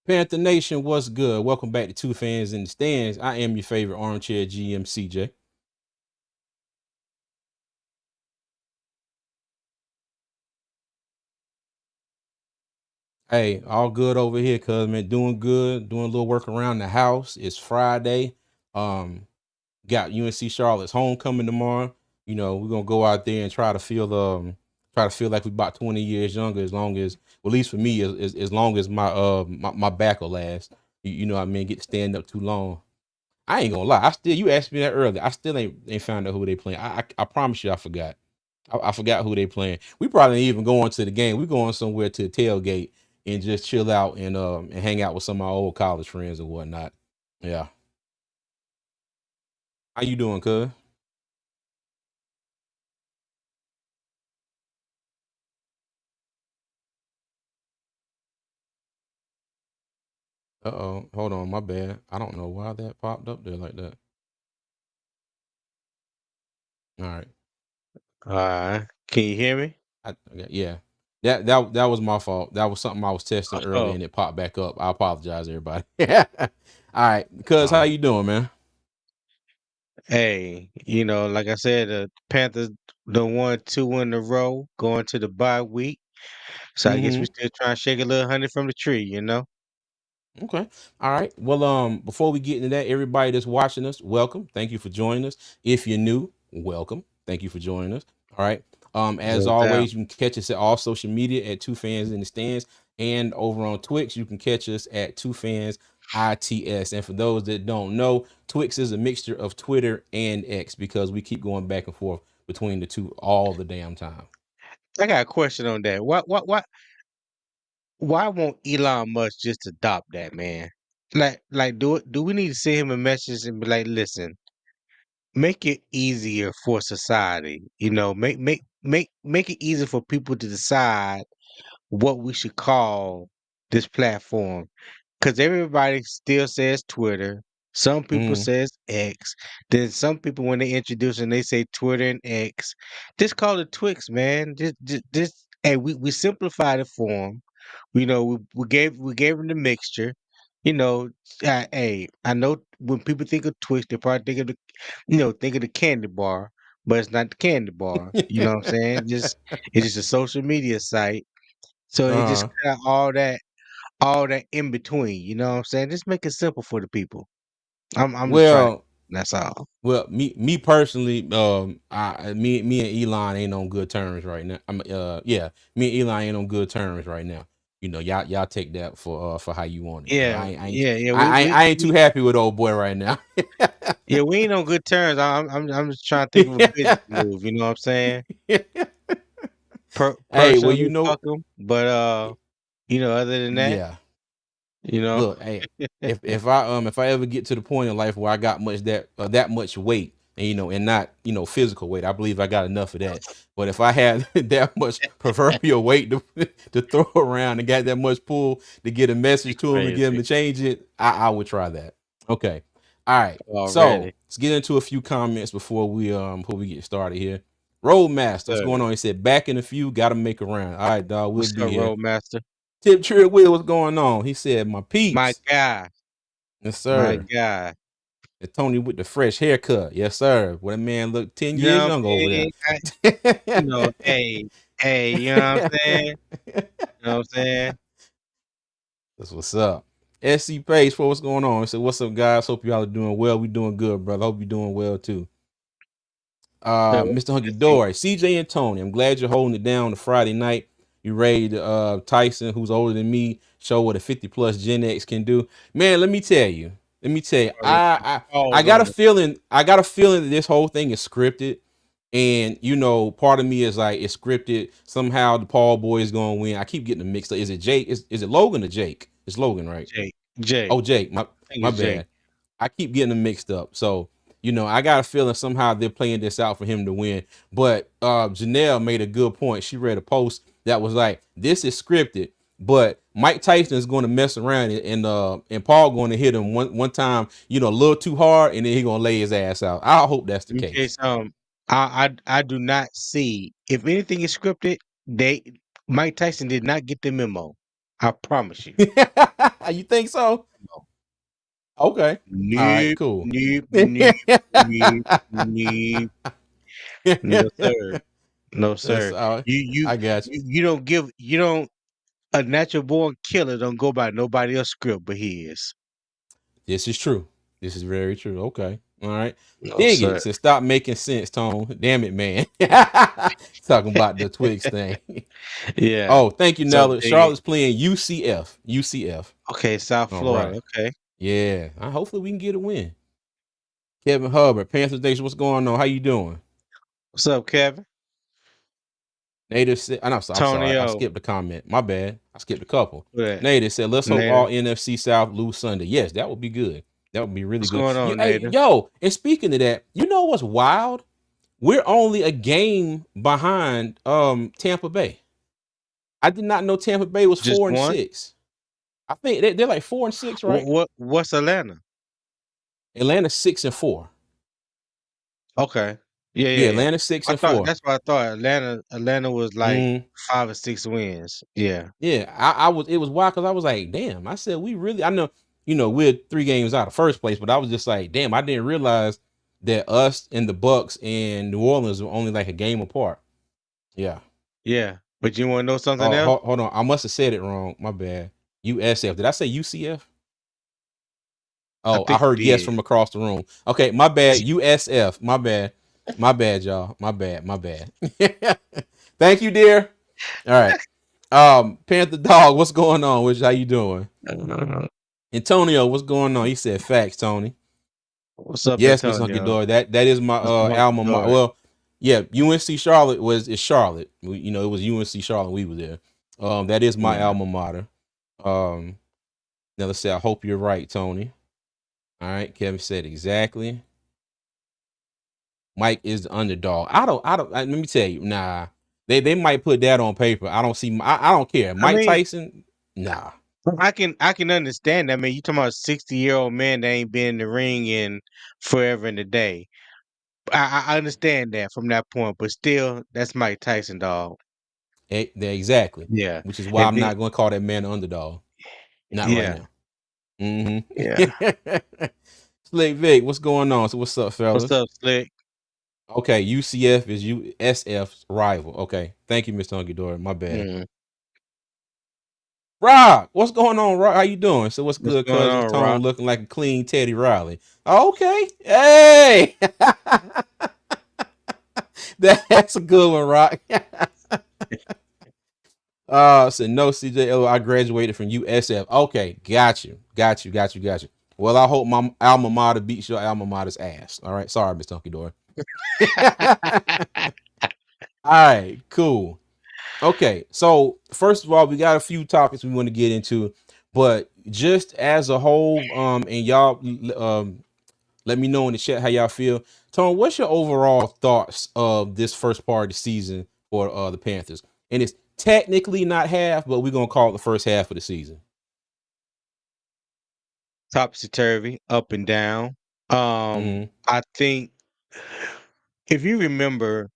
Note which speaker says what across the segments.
Speaker 1: Panther Nation, what's good? Welcome back to Two Fans in the Stands. I am your favorite armchair GM, CJ. Hey, all good over here, cuz man, doing good, doing a little work around the house. It's Friday. Um, got UNC Charlotte's homecoming tomorrow. We're gonna go out there and try to feel like we about 20 years younger, as long as, well, at least for me, as long as my back will last. You know what I mean? Get to stand up too long. I ain't gonna lie. You asked me that earlier. I still ain't found out who they playing. I promise you, I forgot. I forgot who they playing. We probably ain't even going to the game. We going somewhere to the tailgate and just chill out and hang out with some of my old college friends and whatnot. Yeah. How you doing, cuz? Uh-oh. Hold on, my bad. I don't know why that popped up there like that. All right.
Speaker 2: Can you hear me?
Speaker 1: Yeah. That was my fault. That was something I was testing earlier
Speaker 2: Oh,
Speaker 1: and it popped back up. I apologize, everybody. All right. Cuz, how
Speaker 2: uh,
Speaker 1: you doing, man?
Speaker 2: hey, like I said, the Panthers done won two in a row going to the bye week. So I guess we
Speaker 1: Mm-hmm.
Speaker 2: still trying to shake a little honey from the tree.
Speaker 1: Okay. All right. Well, before we get into that, everybody that's watching us, welcome. Thank you for joining us. If you're new, welcome. Thank you for joining us. All right. As
Speaker 2: No doubt.
Speaker 1: always, you can catch us at all social media at Two Fans in the Stands, and over on Twix, you can catch us at Two Fans ITS. And for those that don't know, Twix is a mixture of Twitter and X, because we keep going back and forth between the two all the damn time.
Speaker 2: I got a question on that. Why won't Elon Musk just adopt that, man? Like, do we need to send him a message and be like, listen, make it easier for society. Make it easier for people to decide what we should call this platform. Because everybody still says Twitter. Some people
Speaker 1: Mm.
Speaker 2: says X. Then some people, when they introduce and they say Twitter and X, just call it Twix, man. Just hey, we simplified it for them. We gave them the mixture. You know, hey, I know when people think of Twix, they probably think of the candy bar, but it's not the candy bar. You know what I'm saying? It's just a social media site. So it just
Speaker 1: uh
Speaker 2: cut out all that in between. You know what I'm saying? Just make it simple for the people. I'm just trying to.
Speaker 1: well,
Speaker 2: That's all.
Speaker 1: Well, me personally, me and Elon ain't on good terms right now. Yeah, me and Elon ain't on good terms right now. Y'all take that for how you want it.
Speaker 2: Yeah,
Speaker 1: I ain't, I ain't,
Speaker 2: yeah, yeah.
Speaker 1: I,
Speaker 2: We
Speaker 1: I,
Speaker 2: we,
Speaker 1: I ain't too
Speaker 2: we
Speaker 1: happy with old boy right now.
Speaker 2: yeah we ain't on good terms. I'm just trying to think of a business move. You know what I'm saying?
Speaker 1: Hey, well,
Speaker 2: Personally, fuck them. But other than that,
Speaker 1: yeah.
Speaker 2: you know,
Speaker 1: Look, hey, if I ever get to the point in life where I got that much weight, and and not physical weight, I believe I got enough of that. But if I had that much proverbial weight to throw around and got that much pull to get a message to him and get him
Speaker 2: crazy
Speaker 1: to change it, I would try that. Okay, all right. So
Speaker 2: already.
Speaker 1: let's get into a few comments before we get started here. Roadmaster, what's
Speaker 2: Sir.
Speaker 1: going on? He said, back in a few, gotta make a round. All right, dog, we'll
Speaker 2: What's
Speaker 1: be
Speaker 2: up,
Speaker 1: here.
Speaker 2: Roadmaster?
Speaker 1: Tip Trill Will, what's going on? He said, my
Speaker 2: My
Speaker 1: peeps.
Speaker 2: guy,
Speaker 1: Yes,
Speaker 2: my
Speaker 1: sir.
Speaker 2: guy.
Speaker 1: And Tony with the fresh haircut. Yes, sir. What a man look 10
Speaker 2: You know
Speaker 1: years
Speaker 2: what
Speaker 1: younger
Speaker 2: I
Speaker 1: over
Speaker 2: mean?
Speaker 1: there.
Speaker 2: Hey, you know what I'm saying? You know what I'm saying?
Speaker 1: That's what's up. SC Page, for what's going on? He said, what's up, guys? Hope y'all are doing well. We doing good, brother. Hope you're doing well too.
Speaker 2: So,
Speaker 1: Mr. Hunky
Speaker 2: let's see.
Speaker 1: Dory, CJ and Tony. I'm glad you're holding it down on Friday night. You ready to Tyson, who's older than me, show what a 50 plus Gen X can do. Man, let me tell you. Let me tell you. I
Speaker 2: Pause
Speaker 1: got a
Speaker 2: on it.
Speaker 1: feeling. I got a feeling that this whole thing is scripted. And part of me is like, it's scripted. Somehow the Paul boy is gonna win. I keep getting them mixed up. Is it Jake? Is it Logan or Jake? It's Logan, right?
Speaker 2: Jake.
Speaker 1: Oh,
Speaker 2: Jake.
Speaker 1: Jake.
Speaker 2: I think
Speaker 1: My
Speaker 2: it's Jake.
Speaker 1: bad. I keep getting them mixed up. So, I got a feeling somehow they're playing this out for him to win. But Janelle made a good point. She read a post that was like, this is scripted, but Mike Tyson is going to mess around and Paul going to hit him one time, a little too hard, and then he going to lay his ass out. I hope that's the
Speaker 2: In
Speaker 1: case.
Speaker 2: case I do not see if anything is scripted. Mike Tyson did not get the memo. I promise you.
Speaker 1: You think so? Okay. All right,
Speaker 2: Nope,
Speaker 1: cool.
Speaker 2: nope, nope, nope, nope. No, sir. No,
Speaker 1: That's
Speaker 2: sir.
Speaker 1: all.
Speaker 2: You you
Speaker 1: I got you.
Speaker 2: you don't a natural born killer don't go by nobody else's script but his.
Speaker 1: This is true. This is very true. Okay. All right.
Speaker 2: No,
Speaker 1: Dig
Speaker 2: sir.
Speaker 1: it. So stop making sense, Tone. Damn it, man. Talking about the Twix thing.
Speaker 2: Yeah.
Speaker 1: Oh, thank you,
Speaker 2: So
Speaker 1: Nella.
Speaker 2: dig it.
Speaker 1: Charlotte's playing UCF. UCF.
Speaker 2: Okay, South
Speaker 1: All
Speaker 2: Florida.
Speaker 1: right.
Speaker 2: Okay.
Speaker 1: Yeah. Hopefully we can get a win. Kevin Hubbard, Panthers Nation. What's going on? How you doing?
Speaker 2: What's up, Kevin?
Speaker 1: Native said, I'm sorry. I
Speaker 2: Tonyo.
Speaker 1: skipped a comment. My bad. I skipped a couple.
Speaker 2: Who that?
Speaker 1: Native said, let's hope
Speaker 2: Native.
Speaker 1: all NFC South lose Sunday. Yes, that would be good. That would be really
Speaker 2: What's
Speaker 1: good.
Speaker 2: going on,
Speaker 1: Hey,
Speaker 2: Native?
Speaker 1: yo, and speaking of that, you know what's wild? We're only a game behind Tampa Bay. I did not know Tampa Bay was
Speaker 2: Just
Speaker 1: four and
Speaker 2: one?
Speaker 1: six. I think they're like 4-6, right?
Speaker 2: What's Atlanta?
Speaker 1: Atlanta's 6-4.
Speaker 2: Okay. Yeah, yeah,
Speaker 1: Yeah,
Speaker 2: yeah.
Speaker 1: Atlanta's six
Speaker 2: I
Speaker 1: and
Speaker 2: thought
Speaker 1: four.
Speaker 2: that's what I thought. Atlanta was like
Speaker 1: Mm,
Speaker 2: 5 or 6 wins. Yeah.
Speaker 1: yeah, I was. It was wild because I was like, damn. I said we really. I know, we're 3 games out of first place, but I was just like, damn. I didn't realize that us and the Bucks and New Orleans were only like a game apart. Yeah.
Speaker 2: Yeah. But you wanna know something
Speaker 1: Oh,
Speaker 2: else?
Speaker 1: hold on. I must have said it wrong. My bad. USF. Did I say UCF?
Speaker 2: I
Speaker 1: Oh, I
Speaker 2: think you
Speaker 1: heard yes
Speaker 2: did.
Speaker 1: from across the room. Okay, my bad. USF. My bad. My bad, y'all. My bad. My bad. Thank you, dear. All right. Panther Dog, what's going on? How you doing? Antonio, what's going on? He said facts, Tony.
Speaker 2: What's up,
Speaker 1: Yes, Miss Hunky
Speaker 2: Antonio?
Speaker 1: Dory. That is my
Speaker 2: What's up, Hunky
Speaker 1: alma mater.
Speaker 2: Dory?
Speaker 1: Well, yeah, UNC Charlotte is Charlotte. It was UNC Charlotte. We were there. That is my
Speaker 2: Yeah.
Speaker 1: alma mater. Um, now let's say I hope you're right, Tony. All right, Kevin said exactly. Mike is the underdog. Let me tell you, nah. They might put that on paper. I don't see. I don't care.
Speaker 2: I
Speaker 1: Mike
Speaker 2: mean,
Speaker 1: Tyson, nah.
Speaker 2: I can understand that. I mean, you talking about a 60-year-old man that ain't been in the ring in forever and a day. I understand that from that point, but still, that's Mike Tyson, dog.
Speaker 1: Exactly.
Speaker 2: Yeah.
Speaker 1: Which is why
Speaker 2: And
Speaker 1: I'm
Speaker 2: then,
Speaker 1: not going to call that man an underdog. Not right
Speaker 2: yeah,
Speaker 1: now. Mm-hmm.
Speaker 2: yeah.
Speaker 1: Slick Vic, what's going on? So what's up,
Speaker 2: What's
Speaker 1: fellas?
Speaker 2: up, Slick?
Speaker 1: Okay, UCF is USF's rival. Okay, thank you, Mr. Hunky Dory. My bad.
Speaker 2: Mm.
Speaker 1: Rob, what's going on, Rob? How you doing? So what's
Speaker 2: What's
Speaker 1: good,
Speaker 2: going
Speaker 1: cousin?
Speaker 2: on,
Speaker 1: Tone
Speaker 2: Rock?
Speaker 1: looking like a clean Teddy Riley. Okay, hey, that's a good one, Rock. So no, CJ. I graduated from USF. Okay, got you. Well, I hope my alma mater beats your alma mater's ass. All right, sorry, Mr. Hunky Dory. All right, cool. Okay, so first of all, we got a few topics we want to get into, but just as a whole, and y'all, let me know in the chat how y'all feel. Tone, what's your overall thoughts of this first part of the season for the Panthers? And it's technically not half, but we're gonna call it the first half of the season.
Speaker 2: Topsy turvy, up and down.
Speaker 1: Mm-hmm.
Speaker 2: I think if you remember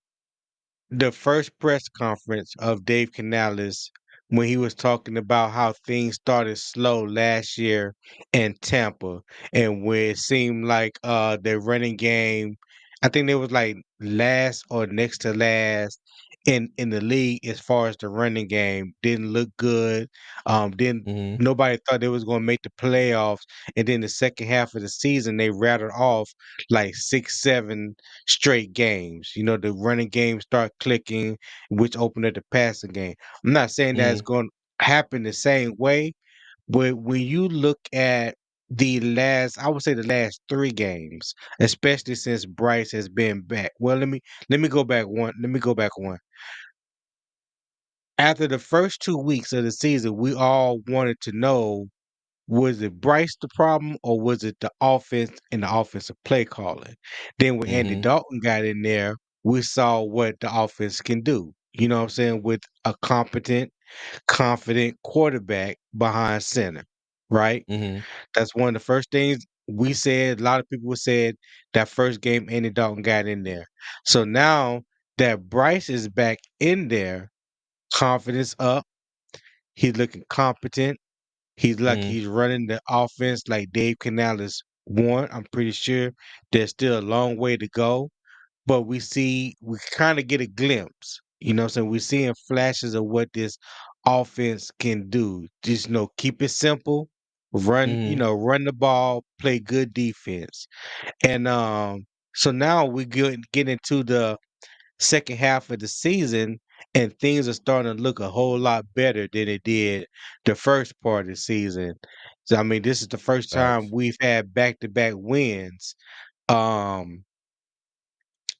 Speaker 2: the first press conference of Dave Canales when he was talking about how things started slow last year in Tampa and where it seemed like the running game, I think they was like last or next to last in the league as far as the running game. Didn't look good. Didn't
Speaker 1: Mm-hmm.
Speaker 2: Nobody thought they was gonna make the playoffs. And then the second half of the season they rattled off like 6, 7 straight games. You know, the running game start clicking, which opened up the passing game. I'm not saying that it's
Speaker 1: Mm-hmm.
Speaker 2: going to happen the same way, but when you look at I would say the last 3 games, especially since Bryce has been back. Well, let me go back one. Let me go back one. After the first 2 weeks of the season, we all wanted to know, was it Bryce the problem or was it the offense and the offensive play calling? Then when Andy
Speaker 1: Mm-hmm.
Speaker 2: Dalton got in there, we saw what the offense can do. You know what I'm saying? With a competent, confident quarterback behind center, right?
Speaker 1: Mm-hmm.
Speaker 2: That's one of the first things we said. A lot of people said that first game Andy Dalton got in there. So now that Bryce is back in there, confidence up, He's looking competent. He's like
Speaker 1: Mm,
Speaker 2: he's running the offense like Dave Canales want. I'm pretty sure there's still a long way to go, but we kind of get a glimpse. You know what I'm saying? We're seeing flashes of what this offense can do. Just keep it simple,
Speaker 1: mm,
Speaker 2: run the ball, play good defense. And so now we get into the second half of the season, and things are starting to look a whole lot better than it did the first part of the season. So I mean, this is the first time
Speaker 1: facts.
Speaker 2: we've had back-to-back wins. Um,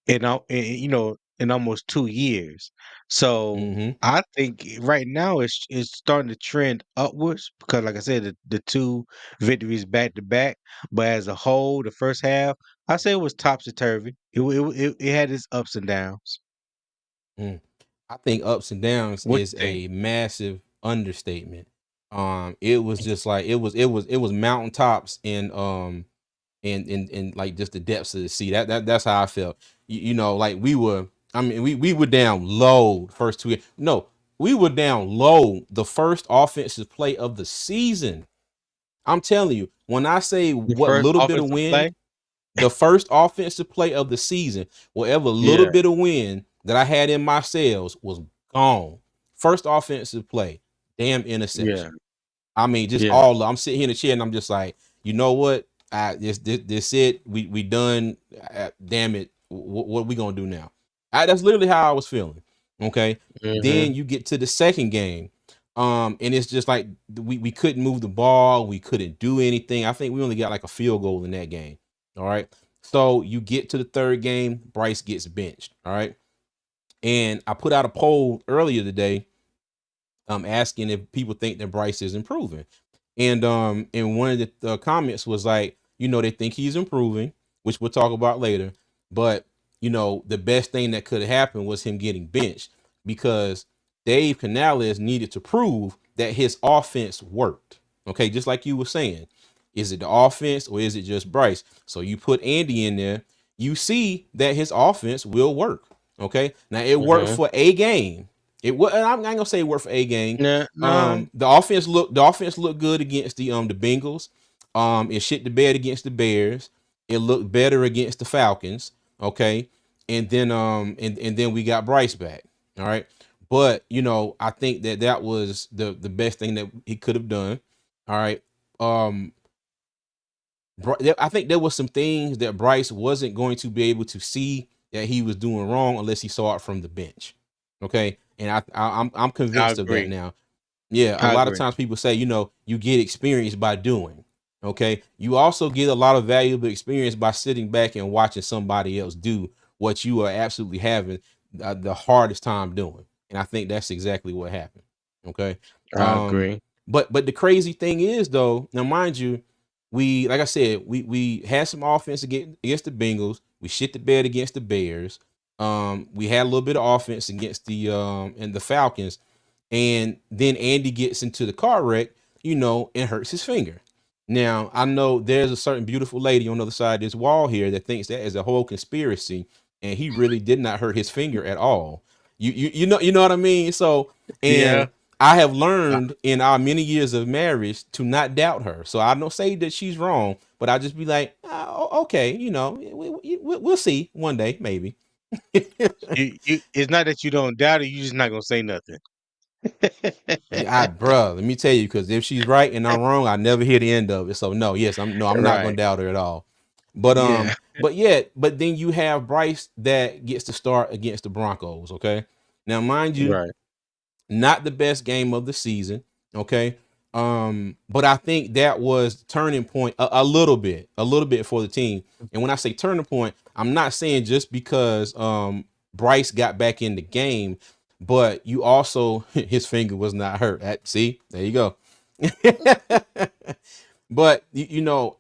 Speaker 2: in almost 2 years. So
Speaker 1: Mm-hmm.
Speaker 2: I think right now it's starting to trend upwards because, like I said, the two victories back to back. But as a whole, the first half, I say it was topsy turvy. It had its ups and downs.
Speaker 1: Mm. I think ups and downs
Speaker 2: What
Speaker 1: is
Speaker 2: you think?
Speaker 1: a massive understatement. It was just like it was mountaintops and like just the depths of the sea. That's how I felt. Like we were. I mean, we were down low the first 2 years. No, we were down low the first offensive play of the season. I'm telling you, when I say
Speaker 2: The
Speaker 1: what
Speaker 2: first
Speaker 1: little bit of
Speaker 2: offensive
Speaker 1: wind,
Speaker 2: play?
Speaker 1: the first offensive play of the season, whatever little
Speaker 2: Yeah,
Speaker 1: bit of wind that I had in my sails was gone. First offensive play, damn
Speaker 2: yeah,
Speaker 1: interception. I mean, just
Speaker 2: yeah.
Speaker 1: all. I'm sitting here in the chair and I'm just like, you know what? This it. We done. Damn it. What we gonna do now? That's literally how I was feeling. Okay.
Speaker 2: Hmm.
Speaker 1: Then you get to the second game, and it's just like we couldn't move the ball. We couldn't do anything. I think we only got like a field goal in that game. All right. So you get to the third game, Bryce gets benched. All right. And I put out a poll earlier today asking if people think that Bryce is improving. And one of the comments was like, they think he's improving, which we'll talk about later. But the best thing that could have happened was him getting benched because Dave Canales needed to prove that his offense worked. Okay, just like you were saying, is it the offense or is it just Bryce? So you put Andy in there, you see that his offense will work. Okay, now it worked
Speaker 2: Hmm.
Speaker 1: for a game. It was. I'm not gonna say it worked for a game.
Speaker 2: Nah, nah.
Speaker 1: The offense looked good against the Bengals. It shit the bed against the Bears. It looked better against the Falcons. Okay, and then we got Bryce back. All right, but I think that was the best thing that he could have done. All right. Um, I think there was some things that Bryce wasn't going to be able to see that he was doing wrong unless he saw it from the bench. Okay, and I'm
Speaker 2: I
Speaker 1: convinced of that
Speaker 2: agree.
Speaker 1: now. Yeah, a
Speaker 2: I
Speaker 1: lot of
Speaker 2: agree.
Speaker 1: times people say, you get experience by doing. Okay, you also get a lot of valuable experience by sitting back and watching somebody else do what you are absolutely having the hardest time doing. And I think that's exactly what happened. Okay,
Speaker 2: I
Speaker 1: um,
Speaker 2: agree.
Speaker 1: but the crazy thing is though, now mind you, we like I said, we had some offense against the Bengals. We shit the bed against the Bears. We had a little bit of offense against the Falcons, and then Andy gets into the car wreck, and hurts his finger. Now, I know there's a certain beautiful lady on the other side of this wall here that thinks that is a whole conspiracy, and he really did not hurt his finger at all. You know what I mean? So,
Speaker 2: Yeah.
Speaker 1: and I have learned in our many years of marriage to not doubt her. So I don't say that she's wrong, but I just be like, okay, we'll see one day, maybe.
Speaker 2: It's not that you don't doubt it, you just not gonna say nothing.
Speaker 1: Yeah, bruh, let me tell you, because if she's right and I'm wrong, I never hear the end of it. So no, yes, I'm not gonna
Speaker 2: Right.
Speaker 1: doubt her at all. But
Speaker 2: Yeah.
Speaker 1: but then you have Bryce that gets to start against the Broncos. Okay, now mind you,
Speaker 2: Right.
Speaker 1: not the best game of the season. Okay, but I think that was the turning point a little bit for the team. And when I say turning point, I'm not saying just because Bryce got back in the game, but you also his finger was not hurt. See, there you go. But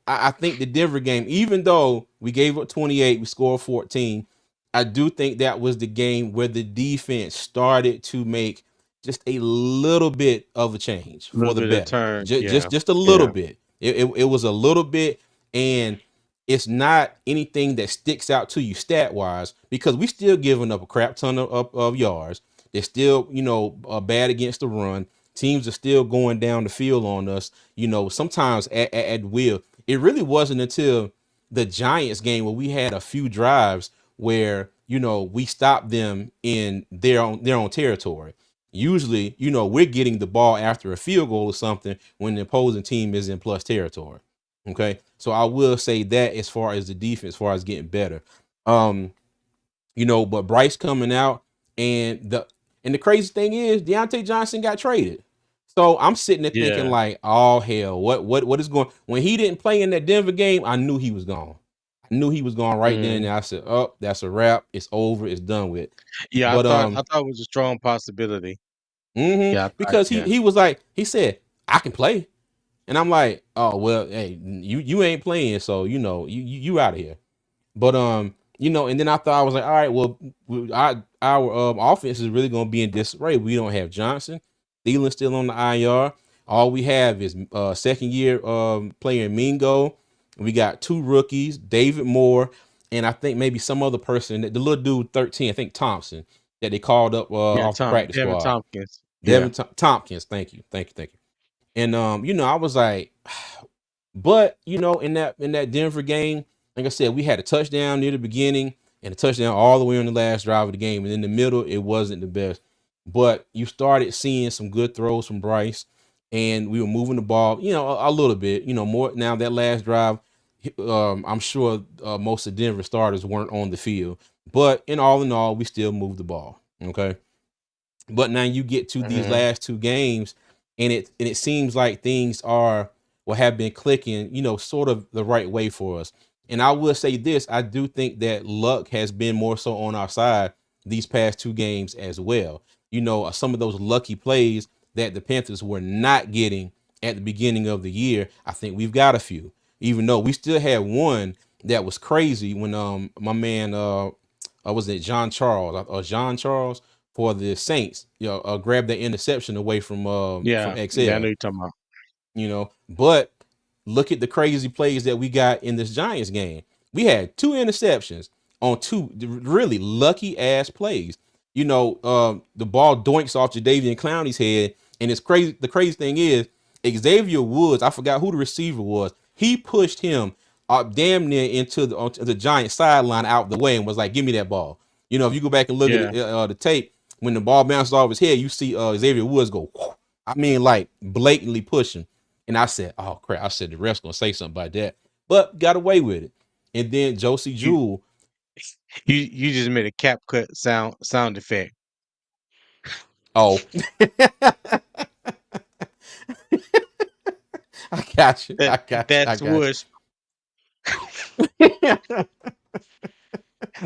Speaker 1: I think the Denver game, even though we gave up 28, we scored 14, I do think that was the game where the defense started to make just a little bit of a change
Speaker 2: A
Speaker 1: for
Speaker 2: little
Speaker 1: the
Speaker 2: bit of
Speaker 1: better.
Speaker 2: turn.
Speaker 1: Just
Speaker 2: Yeah.
Speaker 1: just just a little
Speaker 2: Yeah.
Speaker 1: bit. It was a little bit, and it's not anything that sticks out to you stat wise because we still giving up a crap ton of yards. They're still bad against the run. Teams are still going down the field on us, sometimes at will. It really wasn't until the Giants game where we had a few drives where, we stopped them in their own territory. Usually, we're getting the ball after a field goal or something when the opposing team is in plus territory. Okay. So I will say that as far as the defense, as far as getting better. Um, but Bryce coming out and the crazy thing is Deontay Johnson got traded. So I'm sitting there thinking
Speaker 2: Yeah.
Speaker 1: like, oh hell, what is going when he didn't play in that Denver game, I knew he was gone. I knew he was gone right then. And
Speaker 2: Mhm.
Speaker 1: I said, oh, that's a wrap. It's over. It's done with.
Speaker 2: Yeah,
Speaker 1: But
Speaker 2: I thought it was a strong possibility. Yeah,
Speaker 1: because he
Speaker 2: yeah.
Speaker 1: he was like, he said, I can play. And I'm like, oh well, hey, you ain't playing, so you out of here. But and then I thought I was like, all right, well, our offense is really gonna be in disarray. We don't have Johnson, Thielen's still on the IR. All we have is second year player Mingo. We got two rookies, David Moore, and I think maybe some other person, the little dude 13, I think Thompson, that they called up
Speaker 2: Yeah,
Speaker 1: off the practice
Speaker 2: Devin
Speaker 1: squad.
Speaker 2: Tompkins. Yeah.
Speaker 1: Devin Tompkins, thank you, thank you, thank you. And I was like, but in that Denver game, like I said, we had a touchdown near the beginning and a touchdown all the way on the last drive of the game. And in the middle, it wasn't the best. But you started seeing some good throws from Bryce, and we were moving the ball, a little bit, more. Now that last drive, I'm sure most of Denver starters weren't on the field, but in all, we still moved the ball. Okay. But now you get to these
Speaker 2: Mhm.
Speaker 1: last two games, and it seems like things are have been clicking, sort of the right way for us. And I will say this: I do think that luck has been more so on our side these past two games as well. Some of those lucky plays that the Panthers were not getting at the beginning of the year. I think we've got a few, even though we still had one that was crazy when my man was it John Charles for the Saints, grabbed that interception away from
Speaker 2: Yeah. Yeah, I know
Speaker 1: XL,
Speaker 2: you're talking about.
Speaker 1: but look at the crazy plays that we got in this Giants game. We had two interceptions on two really lucky ass plays. The ball doinks off Jadeveon Clowney's head, and it's crazy. The crazy thing is Xavier Woods. I forgot who the receiver was. He pushed him up damn near into onto the Giant sideline out the way and was like, "Give me that ball." If you go back and look at
Speaker 2: Yeah.
Speaker 1: the tape, when the ball bounces off his head, you see Xavier Woods go. Whoo. I mean, like blatantly pushing. And I said, "Oh crap!" I said the ref's gonna say something about that, but got away with it. And then Josie
Speaker 2: You
Speaker 1: Jewell.
Speaker 2: you just made a cap cut sound effect.
Speaker 1: Oh, I got you.
Speaker 2: That
Speaker 1: I got you. I
Speaker 2: that's
Speaker 1: got
Speaker 2: what's
Speaker 1: you.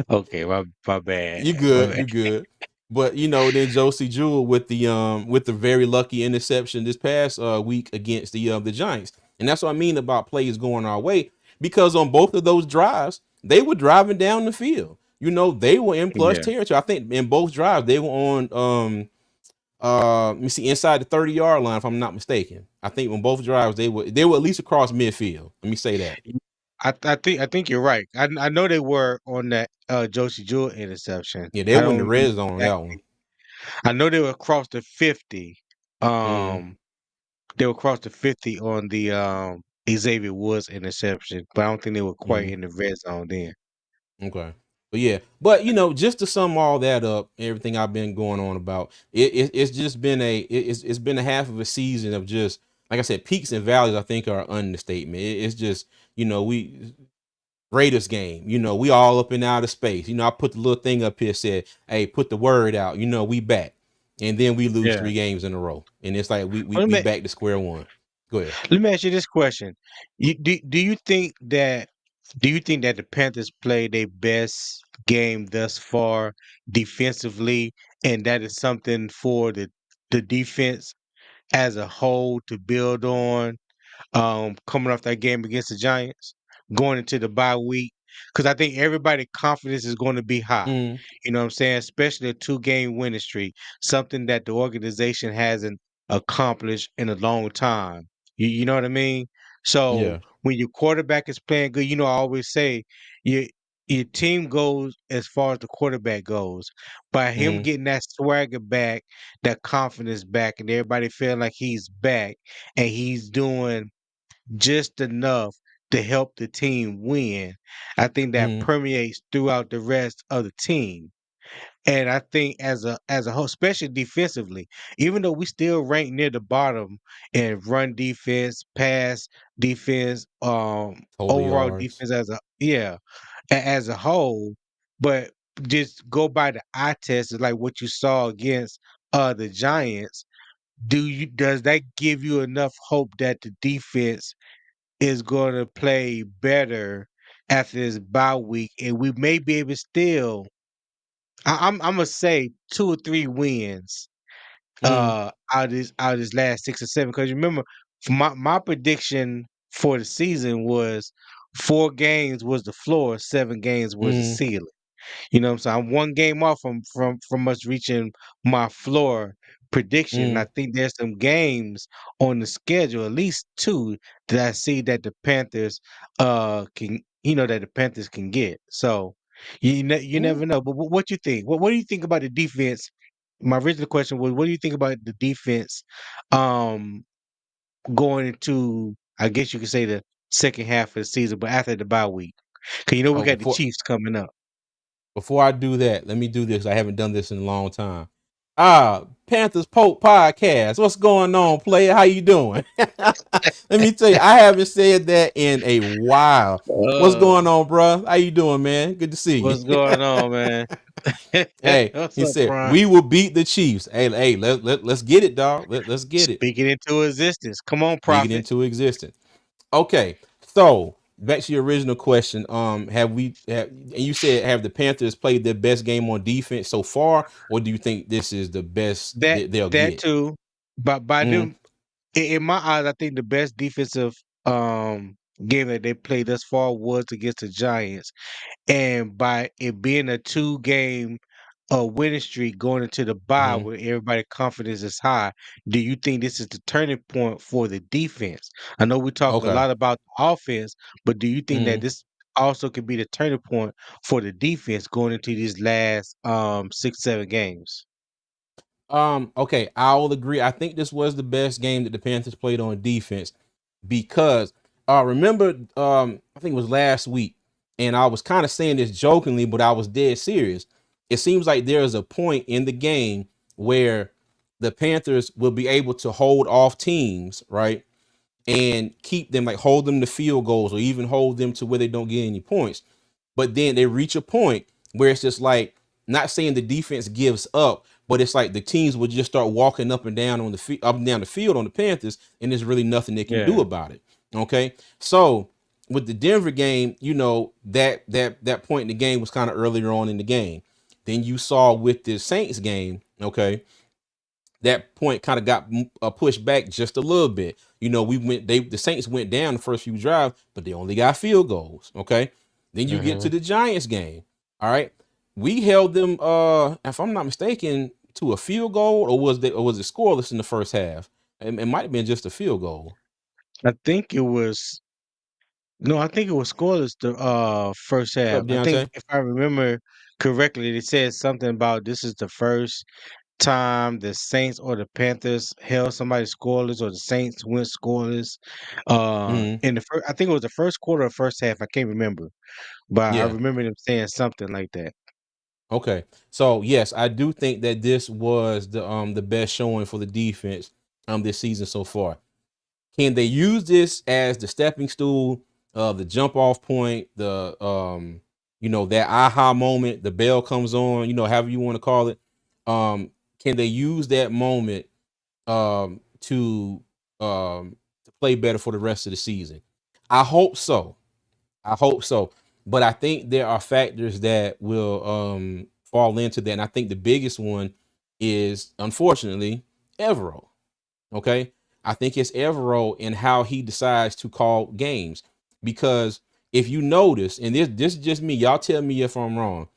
Speaker 2: okay, my bad.
Speaker 1: You
Speaker 2: My
Speaker 1: good.
Speaker 2: bad.
Speaker 1: You good. But then Josie Jewell with the very lucky interception this past week against the Giants. And that's what I mean about plays going our way, because on both of those drives, they were driving down the field. They were in plus
Speaker 2: Yeah.
Speaker 1: territory. I think in both drives they were on let me see, inside the 30-yard line, if I'm not mistaken. I think on both drives they were at least across midfield. Let me say that.
Speaker 2: I think you're right. I know they were on that Josie Jewell interception.
Speaker 1: Yeah, they
Speaker 2: I
Speaker 1: were in the
Speaker 2: don't remember
Speaker 1: red zone on that one.
Speaker 2: exactly. I know they were across the 50.
Speaker 1: Mm,
Speaker 2: Um they were across the 50 on the Xavier Woods interception, but I don't think they were quite
Speaker 1: mm.
Speaker 2: in the red zone then.
Speaker 1: Okay. But yeah, but just to sum all that up, everything I've been going on about, it's just been it's been a half of a season of just, like I said, peaks and valleys. I think are an understatement. It's just we Raiders game. We all up in outer space. I put the little thing up here said, "Hey, put the word out." We back, and then we lose
Speaker 2: Yeah.
Speaker 1: 3 games in a row, and it's like we we
Speaker 2: Let
Speaker 1: we
Speaker 2: me
Speaker 1: back to square one. Go ahead.
Speaker 2: let me ask you this question. Do you think that the Panthers played their best game thus far defensively, and that is something for the defense as a whole to build on, coming off that game against the Giants, going into the bye week? Because I think everybody's confidence is going to be high.
Speaker 1: Mm,
Speaker 2: You know what I'm saying? Especially a 2-game winning streak, something that the organization hasn't accomplished in a long time. You know what I mean? So
Speaker 1: yeah.
Speaker 2: when your quarterback is playing good, I always say you your team goes as far as the quarterback goes. By him
Speaker 1: Mm-hmm.
Speaker 2: getting that swagger back, that confidence back, and everybody feeling like he's back and he's doing just enough to help the team win, I think that
Speaker 1: Mm-hmm.
Speaker 2: permeates throughout the rest of the team. And I think as a whole, especially defensively, even though we still rank near the bottom in run defense, pass defense,
Speaker 1: Total
Speaker 2: overall
Speaker 1: yards.
Speaker 2: defense as a whole, but just go by the eye test is like what you saw against the Giants. Does that give you enough hope that the defense is going to play better after this bye week, and we may be able to still? I'm gonna say 2 or 3 wins
Speaker 1: Mm-hmm.
Speaker 2: out of this last 6 or 7. Because remember, my prediction for the season was 4 games was the floor, 7 games was the
Speaker 1: Mm-hmm.
Speaker 2: ceiling. You know what I'm saying? I'm 1 game off from us reaching my floor prediction. I
Speaker 1: Mm-hmm.
Speaker 2: think there's some games on the schedule, at least two, that I see that the Panthers can that the Panthers can get. So you never know. But what you think? What do you think about the defense? My original question was, what do you think about the defense um going into, I guess you could say, the second half of the season, but after the bye week? Because we
Speaker 1: Oh,
Speaker 2: got the Chiefs coming up.
Speaker 1: before I do that, let me do this. I haven't done this in a long time. Panthers Pope Podcast. What's going on, player? How you doing? Let me tell you, I haven't said that in a while. What's
Speaker 2: Uh,
Speaker 1: going on, bro? How you doing, man? Good to see
Speaker 2: what's
Speaker 1: you.
Speaker 2: going on, man?
Speaker 1: Hey,
Speaker 2: What's
Speaker 1: he
Speaker 2: up,
Speaker 1: said
Speaker 2: Brian?
Speaker 1: we will beat the Chiefs. Hey, let's get it, dog. Let's get it.
Speaker 2: Speak it into existence. Come on,
Speaker 1: Speak it
Speaker 2: prophet.
Speaker 1: into existence. Okay, so back to your original question. And you said, have the Panthers played their best game on defense so far, or do you think this is the best
Speaker 2: That
Speaker 1: that they'll
Speaker 2: that
Speaker 1: get?
Speaker 2: too. But by
Speaker 1: Mm,
Speaker 2: them, in my eyes, I think the best defensive game that they played thus far was against the Giants. And by it being a 2 game winning streak going into the bye
Speaker 1: mm,
Speaker 2: where everybody's confidence is high, do you think this is the turning point for the defense? I know we talk a
Speaker 1: okay.
Speaker 2: lot about the offense, but do you think that
Speaker 1: Mm.
Speaker 2: this also could be the turning point for the defense going into these last 6, 7 games?
Speaker 1: Okay, I'll agree. I think this was the best game that the Panthers played on defense because remember I think it was last week, and I was kind of saying this jokingly, but I was dead serious. It seems like there is a point in the game where the Panthers will be able to hold off teams, right? And keep them, like hold them to field goals or even hold them to where they don't get any points. But then they reach a point where it's just like, not saying the defense gives up, but it's like the teams will just start walking up and down up and down the field on the Panthers, and there's really nothing they can do
Speaker 2: Yeah.
Speaker 1: about it. Okay, so with the Denver game, that point in the game was kind of earlier on in the game. Then you saw with the Saints game, okay, that point kind of got pushed back just a little bit. The Saints went down the first few drives, but they only got field goals. Okay, then you get to
Speaker 2: Hmm.
Speaker 1: the Giants game. All right, we held them, if I'm not mistaken, to a field goal, or was it scoreless in the first half? It might have been just a field goal.
Speaker 2: I think it was no, I think it was scoreless the first
Speaker 1: What's
Speaker 2: half.
Speaker 1: up,
Speaker 2: I think
Speaker 1: Deontay?
Speaker 2: if I remember correctly, they said something about this is the first time the Saints or the Panthers held somebody scoreless, or the Saints went scoreless.
Speaker 1: Hmm.
Speaker 2: In the first, I think it was the first quarter or first half. I can't remember, but I
Speaker 1: Yeah.
Speaker 2: remember them saying something like that.
Speaker 1: Okay. So yes, I do think that this was the best showing for the defense this season so far. Can they use this as the stepping stool, the jump off point, that aha moment, the bell comes on, however you want to call it. Can they use that moment um, to to play better for the rest of the season? I hope so. I hope so. But I think there are factors that will fall into that. And I think the biggest one is, unfortunately, Evero. Okay. I think it's Evero and how he decides to call games. Because if you notice, and this is just me, y'all tell me if I'm wrong.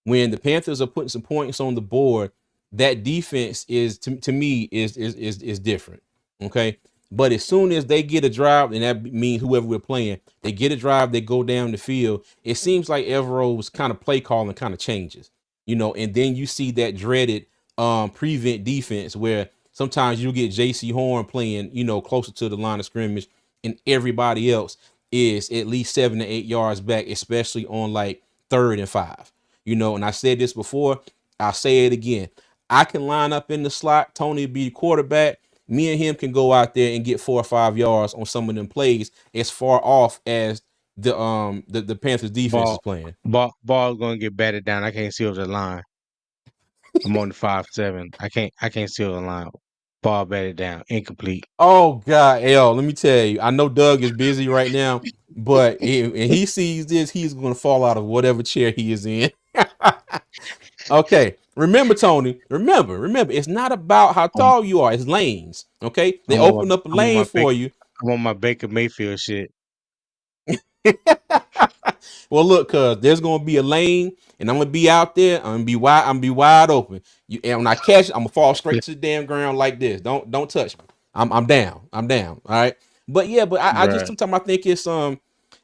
Speaker 1: When the Panthers are putting some points on the board, that defense is to me is different. Okay. But as soon as they get a drive, and that means whoever we're playing, they get a drive, they go down the field. It seems like Evero's kind of play calling kind of changes, and then you see that dreaded prevent defense where sometimes you get JC Horn playing, closer to the line of scrimmage, and everybody else is at least 7 to 8 yards back, especially on like 3rd and 5. And I said this before, I'll say it again. I can line up in the slot, Tony be the quarterback. Me and him can go out there and get 4 or 5 yards on some of them plays as far off as the Panthers defense is
Speaker 2: Ball,
Speaker 1: playing.
Speaker 2: ball gonna get batted down. I can't see over the line. I'm on the 5-7. I can't see over the line. Ball batted down, incomplete.
Speaker 1: Oh God, L, let me tell you. I know Doug is busy right now, but if he sees this, he's gonna fall out of whatever chair he is in. Okay. Remember, Tony. Remember. It's not about how
Speaker 2: I'm,
Speaker 1: tall you are. It's lanes. Okay. They
Speaker 2: I'm on my
Speaker 1: open up a
Speaker 2: I'm on
Speaker 1: lane
Speaker 2: my
Speaker 1: for you.
Speaker 2: I'm on my Baker Mayfield shit.
Speaker 1: Well, look, cuz there's gonna be a lane, and I'm gonna be out there. I'm gonna be wide open. And when I catch it, I'm gonna fall straight to the damn ground like this. Don't touch me. I'm down. I'm down. All right. But yeah, but I just
Speaker 2: Right.
Speaker 1: sometimes I think it's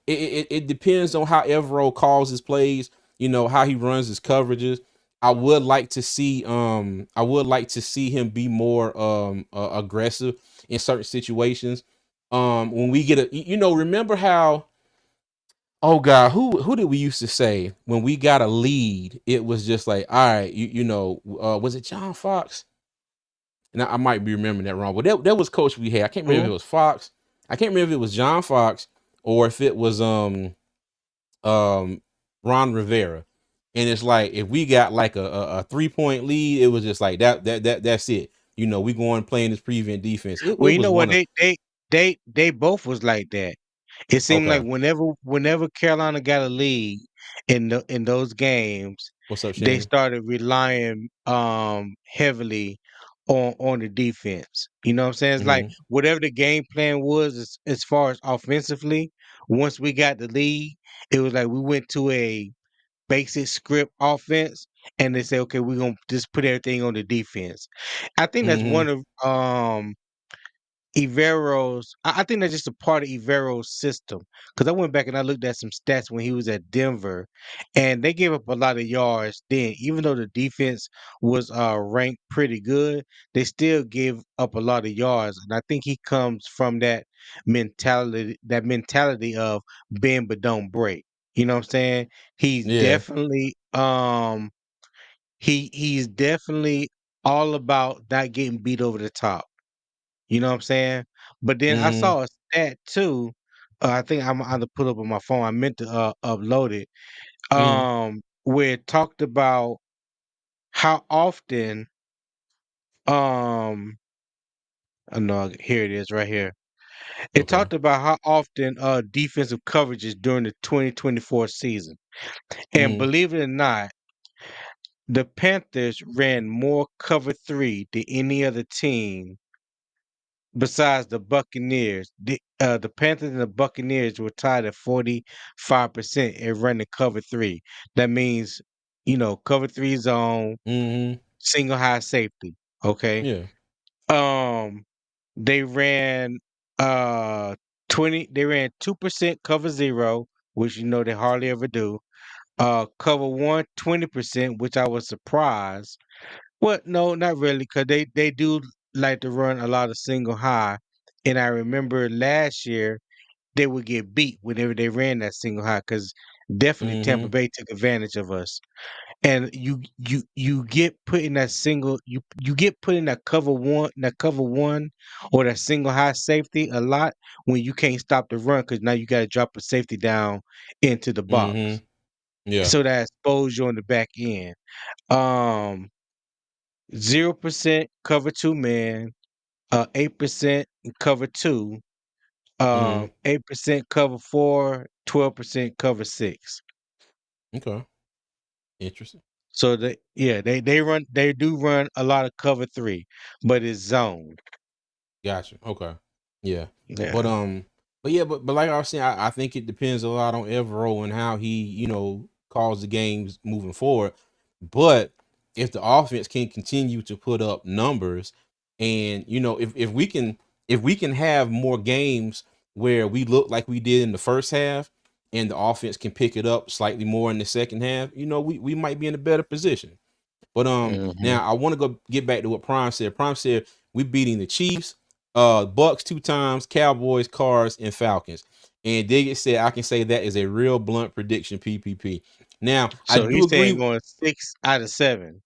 Speaker 1: it depends on how Evero calls his plays. How he runs his coverages. I would like to see him be more aggressive in certain situations. When we get remember how, oh God, who did we used to say when we got a lead? It was just like, all right, was it John Fox? And I might be remembering that wrong, but that was coach we had. I can't remember if
Speaker 2: Who?
Speaker 1: it was Fox. I can't remember if it was John Fox or if it was um Ron Rivera. And it's like if we got like a 3 point lead, it was just like that's it. We going playing this prevent defense. It,
Speaker 2: Well,
Speaker 1: it
Speaker 2: you
Speaker 1: was
Speaker 2: know
Speaker 1: one
Speaker 2: what?
Speaker 1: of
Speaker 2: They both was like that. It seemed like
Speaker 1: okay.
Speaker 2: whenever Carolina got a lead in those games,
Speaker 1: What's up,
Speaker 2: they
Speaker 1: Shannon?
Speaker 2: started relying heavily on the defense. You know what I'm saying? It's like
Speaker 1: Mm-hmm.
Speaker 2: whatever the game plan was as far as offensively, once we got the lead, it was like we went to a basic script offense and they say, okay, we're gonna just put everything on the defense. I think that's
Speaker 1: Mm-hmm.
Speaker 2: one of Ivero's. I think that's just a part of Ivero's system. Because I went back and I looked at some stats when he was at Denver, and they gave up a lot of yards then. Even though the defense was ranked pretty good, they still gave up a lot of yards. And I think he comes from that mentality of bend but don't break. You know what I'm saying? He's
Speaker 1: Yeah.
Speaker 2: definitely he's definitely all about not getting beat over the top. You know what I'm saying? But then I
Speaker 1: Mm-hmm.
Speaker 2: saw a stat too. I think I'm gonna put up on my phone. I meant to upload it.
Speaker 1: Mm-hmm.
Speaker 2: Where it talked about how often I know here it is right here. It
Speaker 1: Okay.
Speaker 2: talked about how often defensive coverages during the 2024 season. And
Speaker 1: Mm-hmm.
Speaker 2: believe it or not, the Panthers ran more cover three than any other team besides the Buccaneers. The Panthers and the Buccaneers were tied at 45% in running cover three. That means, cover three zone,
Speaker 1: Mm-hmm.
Speaker 2: single high safety. Okay.
Speaker 1: Yeah.
Speaker 2: Um they ran uh 2% cover zero, which they hardly ever do. Cover one 20%, which I was surprised. Well, no, not really, because they do like to run a lot of single high. And I remember last year they would get beat whenever they ran that single high, because definitely Tampa
Speaker 1: Mm-hmm.
Speaker 2: Bay took advantage of us. And you get put in that single you get put in that cover one or that single high safety a lot when you can't stop the run because now you got to drop a safety down into the box.
Speaker 1: Mm-hmm. Yeah.
Speaker 2: So that exposes you on the back end. Um 0% cover two man, 8% cover two,
Speaker 1: Mm-hmm.
Speaker 2: 8% cover four, 12% cover six.
Speaker 1: Okay. Interesting.
Speaker 2: So they do run a lot of cover three, but it's zoned.
Speaker 1: Gotcha. Okay. Yeah. But
Speaker 2: Yeah.
Speaker 1: but like I was saying, I think it depends a lot on Evero and how he, calls the games moving forward. But if the offense can continue to put up numbers and if we can if we can have more games where we look like we did in the first half and the offense can pick it up slightly more in the second half, we might be in a better position. But
Speaker 2: Hmm.
Speaker 1: now I want to go get back to what Prime said. Prime said we beating the Chiefs, Bucks 2 times, Cowboys, Cards, and Falcons. And Diggett said I can say that is a real blunt prediction, PPP. Now I
Speaker 2: So
Speaker 1: do
Speaker 2: he's saying
Speaker 1: agree.
Speaker 2: going 6 out of 7.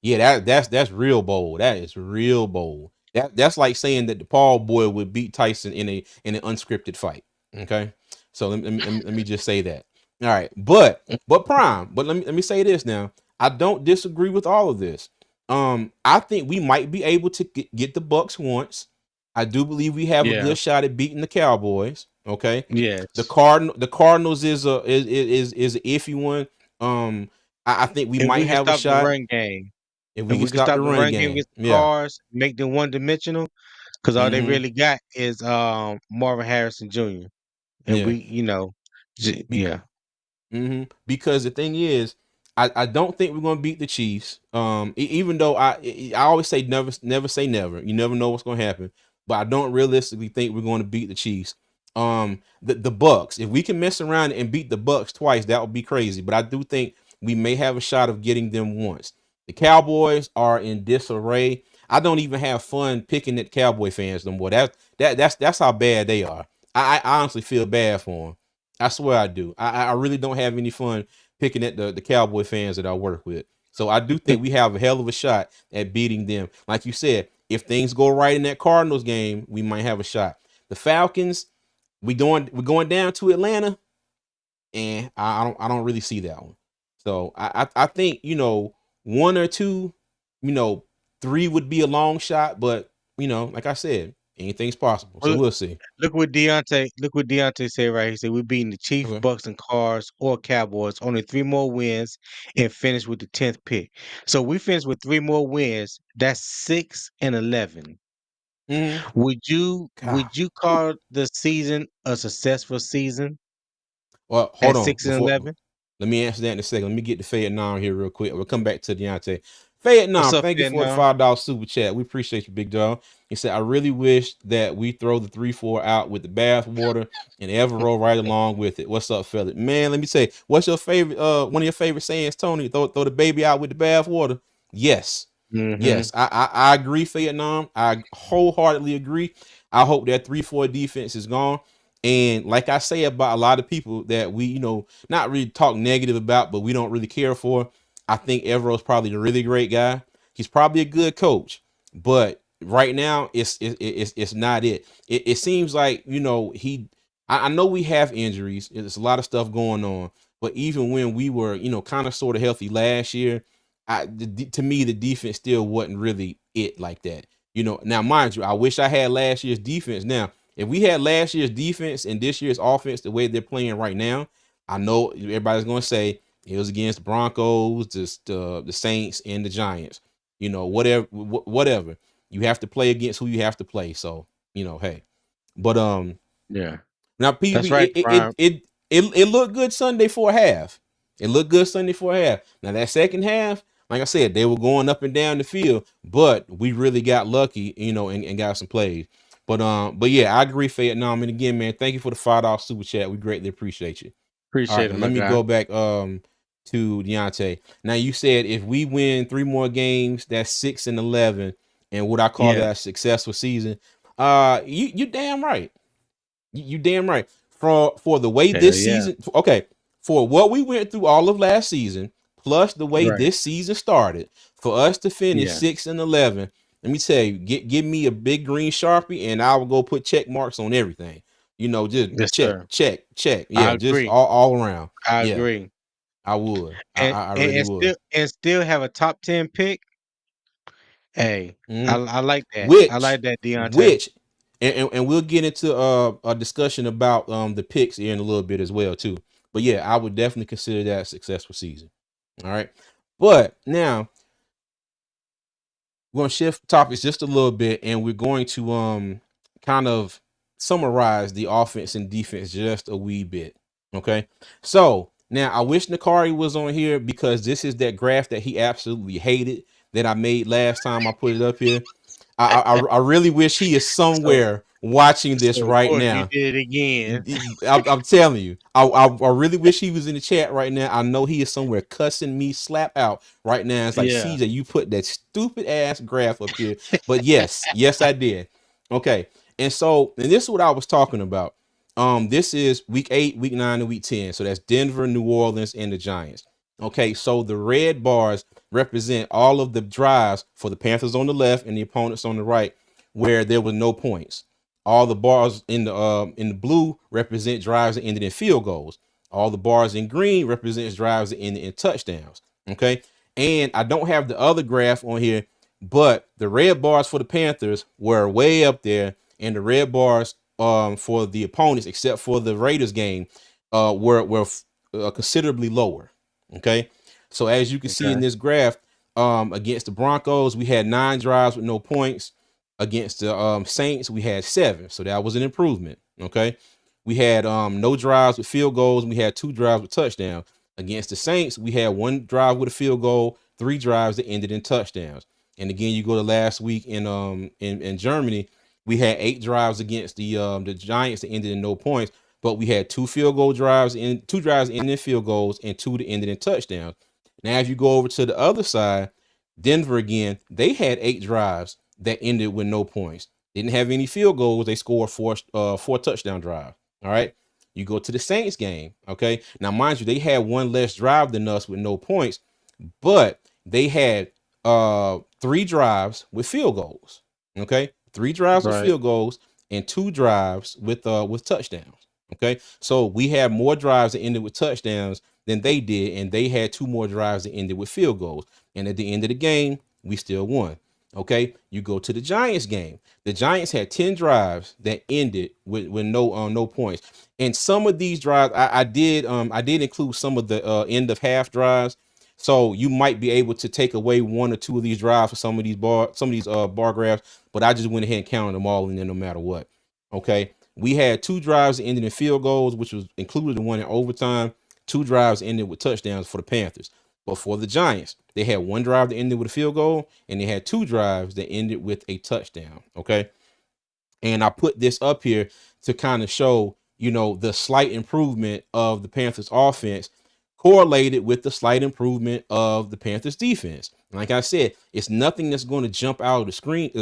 Speaker 1: Yeah, that's real bold. That is real bold. That's like saying that the Paul boy would beat Tyson in an unscripted fight. Okay, so let me just say that. All right, but Prime. But let me say this now. I don't disagree with all of this. I think we might be able to get the Bucks once. I do believe we have a
Speaker 2: Yeah.
Speaker 1: good shot at beating the Cowboys. Okay,
Speaker 2: Yes.
Speaker 1: the Cardinals is an iffy one. I think we
Speaker 2: If
Speaker 1: might
Speaker 2: we can
Speaker 1: have a
Speaker 2: stop the
Speaker 1: shot
Speaker 2: run game,
Speaker 1: if we
Speaker 2: if
Speaker 1: can
Speaker 2: we can
Speaker 1: stop the
Speaker 2: stop the
Speaker 1: run
Speaker 2: run game
Speaker 1: game.
Speaker 2: against the
Speaker 1: Yeah.
Speaker 2: cars, make them one dimensional, because all they
Speaker 1: Mm-hmm.
Speaker 2: really got is Marvin Harrison Jr. And
Speaker 1: Yeah.
Speaker 2: we, yeah.
Speaker 1: Because the thing is, I don't think we're gonna beat the Chiefs. Even though I always say never say never. You never know what's gonna happen. But I don't realistically think we're going to beat the Chiefs. The Bucks. If we can mess around and beat the Bucks twice, that would be crazy. But I do think we may have a shot of getting them once. The Cowboys are in disarray. I don't even have fun picking at Cowboy fans no more. That's how bad they are. I honestly feel bad for them. I swear I do. I really don't have any fun picking at the Cowboy fans that I work with. So I do think we have a hell of a shot at beating them. Like you said, if things go right in that Cardinals game, we might have a shot. The Falcons, we're going down to Atlanta, and I don't really see that one. So I think one or two, you know, three would be a long shot, but like I said, anything's possible. So
Speaker 2: Well,
Speaker 1: we'll see.
Speaker 2: look what Deontay said right. He said we're beating the Chiefs,
Speaker 1: Okay.
Speaker 2: Bucks, and Cards or Cowboys. Only 3 more wins and finish with the 10th pick. So we finish with 3 more wins. That's 6-11.
Speaker 1: Hmm.
Speaker 2: Would
Speaker 1: God.
Speaker 2: you call the season a successful season
Speaker 1: Well, hold
Speaker 2: at
Speaker 1: on.
Speaker 2: six and eleven?
Speaker 1: Let me answer that in a second. Let me get to Fayette Nam here real quick. We'll come back to Deontay. Fayette
Speaker 2: What's
Speaker 1: Nam,
Speaker 2: up,
Speaker 1: thank you for the
Speaker 2: Vietnam?
Speaker 1: $5 super chat. We appreciate you, big dog. He said, I really wish that we throw the 3-4 out with the bath water and ever roll right along with it. What's up, fella? Man, let me say, what's your favorite one of your favorite sayings, Tony? Throw the baby out with the bath water. Yes.
Speaker 2: Mm-hmm.
Speaker 1: Yes, I agree, Vietnam. I wholeheartedly agree. I hope that 3-4 defense is gone. And like I say about a lot of people that we, not really talk negative about, but we don't really care for. I think Evero's probably a really great guy. He's probably a good coach, but right now it's not it. It seems like he. I know we have injuries. There's a lot of stuff going on, but even when we were kind of sort of healthy last year, to me the defense still wasn't really it like that. Now mind you, I wish I had last year's defense. Now, if we had last year's defense and this year's offense the way they're playing right now, I know everybody's going to say it was against the Broncos, the Saints, and the Giants. Whatever. You have to play against who you have to play. So hey, but
Speaker 2: Yeah,
Speaker 1: now,
Speaker 2: that's
Speaker 1: PB,
Speaker 2: right, Prime.
Speaker 1: it looked good Sunday for a half. It looked good Sunday for a half. Now that second half, like I said, they were going up and down the field, but we really got lucky, and got some plays. But yeah, I agree, Vietnam. And again, man, thank you for the $5 super chat. We greatly appreciate you. All right,
Speaker 2: Appreciate it,
Speaker 1: now
Speaker 2: my
Speaker 1: let me
Speaker 2: guy.
Speaker 1: go back to Deontay. Now you said if we win 3 more games, that's 6-11, and would I call
Speaker 2: Yeah,
Speaker 1: that a successful season? You damn right. You damn right. For the way
Speaker 2: hell
Speaker 1: this
Speaker 2: yeah,
Speaker 1: season, okay, for what we went through all of last season, plus the way
Speaker 2: right.
Speaker 1: this season started, for us to finish
Speaker 2: Yeah,
Speaker 1: 6-11, let me tell you, give me a big green Sharpie and I will go put check marks on everything. Just
Speaker 2: yes,
Speaker 1: check,
Speaker 2: sir.
Speaker 1: check, check.
Speaker 2: I
Speaker 1: Yeah, just
Speaker 2: agree.
Speaker 1: all around.
Speaker 2: I
Speaker 1: Yeah,
Speaker 2: agree.
Speaker 1: I would.
Speaker 2: And
Speaker 1: I
Speaker 2: and,
Speaker 1: really
Speaker 2: and
Speaker 1: would.
Speaker 2: still have a top 10 pick. Hey, I
Speaker 1: Mhm.
Speaker 2: I like that. I
Speaker 1: which
Speaker 2: like that, Deontay.
Speaker 1: which and we'll get into a discussion about the picks here in a little bit as well too. But yeah, I would definitely consider that a successful season. All right. But now we're going to shift topics just a little bit and we're going to kind of summarize the offense and defense just a wee bit. Okay. So now I wish Nakari was on here because this is that graph that he absolutely hated that I made last time I put it up here. I really wish he is
Speaker 2: So,
Speaker 1: somewhere watching this
Speaker 2: so
Speaker 1: right
Speaker 2: Gordon, you
Speaker 1: now.
Speaker 2: did it again.
Speaker 1: I'm telling you, I really wish he was in the chat right now. I know he is somewhere cussing me slap out right now. It's like,
Speaker 2: Yeah.
Speaker 1: CJ, you put that stupid ass graph up here. But yes, I did. Okay, and this is what I was talking about. This is week 8, week 9, and week 10. So that's Denver, New Orleans, and the Giants. Okay, so the red bars represent all of the drives for the Panthers on the left and the opponents on the right, where there were no points. All the bars in the blue represent drives that ended in field goals. All the bars in green represents drives that ended in touchdowns. Okay, and I don't have the other graph on here, but the red bars for the Panthers were way up there, and the red bars for the opponents, except for the Raiders game, were considerably lower. Okay, so as you can see in
Speaker 2: Okay.
Speaker 1: this graph, against the Broncos, we had 9 drives with no points. Against the Saints, we had 7, so that was an improvement. Okay, we had no drives with field goals, and we had 2 drives with touchdowns. Against the Saints, we had 1 drive with a field goal, 3 drives that ended in touchdowns. And again, you go to last week in Germany, we had 8 drives against the Giants that ended in no points, but we had 2 field goal drives in 2 drives ended in field goals and 2 that ended in touchdowns. Now, if you go over to the other side, Denver again, they had 8 drives that ended with no points. Didn't have any field goals. They scored 4 touchdown drives. All right. You go to the Saints game. Okay. Now, mind you, they had 1 less drive than us with no points, but they had 3 drives with field goals. Okay. 3 drives with
Speaker 2: Right.
Speaker 1: field goals and 2 drives with touchdowns. Okay. So we had more drives that ended with touchdowns than they did, and they had 2 more drives that ended with field goals. And at the end of the game, we still won. Okay, you go to the Giants game. The Giants had 10 drives that ended with no points. And some of these drives, I did include some of the end of half drives. So you might be able to take away 1 or 2 of these drives for some of these bar graphs, but I just went ahead and counted them all in there no matter what. Okay. We had 2 drives that ended in field goals, which was included the one in overtime. 2 drives ended with touchdowns for the Panthers. But for the Giants, they had 1 drive that ended with a field goal, and they had 2 drives that ended with a touchdown. Okay. And I put this up here to kind of show, the slight improvement of the Panthers offense correlated with the slight improvement of the Panthers defense. Like I said, it's nothing that's going to jump out of the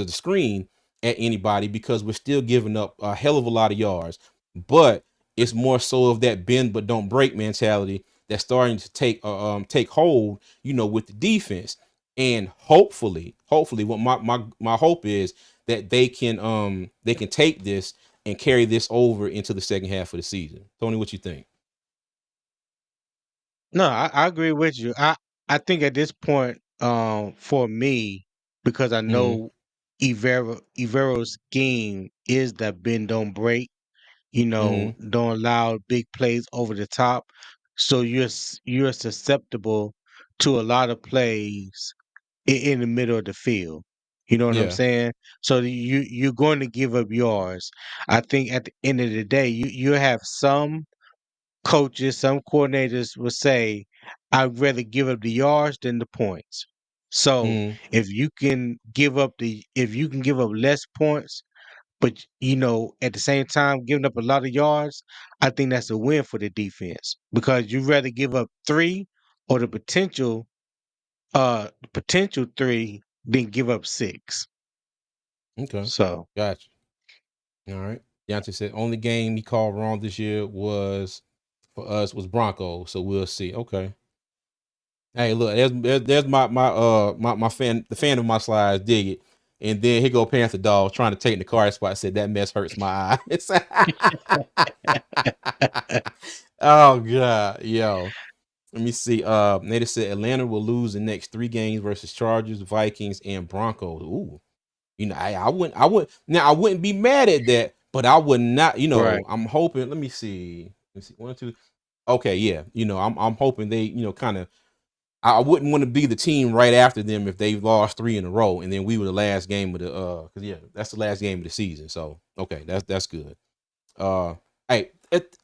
Speaker 1: screen at anybody, because we're still giving up a hell of a lot of yards. But it's more so of that bend but don't break mentality that's starting to take hold, with the defense. And hopefully, what my hope is that they can take this and carry this over into the second half of the season. Tony, what you think?
Speaker 2: No, I agree with you. I think at this point, for me, because I
Speaker 1: Mm-hmm.
Speaker 2: know Ivero's scheme is that bend don't break.
Speaker 1: Mm-hmm.
Speaker 2: Don't allow big plays over the top. So you're susceptible to a lot of plays in the middle of the field. You know what I'm
Speaker 1: Yeah.
Speaker 2: saying? So you're going to give up yards. I think at the end of the day, you have some coaches, some coordinators will say, I'd rather give up the yards than the points. So
Speaker 1: Mm-hmm.
Speaker 2: if you can give up less points, but at the same time giving up a lot of yards, I think that's a win for the defense, because you'd rather give up 3 or the potential 3 than give up 6.
Speaker 1: Okay.
Speaker 2: So
Speaker 1: Gotcha. All right. Deontay said only game he called wrong this year was for us was Broncos. So we'll see. Okay. Hey, look, there's my fan, the fan of my slides, dig it. And then here go Panther Dog trying to take the card spot. Said that mess hurts my eyes. Oh god, yo. Let me see. Nader said Atlanta will lose the next 3 games versus Chargers, Vikings, and Broncos. Ooh, I wouldn't be mad at that, but I would not.
Speaker 2: right.
Speaker 1: I'm hoping. Let me see. Let's see. 1, 2. Okay, yeah. I'm hoping they, kind of. I wouldn't want to be the team right after them if they lost 3 in a row, and then we were the last game of the because yeah, that's the last game of the season. So okay, that's good. Uh, hey,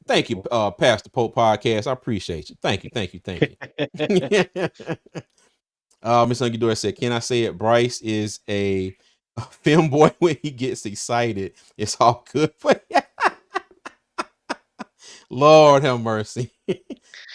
Speaker 1: thank you, Pastor Pope Podcast. I appreciate you. Thank you. Miss Hunky Door said, "Can I say it? Bryce is a Film boy, when he gets excited, it's all good. But Lord have mercy.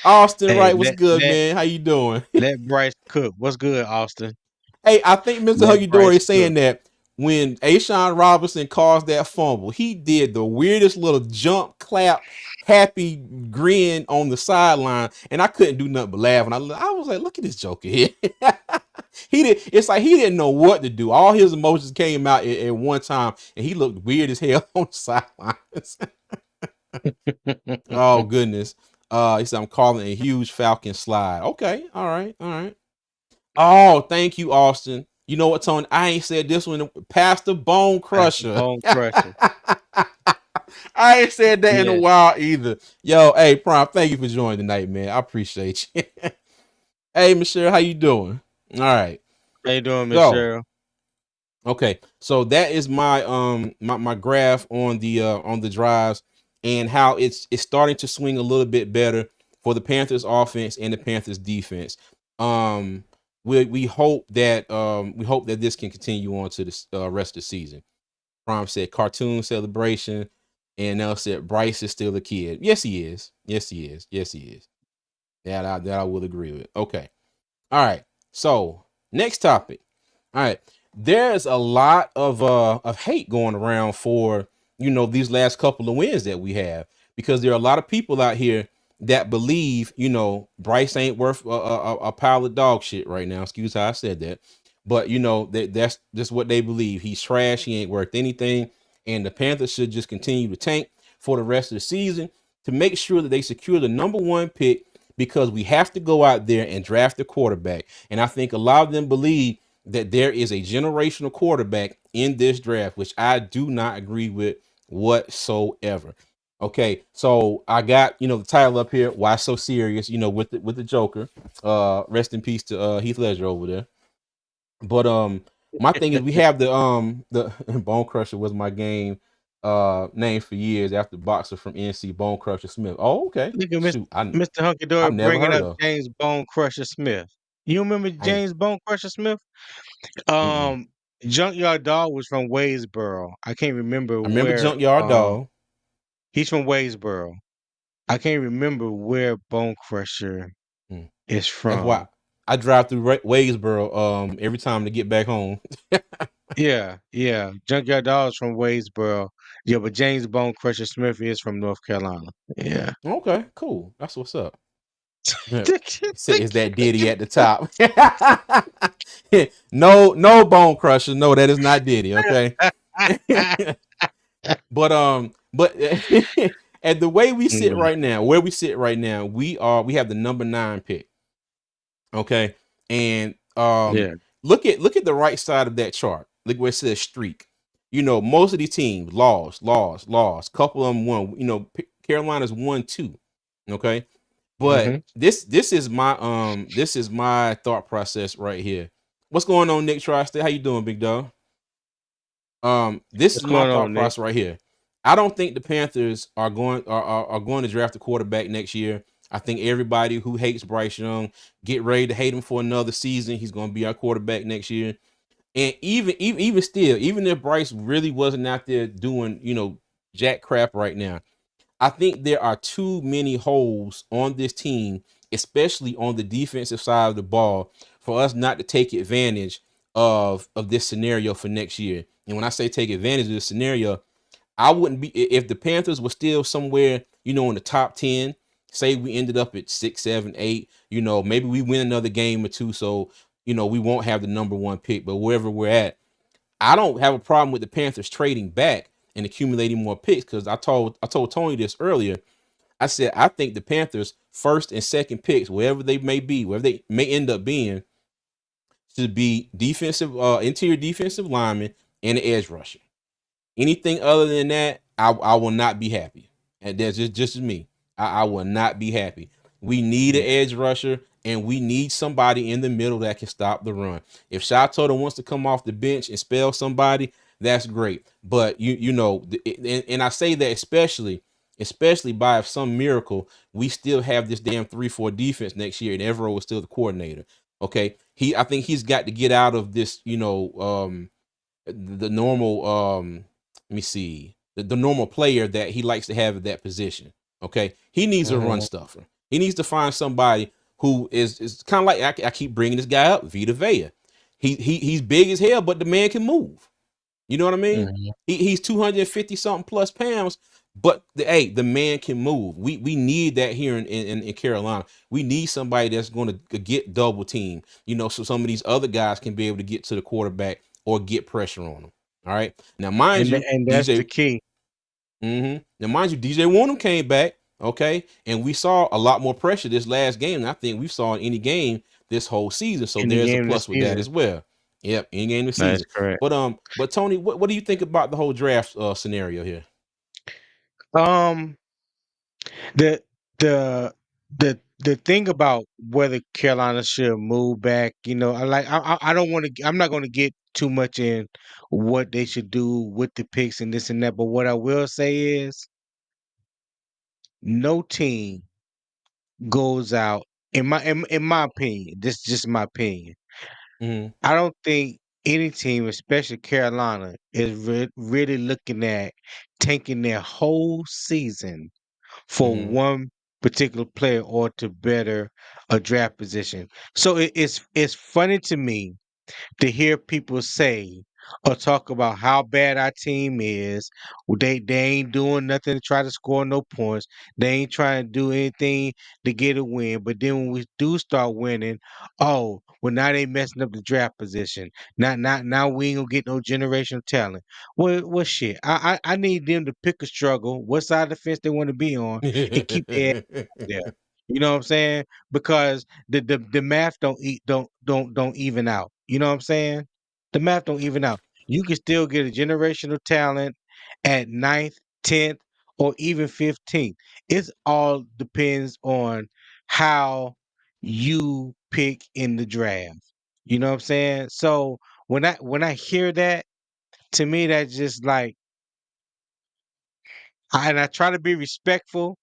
Speaker 1: Austin,
Speaker 2: Hey,
Speaker 1: right? What's good, man? How you doing?
Speaker 2: let Bryce cook. What's good, Austin?
Speaker 1: Hey, I think Mr.
Speaker 2: Let
Speaker 1: Huggy
Speaker 2: Bryce
Speaker 1: is
Speaker 2: cook.
Speaker 1: saying that when Ashawn Robinson caused that fumble, he did the weirdest little jump, clap, happy grin on the sideline, and I couldn't do nothing but laugh. And I was like, "Look at this joker here." He did. It's like he didn't know what to do. All his emotions came out at one time, and he looked weird as hell on the sidelines. Oh goodness. He said, "I'm calling a huge Falcon slide." Okay, all right, all right. Oh, thank you, Austin. You know what, Tony? I ain't said this one. Pastor Bone
Speaker 2: That's the
Speaker 1: Crusher.
Speaker 2: bone crusher.
Speaker 1: I ain't said that in a
Speaker 2: Yes.
Speaker 1: while either. Yo, hey, Prime, thank you for joining tonight, man. I appreciate you. Hey, Michelle, how you doing? All right.
Speaker 2: How you doing, Miss
Speaker 1: So,
Speaker 2: Cheryl?
Speaker 1: okay. So that is my my graph on the drives and how it's starting to swing a little bit better for the Panthers offense and the Panthers defense. Um we hope that this can continue on to the rest of the season. Prom said cartoon celebration, and Nell said Bryce is still a kid. Yes, he is. Yes, he is. Yes, he is. That I will agree with. Okay. All right. So next topic. All right. There's a lot of hate going around for these last couple of wins that we have, because there are a lot of people out here that believe Bryce ain't worth a pile of dog shit right now. Excuse how I said that, but that's just what they believe. He's trash. He ain't worth anything, and the Panthers should just continue to tank for the rest of the season to make sure that they secure the number one pick, because we have to go out there and draft a quarterback. And I think a lot of them believe that there is a generational quarterback in this draft, which I do not agree with whatsoever. Okay, so I got the title up here. Why so serious? With the Joker. Rest in peace to Heath Ledger over there. But my thing is we have the Bone Crusher was my game name for years after boxer from NC Bone Crusher Smith. Oh, okay.
Speaker 2: Look at
Speaker 1: Shoot,
Speaker 2: Mr. Hunky Dory
Speaker 1: I've never
Speaker 2: bringing
Speaker 1: heard
Speaker 2: up
Speaker 1: of.
Speaker 2: James Bone Crusher Smith. You remember
Speaker 1: I ain't,
Speaker 2: James Bone Crusher Smith?
Speaker 1: mm-mm.
Speaker 2: Um, Junkyard Dog was from Waysboro. I can't remember
Speaker 1: I remember
Speaker 2: where.
Speaker 1: Junkyard Dog.
Speaker 2: He's from Waysboro. I can't remember where Bone Crusher
Speaker 1: Mm.
Speaker 2: is
Speaker 1: That's why
Speaker 2: from.
Speaker 1: I drive through Waysboro every time to get back home.
Speaker 2: Yeah, yeah. Junkyard Dog is from Waysboro. Yeah, but James Bone Crusher Smith is from North Carolina. Yeah.
Speaker 1: Okay, cool. That's what's up. Say, is that
Speaker 2: Look
Speaker 1: Diddy at the top? No, Bone Crusher. No, that is not Diddy. Okay. But and the way we sit
Speaker 2: Mm,
Speaker 1: right now, where we sit right now, we have the number 9 pick. Okay. And
Speaker 2: yeah.
Speaker 1: look at the right side of that chart. Look where it says streak. Most of these teams lost. Couple of them won. Carolina's won 2. Okay. But
Speaker 2: Hmm.
Speaker 1: this is my thought process right here. What's going on, Nick Tri-State? How you doing, big dog? This is
Speaker 2: What's
Speaker 1: my
Speaker 2: going
Speaker 1: thought
Speaker 2: on, Nick?
Speaker 1: process right here. I don't think the Panthers are going to draft a quarterback next year. I think everybody who hates Bryce Young, get ready to hate him for another season. He's going to be our quarterback next year. And even still, even if Bryce really wasn't out there doing jack crap right now, I think there are too many holes on this team, especially on the defensive side of the ball, for us not to take advantage of this scenario for next year. And when I say take advantage of this scenario, I wouldn't be if the Panthers were still somewhere, in the top 10. Say we ended up at 6, 7, 8. Maybe we win another game or two, so we won't have the number 1 pick. But wherever we're at, I don't have a problem with the Panthers trading back and accumulating more picks, because I told Tony this earlier. I said I think the Panthers first and second picks, wherever they may be, wherever they may end up being, should be defensive interior defensive lineman and an edge rusher. Anything other than that, I will not be happy. And that's just me. I will not be happy. We need an edge rusher, and we need somebody in the middle that can stop the run. If Shy Toto wants to come off the bench and spell somebody, that's great. But and I say that especially by some miracle, we still have this damn 3-4 defense next year, and Evero is still the coordinator. Okay, I think he's got to get out of this, the normal let me see the normal player that he likes to have at that position. Okay, he needs a run
Speaker 2: Mhm.
Speaker 1: stuffer. He needs to find somebody who is kind of like I keep bringing this guy up, Vita Vea. He's big as hell, but the man can move. You know what I mean?
Speaker 2: Mhm.
Speaker 1: He's 250 something plus pounds, but the man can move. We need that here in Carolina. We need somebody that's going to get double team. You know, so some of these other guys can be able to get to the quarterback or get pressure on them. All right. Now, mind you,
Speaker 2: And that's the
Speaker 1: DJ.
Speaker 2: key.
Speaker 1: Now, mind you, DJ Warnham came back. Okay, and we saw a lot more pressure this last game than I think we saw in any game this whole season. So
Speaker 2: In the
Speaker 1: there's a
Speaker 2: game this
Speaker 1: plus with that
Speaker 2: season.
Speaker 1: as well. Yep, any game this
Speaker 2: That is
Speaker 1: season.
Speaker 2: correct.
Speaker 1: But Tony, what do you think about the whole draft scenario here?
Speaker 2: Um, the the the thing about whether Carolina should move back, I don't want to. I'm not going to get too much in what they should do with the picks and this and that. But what I will say is, no team goes out in my opinion. This is just my opinion.
Speaker 1: Mm-hmm.
Speaker 2: I don't think any team, especially Carolina, is really looking at taking their whole season for
Speaker 1: Mm-hmm.
Speaker 2: one particular player or to better a draft position. So it's funny to me to hear people say or talk about how bad our team is. They ain't doing nothing to try to score no points. They ain't trying to do anything to get a win. But then when we do start winning, oh well, now they messing up the draft position. Now we ain't gonna get no generational talent. Well shit. I need them to pick a struggle, what side of the fence they want to be on, and keep their ass there. You know what I'm saying? Because the math don't even out. You know what I'm saying? The math don't even out. You can still get a generational talent at ninth, 10th, or even 15th. It all depends on how you pick in the draft. You know what I'm saying? So when I hear that, to me that's just like and I try to be respectful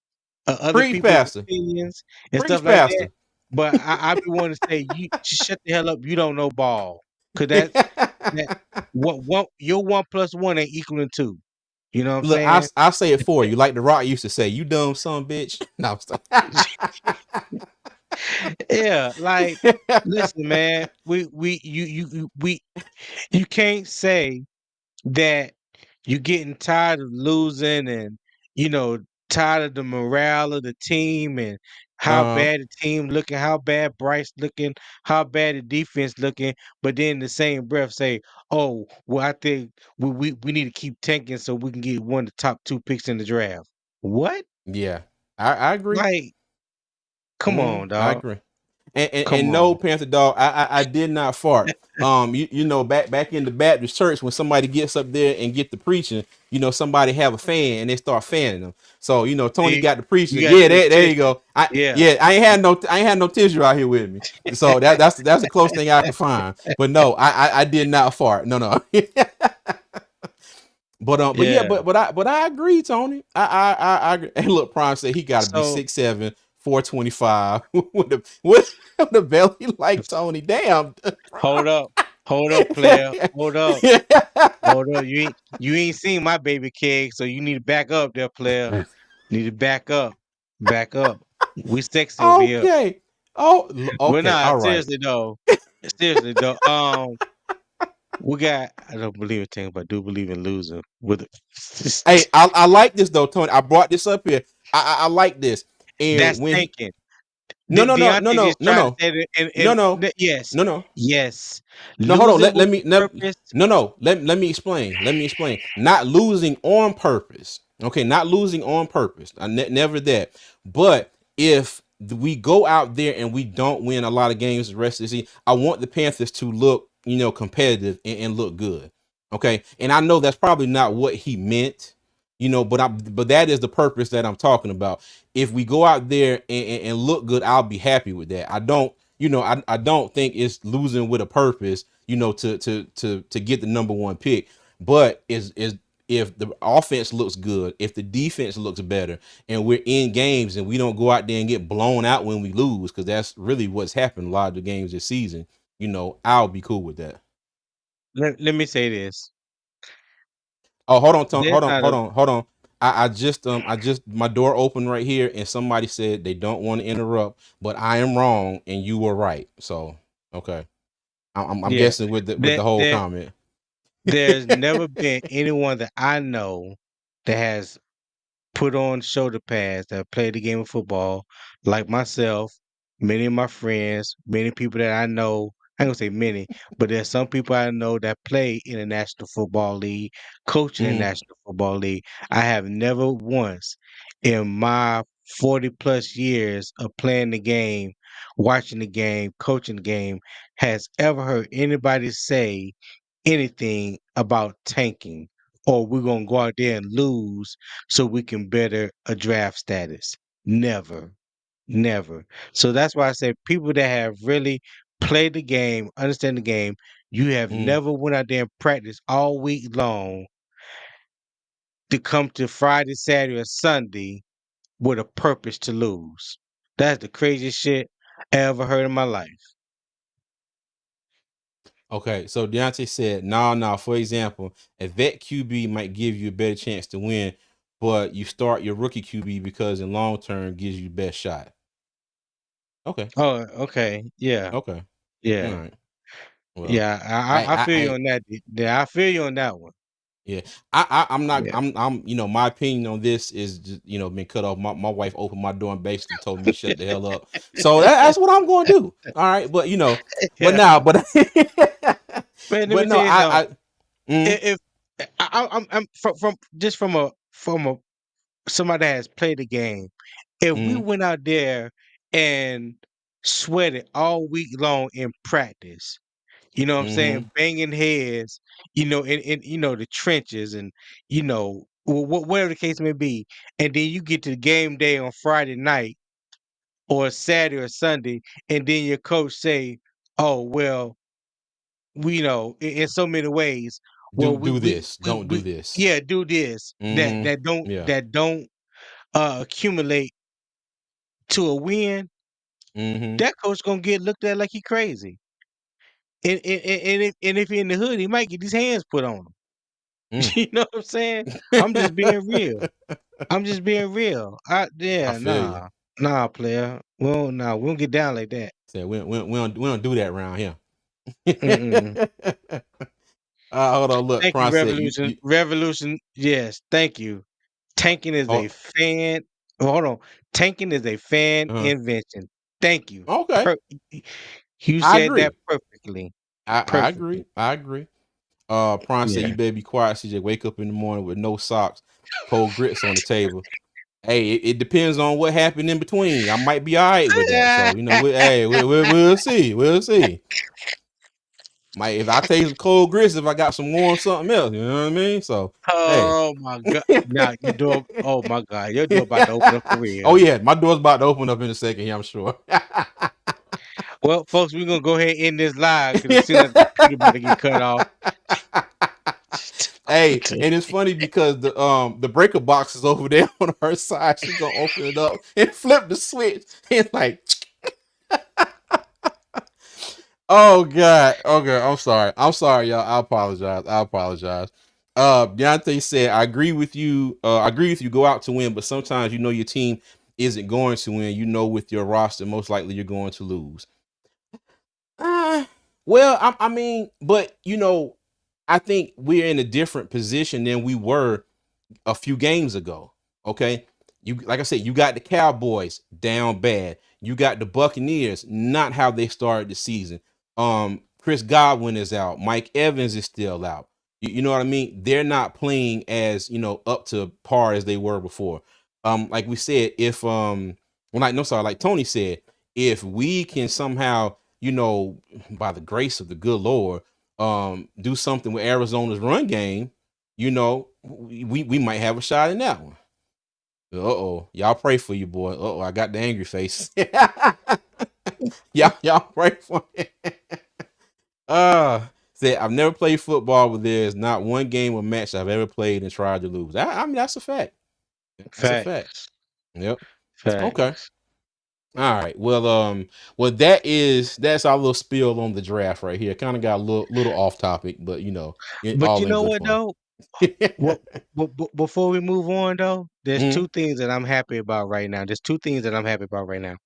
Speaker 2: of other
Speaker 1: Preach,
Speaker 2: people's
Speaker 1: Pastor.
Speaker 2: opinions and stuff
Speaker 1: Preach,
Speaker 2: like that.
Speaker 1: Pastor.
Speaker 2: But I be wanting to say, you just shut the hell up. You don't know ball, cause that what your 1 plus 1 ain't equaling 2. You know what I'm
Speaker 1: Look, I
Speaker 2: saying?
Speaker 1: I say it for you, like the Rock used to say. You dumb son bitch. No,
Speaker 2: Yeah, like listen, man. We you can't say that you getting tired of losing and you know tired of the morale of the team and how
Speaker 1: uh,
Speaker 2: bad the team looking, how bad Bryce looking, how bad the defense looking, but then in the same breath say, "Oh, well, I think we need to keep tanking so we can get one of the top 2 picks in the draft." What?
Speaker 1: yeah, I agree.
Speaker 2: Like, come on,
Speaker 1: I
Speaker 2: dog.
Speaker 1: agree. And
Speaker 2: Come
Speaker 1: no,
Speaker 2: on.
Speaker 1: Panther dog, I did not fart. You know, back in the Baptist church, when somebody gets up there and get the preaching, you know, somebody have a fan and they start fanning them. So you know, Tony
Speaker 2: See,
Speaker 1: got the preaching.
Speaker 2: you got
Speaker 1: Yeah,
Speaker 2: the
Speaker 1: there you
Speaker 2: attention.
Speaker 1: go. I
Speaker 2: Yeah.
Speaker 1: yeah, I ain't had no tissue out here with me. So that's the close thing I could find. But no, I did not fart. No. But yeah,
Speaker 2: Yeah.
Speaker 1: but I agree, Tony. I agree. And look, Prime said he got to be
Speaker 2: So
Speaker 1: 6'7", 425 with a belly like Tony. Damn.
Speaker 2: hold up. Hold up, player. Hold up. Hold up. You ain't seen my baby cake, so you need to back up there, player. You need to back up. Back up. We sexy over here.
Speaker 1: Okay.
Speaker 2: Well
Speaker 1: Okay.
Speaker 2: nah,
Speaker 1: All right.
Speaker 2: seriously though. Seriously though. We got I don't believe in thing, but I do believe in losing with
Speaker 1: Hey, I like this though, Tony. I brought this up here. I like this. And
Speaker 2: that's
Speaker 1: when
Speaker 2: thinking. Deontay
Speaker 1: no,
Speaker 2: just tried to say that
Speaker 1: no, no,
Speaker 2: yes.
Speaker 1: no, no.
Speaker 2: Yes.
Speaker 1: No, hold on.
Speaker 2: Losing with purpose.
Speaker 1: Let me explain. Let me explain. Not losing on purpose. Okay, not losing on purpose. Never that. But if we go out there and we don't win a lot of games the rest of the season, I want the Panthers to look, you know, competitive and look good. Okay, and I know that's probably not what he meant, you know, but that is the purpose that I'm talking about. If we go out there and look good, I'll be happy with that. I don't, you know, I don't think it's losing with a purpose, you know, to get the number one pick. But is if the offense looks good, if the defense looks better, and we're in games and we don't go out there and get blown out when we lose, because that's really what's happened a lot of the games this season, you know, I'll be cool with that.
Speaker 2: Let me say this.
Speaker 1: Oh, hold on, Tom.
Speaker 2: There's
Speaker 1: Hold on,
Speaker 2: not
Speaker 1: hold
Speaker 2: a
Speaker 1: on, hold on. I just my door opened right here, and somebody said they don't want to interrupt, but I am wrong, and you were right. So, okay, I'm
Speaker 2: yeah.
Speaker 1: guessing with the
Speaker 2: There,
Speaker 1: whole
Speaker 2: there
Speaker 1: comment.
Speaker 2: there's never been anyone that I know that has put on shoulder pads that play the game of football, like myself, many of my friends, many people that I know. I ain't gonna say many, but there's some people I know that play in the National Football League, coach in the
Speaker 1: Mm,
Speaker 2: National Football League. I have never once in my 40 plus years of playing the game, watching the game, coaching the game, has ever heard anybody say anything about tanking or we're gonna go out there and lose so we can better a draft status. Never, never. So that's why I say people that have really played the game, understand the game, you have
Speaker 1: mm.
Speaker 2: never went out there and practiced all week long to come to Friday, Saturday, or Sunday with a purpose to lose. That's the craziest shit I ever heard in my life.
Speaker 1: Okay, so Deontay said, "No, no. For example, a vet QB might give you a better chance to win, but you start your rookie QB because in long term gives you best shot." Okay,
Speaker 2: Oh, okay. Yeah.
Speaker 1: okay, all
Speaker 2: Yeah.
Speaker 1: right. Well,
Speaker 2: Yeah. I feel you
Speaker 1: I
Speaker 2: on that. Yeah, I feel you on that one.
Speaker 1: yeah, I'm not,
Speaker 2: Yeah.
Speaker 1: my opinion on this is just, been cut off. My wife opened my door and basically told me to shut the hell up. So that's what I'm going to do. All right, but but
Speaker 2: Yeah.
Speaker 1: now, but
Speaker 2: Man, let me
Speaker 1: but
Speaker 2: tell
Speaker 1: no,
Speaker 2: you something.
Speaker 1: mm,
Speaker 2: If I'm from just from a somebody that has played the game, if we
Speaker 1: mm,
Speaker 2: went out there and sweated all week long in practice, you know what I'm
Speaker 1: mm-hmm,
Speaker 2: saying, banging heads, in the trenches and whatever the case may be, and then you get to the game day on Friday night or Saturday or Sunday, and then your coach say, "Oh well, we know in so many ways. Well,
Speaker 1: do this, don't do this.
Speaker 2: yeah, do this that
Speaker 1: Mm-hmm.
Speaker 2: that don't
Speaker 1: Yeah.
Speaker 2: that don't accumulate to a win.
Speaker 1: Mm-hmm.
Speaker 2: That coach gonna get looked at like he crazy. And if he in the hood, he might get his hands put on him.
Speaker 1: Mm.
Speaker 2: You know what I'm saying? I'm just being real. I'm just being real.
Speaker 1: I
Speaker 2: Yeah,
Speaker 1: feel you.
Speaker 2: player. Well, nah, we don't get down like that.
Speaker 1: Said we don't do that around here.
Speaker 2: Mm-mm.
Speaker 1: Hold on, look,
Speaker 2: Thank you,
Speaker 1: Pron said
Speaker 2: Revolution.
Speaker 1: you
Speaker 2: Revolution, yes, thank you. Tanking is a
Speaker 1: oh,
Speaker 2: fan. Hold on. Tanking is a fan
Speaker 1: uh,
Speaker 2: invention. Thank you.
Speaker 1: okay.
Speaker 2: You
Speaker 1: I
Speaker 2: said that
Speaker 1: agree.
Speaker 2: perfectly.
Speaker 1: I
Speaker 2: Perfectly.
Speaker 1: agree. I agree. Pron said
Speaker 2: Yeah.
Speaker 1: you better be quiet, CJ. Wake up in the morning with no socks, cold grits on the table. Hey, it depends on what happened in between. I might be all right with that. So hey, we'll see. We'll see. Might if I take some cold grits, if I got some warm something else, you know what I mean? So hey.
Speaker 2: Oh my God. Now your door. Oh my God. Your door about to open up for
Speaker 1: Oh
Speaker 2: real.
Speaker 1: yeah, my door's about to open up in a second here, I'm sure.
Speaker 2: Well, folks, we're gonna go ahead and end this live because it seems like the computer about to get cut off.
Speaker 1: Hey, and it's funny because the breaker box is over there on her side. She gonna open it up and flip the switch. It's like, oh god, okay, I'm sorry. I'm sorry, y'all. I apologize. I apologize. Deontay said, I agree with you. I agree with you. Go out to win, but sometimes your team isn't going to win. With your roster, most likely you're going to lose. Uh, well, I mean, but I think we're in a different position than we were a few games ago. Okay. You like I said, you got the Cowboys down bad. You got the Buccaneers, not how they started the season. Chris Godwin is out. Mike Evans is still out. You know what I mean? They're not playing as up to par as they were before. Like we said, if well, like no, sorry, like Tony said, if we can somehow, by the grace of the good Lord, do something with Arizona's run game, we might have a shot in that one. Uh-oh. Y'all pray for you, boy. Uh-oh, I got the angry face. Y'all pray for me. Said I've never played football, but there's not one game or match I've ever played and tried to lose. I mean, that's a fact. That's a fact.
Speaker 2: Facts.
Speaker 1: Yep. Okay.
Speaker 2: Facts.
Speaker 1: All right. Well, that's our little spiel on the draft right here. Kind of got a little off topic, but in
Speaker 2: But
Speaker 1: all
Speaker 2: you
Speaker 1: in
Speaker 2: know
Speaker 1: good
Speaker 2: what
Speaker 1: fun.
Speaker 2: though? Well, before we move on though, there's
Speaker 1: Hmm.
Speaker 2: two things that I'm happy about right now. There's two things that I'm happy about right now.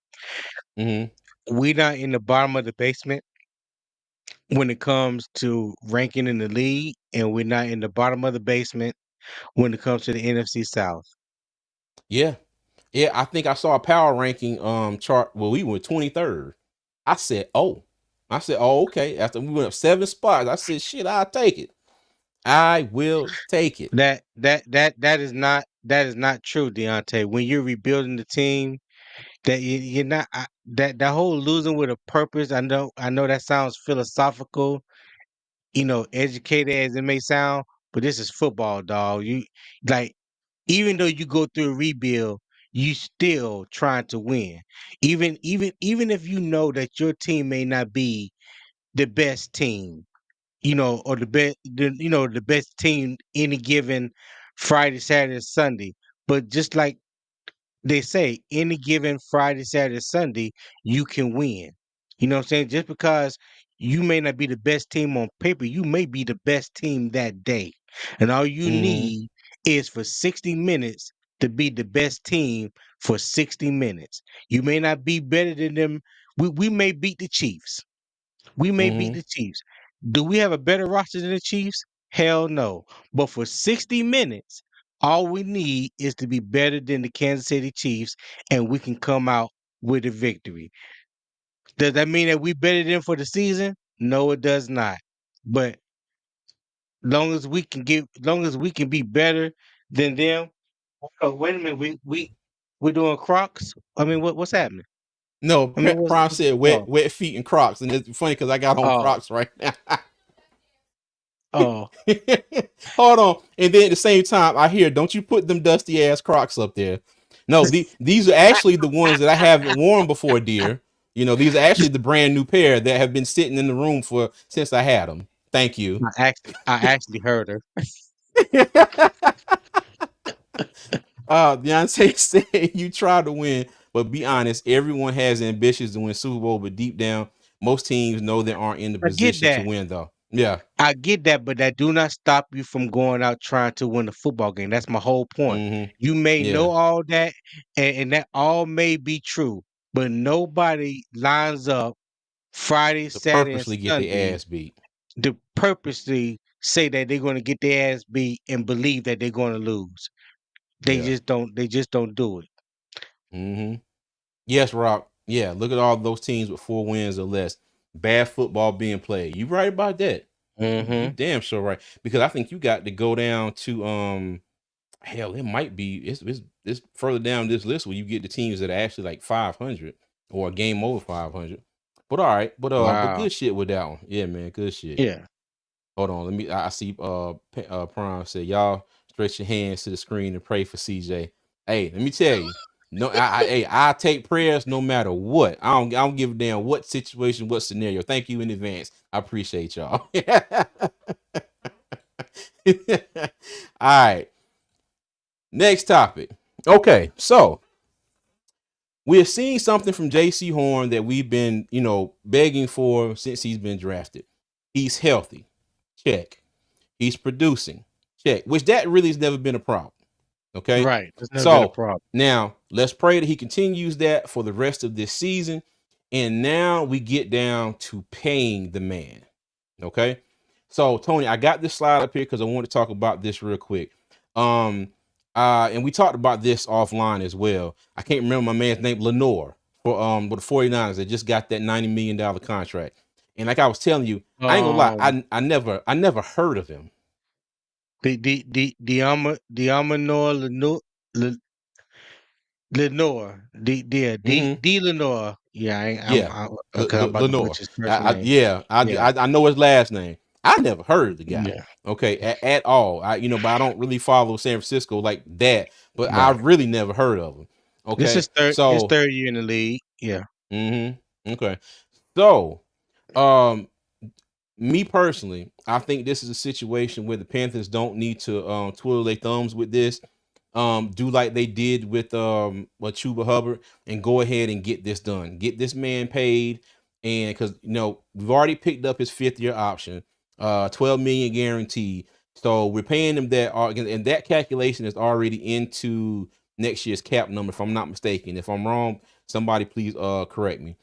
Speaker 1: Hmm.
Speaker 2: We not in the bottom of the basement when it comes to ranking in the league, and we're not in the bottom of the basement when it comes to the NFC South.
Speaker 1: Yeah. Yeah, I think I saw a power ranking chart. Well, we were 23rd. I said, oh. I said, oh, okay. After we went up 7 spots, I said, shit, I'll take it. I will take it.
Speaker 2: That is not true, Deontay. When you're rebuilding the team, you're not that whole losing with a purpose. I know that sounds philosophical, educated as it may sound, but this is football, dog. You like even though you go through a rebuild, you still trying to win. Even if you know that your team may not be the best team, or the best team any given Friday, Saturday, Sunday. But just like they say, any given Friday, Saturday, Sunday, you can win. You know what I'm saying? Just because you may not be the best team on paper, you may be the best team that day. And all you
Speaker 1: Hmm.
Speaker 2: need is for 60 minutes to be the best team for 60 minutes. You may not be better than them. We may beat the Chiefs. We may beat
Speaker 1: Hmm.
Speaker 2: the Chiefs. Do we have a better roster than the Chiefs? Hell no. But for 60 minutes, all we need is to be better than the Kansas City Chiefs, and we can come out with a victory. Does that mean that we better than for the season? No, it does not. But long as we can be better than them. Oh, wait a minute. We doing Crocs? I mean, what's happening?
Speaker 1: No,
Speaker 2: I mean,
Speaker 1: Prime said
Speaker 2: oh
Speaker 1: wet feet and Crocs, and it's funny because I got on
Speaker 2: oh
Speaker 1: Crocs right now.
Speaker 2: oh.
Speaker 1: Hold on, and then at the same time, I hear, "Don't you put them dusty ass Crocs up there?" No, these are actually the ones that I haven't worn before, dear. These are actually the brand new pair that have been sitting in the room for since I had them. Thank you.
Speaker 2: I actually heard her.
Speaker 1: Beyonce said you try to win, but be honest, everyone has ambitions to win Super Bowl, but deep down, most teams know they aren't in the
Speaker 2: I get
Speaker 1: position to
Speaker 2: that.
Speaker 1: win, though. Yeah.
Speaker 2: I get that, but that do not stop you from going out trying to win a football game. That's my whole point.
Speaker 1: Mm-hmm.
Speaker 2: You may
Speaker 1: Yeah.
Speaker 2: know all that, and that all may be true, but nobody lines up Friday,
Speaker 1: To
Speaker 2: Saturday, and
Speaker 1: purposely get their
Speaker 2: Sunday
Speaker 1: ass beat.
Speaker 2: to purposely say that they're going to get their ass beat and believe that they're going to lose. They
Speaker 1: Yeah.
Speaker 2: just don't. They just don't do it.
Speaker 1: Mm-hmm. Yes, Rock. Yeah. Look at all those teams with 4 wins or less. Bad football being played. You right about that. You
Speaker 2: Mm-hmm.
Speaker 1: damn sure right. Because I think you got to go down to hell, it might be it's further down this list where you get the teams that are actually like 500 or a game over 500. But all right, but
Speaker 2: Wow.
Speaker 1: good shit with that one. Yeah, man, good shit.
Speaker 2: Yeah.
Speaker 1: Hold on, let me. I see. Prime said, "Y'all stretch your hands to the screen and pray for CJ." Hey, let me tell you, no, hey, I take prayers no matter what. I don't give a damn what situation, what scenario. Thank you in advance. I appreciate y'all. All right, next topic. Okay, so we're seeing something from J.C. Horn that we've been, begging for since he's been drafted. He's healthy. Check. He's producing. Check. Which that really has never been a problem. Okay.
Speaker 2: Right. That's never been a
Speaker 1: So
Speaker 2: problem.
Speaker 1: now let's pray that he continues that for the rest of this season. And now we get down to paying the man. Okay. So Tony, I got this slide up here because I want to talk about this real quick. Um, and we talked about this offline as well. I can't remember my man's name, Lenore, for with the 49ers that just got that $90 million contract. And like I was telling you, I ain't gonna lie,
Speaker 2: Um,
Speaker 1: I never heard of him.
Speaker 2: Diamonor Lenore,
Speaker 1: Hmm.
Speaker 2: Lenore. Yeah,
Speaker 1: Yeah,
Speaker 2: because I'm about to
Speaker 1: Lenore.
Speaker 2: butcher his first name.
Speaker 1: Yeah,
Speaker 2: Yeah,
Speaker 1: I know his last name. I never heard of the guy.
Speaker 2: yeah,
Speaker 1: Okay, at all. But I don't really follow San Francisco like that. But I
Speaker 2: right.
Speaker 1: really never heard of him.
Speaker 2: This
Speaker 1: Okay,
Speaker 2: is his
Speaker 1: so
Speaker 2: third year in the league. Yeah,
Speaker 1: okay, so um, me personally, I think this is a situation where the Panthers don't need to twiddle their thumbs with this. Do like they did with Chuba Hubbard and go ahead and get this done. Get this man paid. And because we've already picked up his 5th year option, 12 million guaranteed. So we're paying them that, and that calculation is already into next year's cap number, if I'm not mistaken. If I'm wrong, somebody please correct me.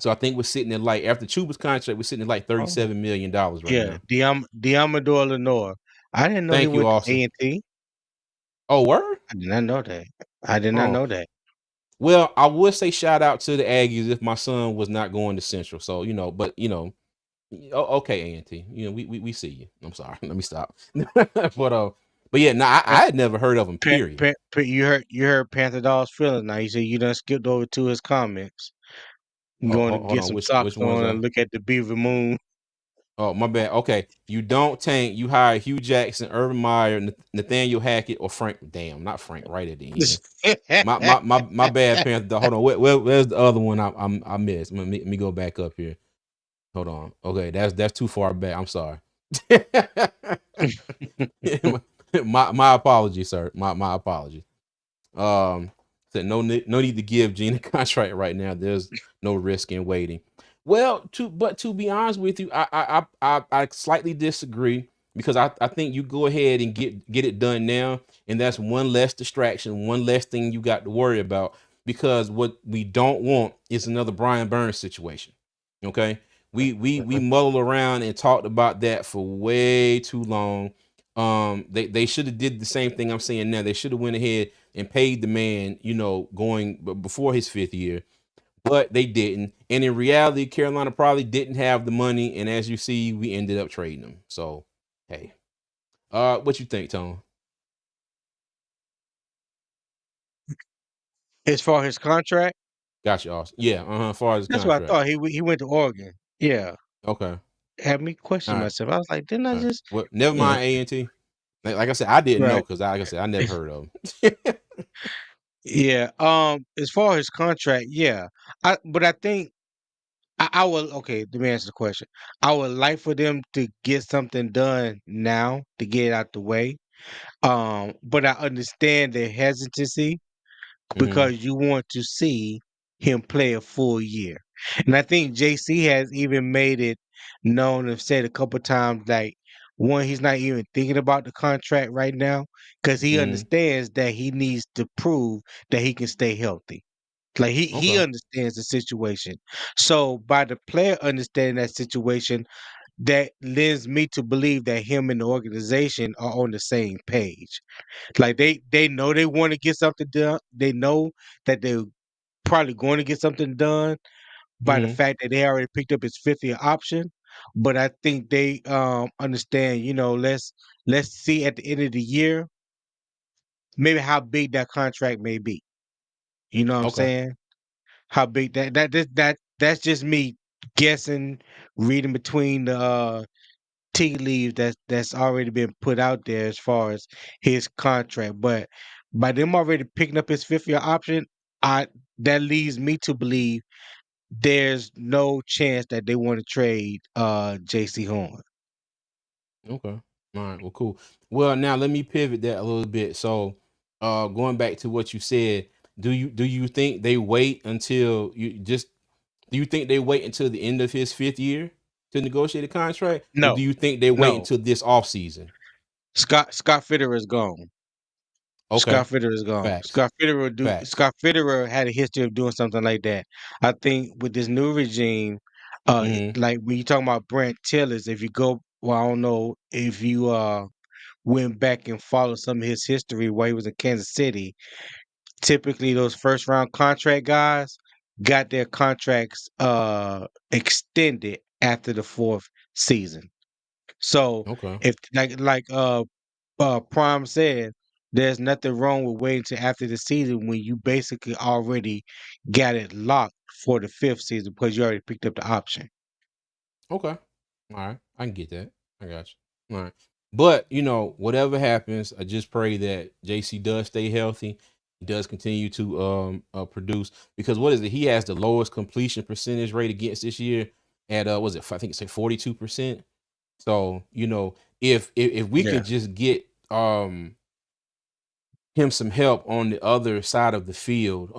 Speaker 1: So I think we're sitting at like, after Chuba's contract, we're sitting at like
Speaker 2: Oh,
Speaker 1: $37 million right
Speaker 2: yeah,
Speaker 1: now.
Speaker 2: Diamador Lenore. I didn't know he
Speaker 1: Thank you,
Speaker 2: went to
Speaker 1: Austin.
Speaker 2: A&T.
Speaker 1: Oh, word?
Speaker 2: I did not know that. I did not
Speaker 1: Oh,
Speaker 2: know that.
Speaker 1: well, I would say shout out to the Aggies if my son was not going to Central. So, but okay, A&T, we see you. I'm sorry. Let me stop. But yeah, no, I had never heard of him, period.
Speaker 2: You heard Panther Dog's feelings now. You said you done skipped over to his comments. You
Speaker 1: Oh,
Speaker 2: going to
Speaker 1: hold
Speaker 2: get
Speaker 1: on.
Speaker 2: some
Speaker 1: Which
Speaker 2: socks
Speaker 1: ones
Speaker 2: on
Speaker 1: are?
Speaker 2: and look at the Beaver Moon.
Speaker 1: Oh, my bad. Okay. You don't tank. You hire Hugh Jackson, Urban Meyer, Nathaniel Hackett, or Frank. Damn, not Frank, right at the end. My bad, Panther. Hold on. Where's the other one I missed? Let me go back up here. Hold on. Okay, that's too far back. I'm sorry. my apology, sir. My apology. Said no need to give Gene a contract right now. There's no risk in waiting. Well, to be honest with you, I slightly disagree, because I think you go ahead and get it done now, and that's one less distraction, one less thing you got to worry about. Because what we don't want is another Brian Burns situation. Okay, we muddled around and talked about that for way too long. They should have did the same thing I'm saying now. They should have went ahead and paid the man, going before his 5th year, but they didn't. And in reality, Carolina probably didn't have the money, and as you see, we ended up trading them. So, hey, what you think, Tone?
Speaker 2: As far as his contract,
Speaker 1: Got you, Austin. Yeah, as far as his
Speaker 2: that's what I
Speaker 1: contract.
Speaker 2: thought. He went to Oregon. Yeah,
Speaker 1: Okay,
Speaker 2: had me
Speaker 1: all
Speaker 2: question
Speaker 1: right,
Speaker 2: myself. I was like, didn't I
Speaker 1: all right.
Speaker 2: just?
Speaker 1: Well, never
Speaker 2: Yeah,
Speaker 1: mind A&T. Like I said, I didn't know,
Speaker 2: right.
Speaker 1: because like I said, I never heard of him.
Speaker 2: Yeah. As far as his contract, yeah. But I think I would. Okay, let me answer the question. I would like for them to get something done now to get it out the way. But I understand their hesitancy
Speaker 1: hmm
Speaker 2: because you want to see him play a full year. And I think JC has even made it known and said a couple times, like, one, he's not even thinking about the contract right now because he
Speaker 1: hmm
Speaker 2: understands that he needs to prove that he can stay healthy. Like he
Speaker 1: Okay.
Speaker 2: understands the situation. So by the player understanding that situation, that lends me to believe that him and the organization are on the same page. Like they know they want to get something done. They know that they're probably going to get something done by the
Speaker 1: hmm
Speaker 2: fact that they already picked up his 5th year option. But I think they understand, let's see at the end of the year maybe how big that contract may be. You know what I'm
Speaker 1: Okay.
Speaker 2: saying? How big that's just me guessing, reading between the tea leaves that's already been put out there as far as his contract. But by them already picking up his 5th year option, I that leads me to believe there's no chance that they want to trade JC Horn.
Speaker 1: Okay. All right. Well, cool. Well, now let me pivot that a little bit. So, going back to what you said, do you think they wait until do you think they wait until the end of his 5th year to negotiate a contract, or
Speaker 2: No,
Speaker 1: do you think they wait
Speaker 2: no.
Speaker 1: until this off season?
Speaker 2: Scott Fitterer is gone.
Speaker 1: Okay.
Speaker 2: Scott Fitterer is gone.
Speaker 1: Facts. Facts.
Speaker 2: Scott Fitterer had a history of doing something like that. I think with this new regime,
Speaker 1: hmm
Speaker 2: like when you talking about Brent Tillers, if you go, well, I don't know if you went back and followed some of his history while he was in Kansas City. Typically, those first round contract guys got their contracts extended after the 4th season. So
Speaker 1: Okay.
Speaker 2: if Prime said, there's nothing wrong with waiting till after the season when you basically already got it locked for the 5th season because you already picked up the option.
Speaker 1: Okay. All right. I can get that. I got you. All right. But, whatever happens, I just pray that JC does stay healthy. He does continue to produce, because what is it? He has the lowest completion percentage rate against this year at was it, I think it's like 42%. So, if we
Speaker 2: Yeah.
Speaker 1: can just get him some help on the other side of the field.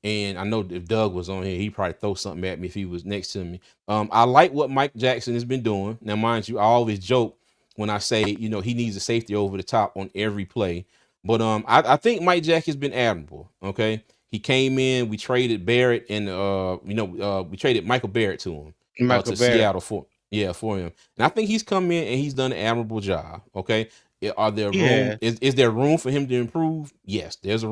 Speaker 1: And I know if Doug was on here, he'd probably throw something at me if he was next to me. I like what Mike Jackson has been doing. Now, mind you, I always joke when I say, he needs a safety over the top on every play. But I think Mike Jack has been admirable. Okay. He came in, we traded Barrett and we traded Michael Barrett to him,
Speaker 2: Michael
Speaker 1: to
Speaker 2: Barrett.
Speaker 1: Seattle for him. And I think he's come in and he's done an admirable job. Okay. Are there room
Speaker 2: Yeah,
Speaker 1: is there room for him to improve? Yes, there's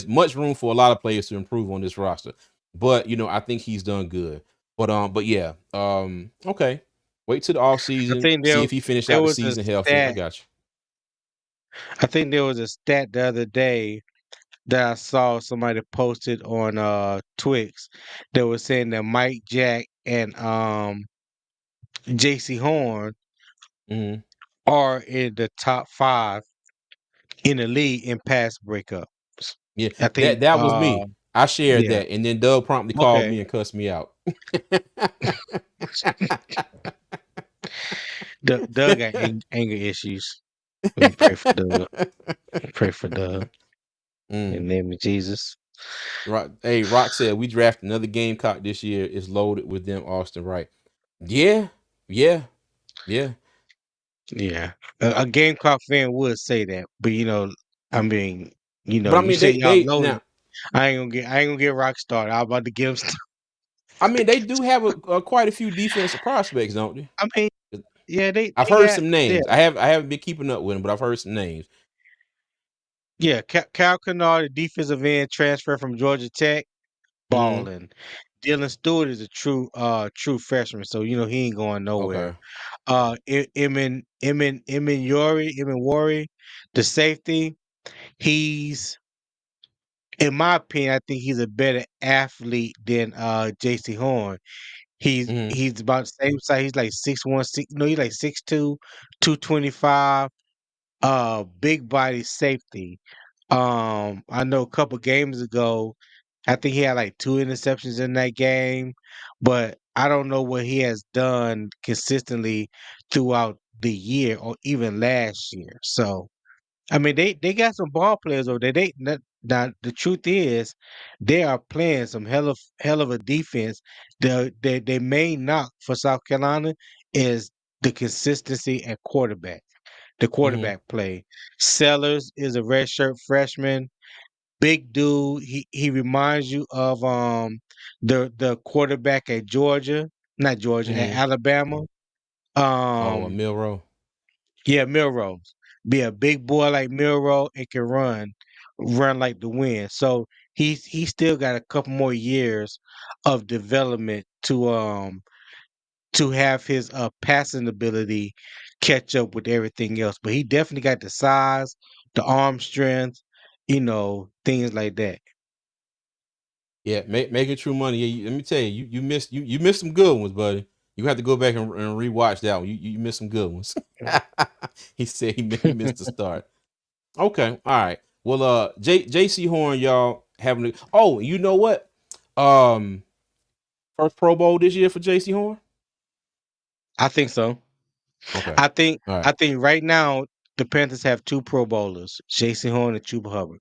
Speaker 1: much room for a lot of players to improve on this roster. But I think he's done good. But yeah, okay. Wait till the off
Speaker 2: I
Speaker 1: season,
Speaker 2: think
Speaker 1: see if he finished
Speaker 2: there
Speaker 1: out the
Speaker 2: was a
Speaker 1: season healthy. I
Speaker 2: stat.
Speaker 1: got you.
Speaker 2: I think there was a stat the other day that I saw somebody posted on Twix that was saying that Mike Jack and JC Horn
Speaker 1: Hmm.
Speaker 2: are in the top 5 in the league in pass breakups.
Speaker 1: Yeah,
Speaker 2: I
Speaker 1: that
Speaker 2: think
Speaker 1: that was me. I shared
Speaker 2: yeah.
Speaker 1: that, and then Doug promptly called
Speaker 2: Okay.
Speaker 1: me and cussed me out.
Speaker 2: Doug got anger issues. Let me pray for Doug. Pray for Doug.
Speaker 1: Mm.
Speaker 2: In the name of Jesus.
Speaker 1: Hey, Rock said we draft another Gamecock this year. It's loaded with them, Austin Wright. Yeah, yeah, yeah.
Speaker 2: Yeah. A Gamecock fan would say that, but I mean,
Speaker 1: But I
Speaker 2: you
Speaker 1: mean,
Speaker 2: say y'all
Speaker 1: they
Speaker 2: loaded.
Speaker 1: now.
Speaker 2: I ain't gonna get rock started. I'm about to get him.
Speaker 1: I mean, they do have quite a few defensive prospects, don't they?
Speaker 2: I mean, yeah,
Speaker 1: I've
Speaker 2: they
Speaker 1: heard
Speaker 2: got
Speaker 1: some
Speaker 2: yeah,
Speaker 1: names. I haven't been keeping up with them, but I've heard some names.
Speaker 2: yeah. Cal Kennard, the defensive end, transfer from Georgia Tech,
Speaker 1: Hmm.
Speaker 2: balling. Dylan Stewart is a true freshman, so he ain't going nowhere.
Speaker 1: Okay.
Speaker 2: Emin Wari, the safety, he's in my opinion, I think he's a better athlete than JC Horn.
Speaker 1: Hmm.
Speaker 2: He's about the same size. He's like 6'1", no, he's like 6'2", 225. Big body safety. I know a couple games ago, I think he had like 2 interceptions in that game, but I don't know what he has done consistently throughout the year or even last year. So I mean, they got some ball players over there. Now the truth is, they are playing some hell of a defense. They main knock for South Carolina is the consistency at quarterback. The
Speaker 1: Hmm.
Speaker 2: quarterback play. Sellers is a redshirt freshman, big dude. He reminds you of the quarterback at Georgia, not Georgia, at
Speaker 1: Hmm.
Speaker 2: Alabama.
Speaker 1: Oh,
Speaker 2: Um,
Speaker 1: Milrow.
Speaker 2: Yeah, Milrose. Be a big boy like Milrow and can run like the wind. So he still got a couple more years of development to have his passing ability catch up with everything else. But he definitely got the size, the arm strength, things like that.
Speaker 1: Yeah, making true money. Yeah, let me tell you, you missed some good ones, buddy. You have to go back and rewatch that one. You missed some good ones. He said he missed the start. Okay, all right. Well, JC Horn, y'all having oh, you know what? Um, first Pro Bowl this year for JC Horn.
Speaker 2: I think so.
Speaker 1: Okay,
Speaker 2: I think
Speaker 1: all right.
Speaker 2: I think right now the Panthers have 2 Pro Bowlers, Jason Horn and Chuba Hubbard.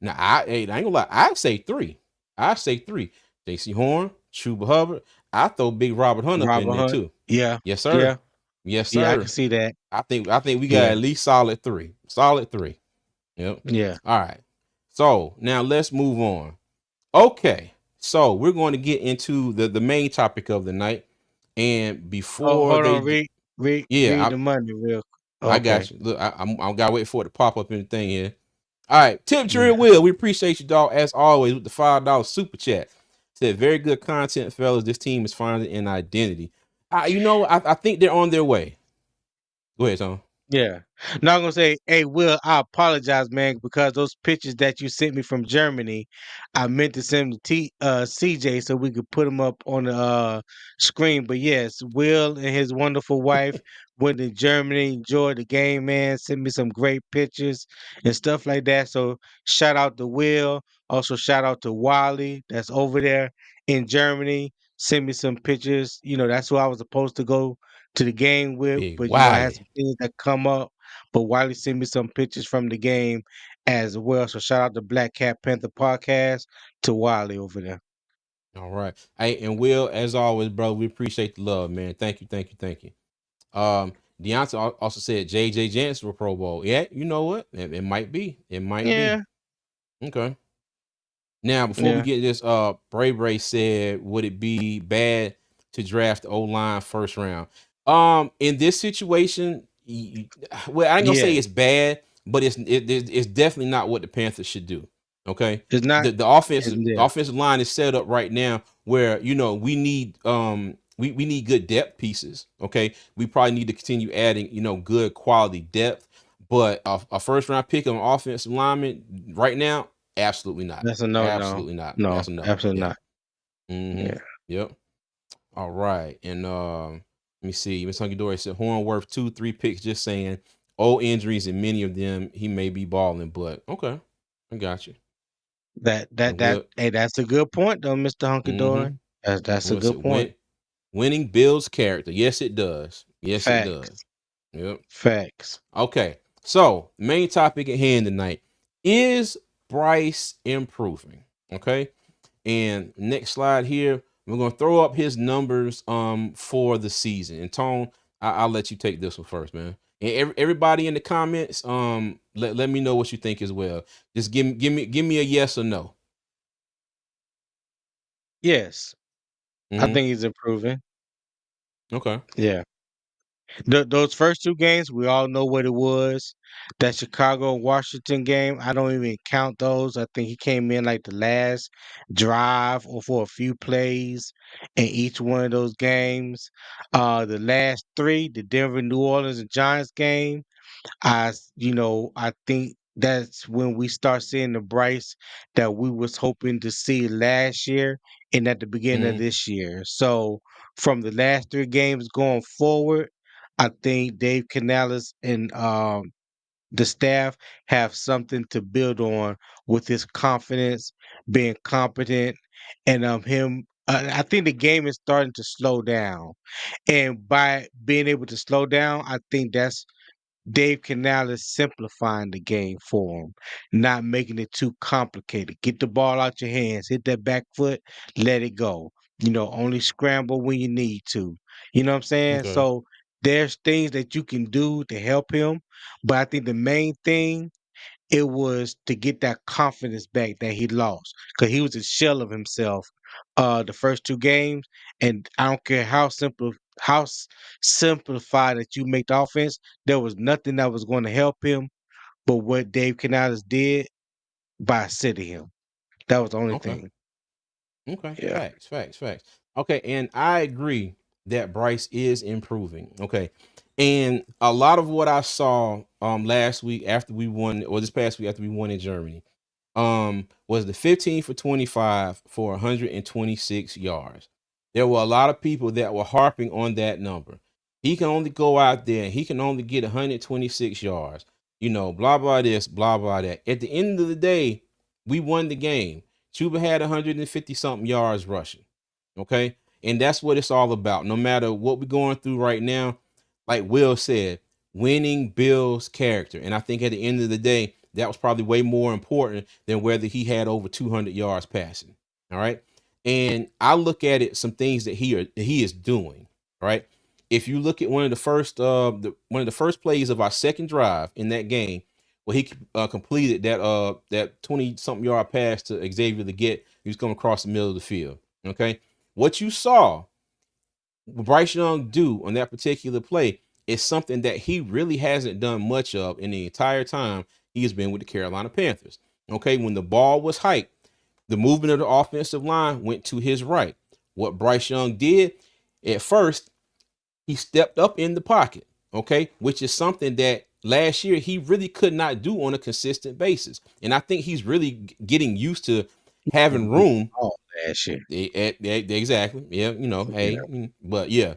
Speaker 1: Now I ain't gonna lie. I say three. I say three. JC Horn, Chuba Hubbard. I throw Big Robert Hunt up in
Speaker 2: Robert
Speaker 1: there
Speaker 2: Hunt.
Speaker 1: too.
Speaker 2: Yeah.
Speaker 1: Yes, sir.
Speaker 2: Yeah.
Speaker 1: Yes,
Speaker 2: Yeah, I can
Speaker 1: sir.
Speaker 2: see that.
Speaker 1: I think we got
Speaker 2: Yeah.
Speaker 1: at least solid three. Solid three. Yep.
Speaker 2: Yeah.
Speaker 1: All right. So now let's move on. Okay. So we're going to get into the main topic of the night. And
Speaker 2: Oh,
Speaker 1: before
Speaker 2: hold
Speaker 1: they
Speaker 2: on.
Speaker 1: do,
Speaker 2: Read
Speaker 1: yeah,
Speaker 2: the money real.
Speaker 1: I
Speaker 2: Okay.
Speaker 1: got you. Look, I gotta wait for it to pop up in the thing here. All right, Tip Tree
Speaker 2: Yeah.
Speaker 1: Will, we appreciate you, dog, as always, with the $5 super chat. Said very good content, fellas. This team is finding an identity. I think they're on their way. Go ahead, Tom.
Speaker 2: Yeah. Now I'm gonna say, hey Will, I apologize, man, because those pictures that you sent me from Germany, I meant to send them to CJ so we could put them up on the screen. But yes, Will and his wonderful wife went to Germany, enjoyed the game, man. Sent me some great pictures and stuff like that. So shout out to Will. Also shout out to Wally that's over there in Germany. Send me some pictures. That's who I was supposed to go to the game with,
Speaker 1: Big
Speaker 2: but I had
Speaker 1: Wiley.
Speaker 2: some things that come up. But Wiley sent me some pictures from the game as well. So shout out to Black Cat Panther Podcast to Wiley over there.
Speaker 1: All right. Hey, and Will, as always, bro, we appreciate the love, man. Thank you, thank you, thank you. Um, Deontay also said J.J. Jansen for Pro Bowl. Yeah, you know what? It might be. It might be.
Speaker 2: Yeah,
Speaker 1: Okay. Now, before we
Speaker 2: yeah,
Speaker 1: get this, Bray said, would it be bad to draft O line first round? In this situation, well, I ain't gonna say
Speaker 2: yeah.
Speaker 1: it's bad, but it's definitely not what the Panthers should do. Okay,
Speaker 2: It's not.
Speaker 1: the offensive
Speaker 2: Yeah,
Speaker 1: offensive line is set up right now where we need we need good depth pieces. Okay, we probably need to continue adding good quality depth, but a first round pick on offensive lineman right now, absolutely not.
Speaker 2: that's a no, no,
Speaker 1: Absolutely not.
Speaker 2: no.
Speaker 1: That's a no.
Speaker 2: Absolutely
Speaker 1: Yeah.
Speaker 2: not.
Speaker 1: Mm-hmm.
Speaker 2: Yeah,
Speaker 1: Yep. All right. And let me see. Miss Hunky Dory said Horn worth 2-3 picks, just saying. Old injuries and many of them he may be balling, but okay. I got you. And
Speaker 2: that.
Speaker 1: we'll
Speaker 2: Hey, that's a good point, though, Mister Hunky
Speaker 1: mm-hmm.
Speaker 2: Dory. That's a
Speaker 1: We'll say
Speaker 2: good point.
Speaker 1: winning builds character. Yes, it does. Yes, it does.
Speaker 2: Facts,
Speaker 1: Yep.
Speaker 2: facts.
Speaker 1: Okay. So main topic at hand tonight. Is Bryce improving? Okay. And next slide here, we're gonna throw up his numbers for the season. And Tone, I'll let you take this one first, man. And everybody in the comments, let me know what you think as well. Just give me a yes or no.
Speaker 2: Yes, I
Speaker 1: Hmm.
Speaker 2: think he's improving.
Speaker 1: Okay.
Speaker 2: Yeah. Those first two games, we all know what it was. That Chicago Washington game, I don't even count those. I think he came in like the last drive or for a few plays in each one of those games. The last three, the Denver, New Orleans, and Giants game, I think that's when we start seeing the Bryce that we was hoping to see last year and at the beginning of
Speaker 1: Hmm.
Speaker 2: this year. So from the last three games going forward, I think Dave Canales and the staff have something to build on with his confidence, being competent, and him. I think the game is starting to slow down, and by being able to slow down, I think that's Dave Canales simplifying the game for him, not making it too complicated. Get the ball out your hands, hit that back foot, let it go. Only scramble when you need to. You know what I'm saying?
Speaker 1: Okay.
Speaker 2: So there's things that you can do to help him, but I think the main thing it was to get that confidence back that he lost because he was a shell of himself the first two games, and I don't care simplified that you make the offense, there was nothing that was going to help him but what Dave Canales did by sitting him. That was the only
Speaker 1: Okay.
Speaker 2: thing.
Speaker 1: Okay.
Speaker 2: Yeah.
Speaker 1: Facts. Facts. Facts. Okay. And I agree that Bryce is improving. Okay. And a lot of what I saw last week after we won, or this past week after we won in Germany, was the 15 for 25 for 126 yards. There were a lot of people that were harping on that number. He can only go out there and he can only get 126 yards. Blah blah this, blah blah that. At the end of the day, we won the game. Chuba had 150 something yards rushing. Okay? And that's what it's all about. No matter what we're going through right now, like Will said, winning builds character. And I think at the end of the day, that was probably way more important than whether he had over 200 yards passing. All right. And I look at it, some things that he is doing. Right. If you look at one of the first plays of our second drive in that game, where he completed that 20 something yard pass to Xavier Leggett, he was coming across the middle of the field. Okay. What you saw Bryce Young do on that particular play is something that he really hasn't done much of in the entire time he has been with the Carolina Panthers. Okay, when the ball was hiked, the movement of the offensive line went to his right. What Bryce Young did at first, he stepped up in the pocket, okay, which is something that last year he really could not do on a consistent basis. And I think he's really getting used to having room.
Speaker 2: Oh, that shit.
Speaker 1: Exactly. Yeah,
Speaker 2: Yeah.
Speaker 1: hey, but yeah.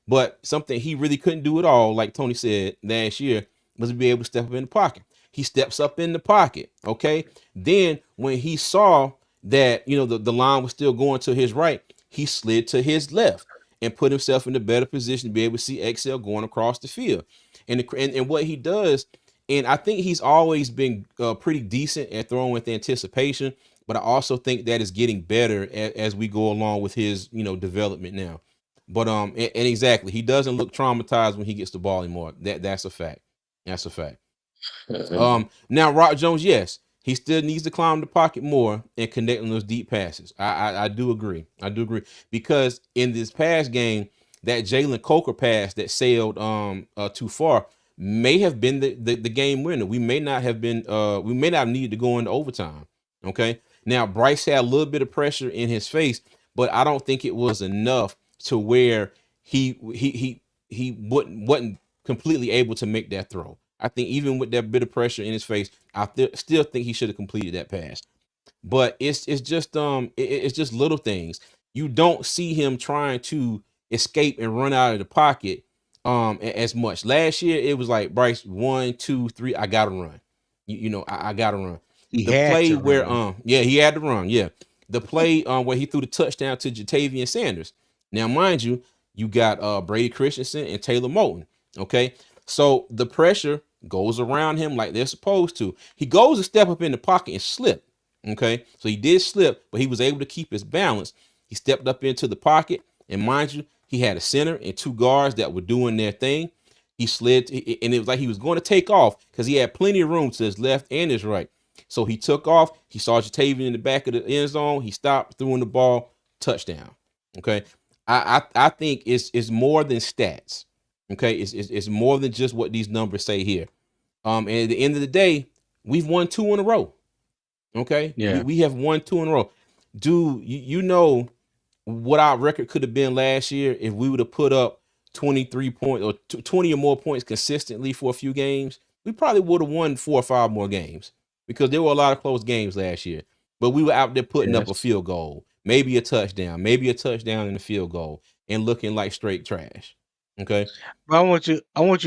Speaker 1: But something he really couldn't do at all, like Tony said last year, was to be able to step up in the pocket. He steps up in the pocket. Okay. Then when he saw that, the line was still going to his right, he slid to his left and put himself in a better position to be able to see XL going across the field. And what he does, and I think he's always been pretty decent at throwing with anticipation, but I also think that is getting better as we go along with his, development now. But and exactly, he doesn't look traumatized when he gets the ball anymore. That's a fact. That's a fact. Now Rock Jones, yes, he still needs to climb the pocket more and connect on those deep passes. I do agree. I do agree because in this past game, that Jalen Coker pass that sailed too far may have been the game winner. We may not have needed to go into overtime. Okay. Now Bryce had a little bit of pressure in his face, but I don't think it was enough to where he wasn't completely able to make that throw. I think even with that bit of pressure in his face, still think he should have completed that pass. But it's just little things. You don't see him trying to escape and run out of the pocket as much. Last year it was like Bryce 1, 2, 3, I gotta run. I gotta run.
Speaker 2: He
Speaker 1: The
Speaker 2: had
Speaker 1: play
Speaker 2: to
Speaker 1: where
Speaker 2: run.
Speaker 1: yeah, he had to run. Yeah. The play where he threw the touchdown to Jatavian Sanders. Now, mind you, you got Brady Christensen and Taylor Moton. Okay. So the pressure goes around him like they're supposed to. He goes to step up in the pocket and slip. Okay. So he did slip, but he was able to keep his balance. He stepped up into the pocket, and mind you, he had a center and two guards that were doing their thing. He slid, and it was like he was going to take off because he had plenty of room to his left and his right. So he took off. He saw Jatavian in the back of the end zone. He stopped, threw in the ball, touchdown. Okay. I think it's more than stats. Okay. It's more than just what these numbers say here. And at the end of the day, we've won two in a row. Okay. We
Speaker 2: Yeah.
Speaker 1: we have won two in a row. Dude, you know what our record could have been last year if we would have put up 23 points or 20 or more points consistently for a few games. We probably would have won 4 or 5 more games because there were a lot of close games last year. But we were out there putting up a
Speaker 2: Yes.
Speaker 1: field goal, maybe a touchdown in the field goal, and looking like straight trash. Okay.
Speaker 2: But I want you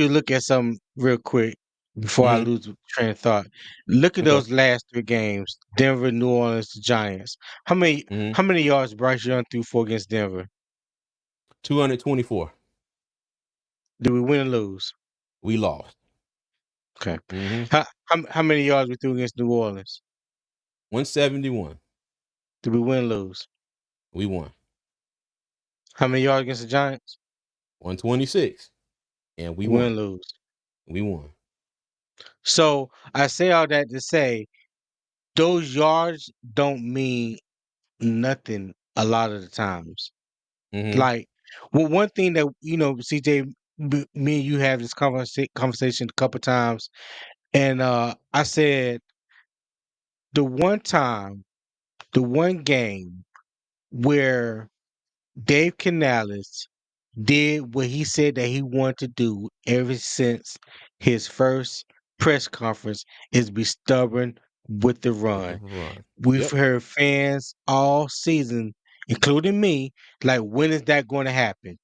Speaker 2: to look at something real quick before I
Speaker 1: Mm-hmm.
Speaker 2: lose the train of thought. Look at
Speaker 1: Okay.
Speaker 2: those last three games: Denver, New Orleans, the Giants.
Speaker 1: Mm-hmm.
Speaker 2: How many yards Bryce Young threw for against Denver?
Speaker 1: 224.
Speaker 2: Did we win or lose?
Speaker 1: We lost.
Speaker 2: Okay.
Speaker 1: Mm-hmm.
Speaker 2: How many yards we threw against New Orleans?
Speaker 1: 171.
Speaker 2: Did we win or lose?
Speaker 1: We won.
Speaker 2: How many yards against the Giants?
Speaker 1: 126. And we
Speaker 2: Win or
Speaker 1: won.
Speaker 2: lose.
Speaker 1: We won.
Speaker 2: So I say all that to say those yards don't mean nothing a lot of the times.
Speaker 1: Mm-hmm.
Speaker 2: Like, well, one thing that CJ, me and you have this conversation a couple times, and I said the one time, the one game where Dave Canales did what he said that he wanted to do ever since his first press conference is be stubborn with the
Speaker 1: With the
Speaker 2: run.
Speaker 1: run.
Speaker 2: We've
Speaker 1: Yep.
Speaker 2: heard fans all season, including me, like, when is that going to happen?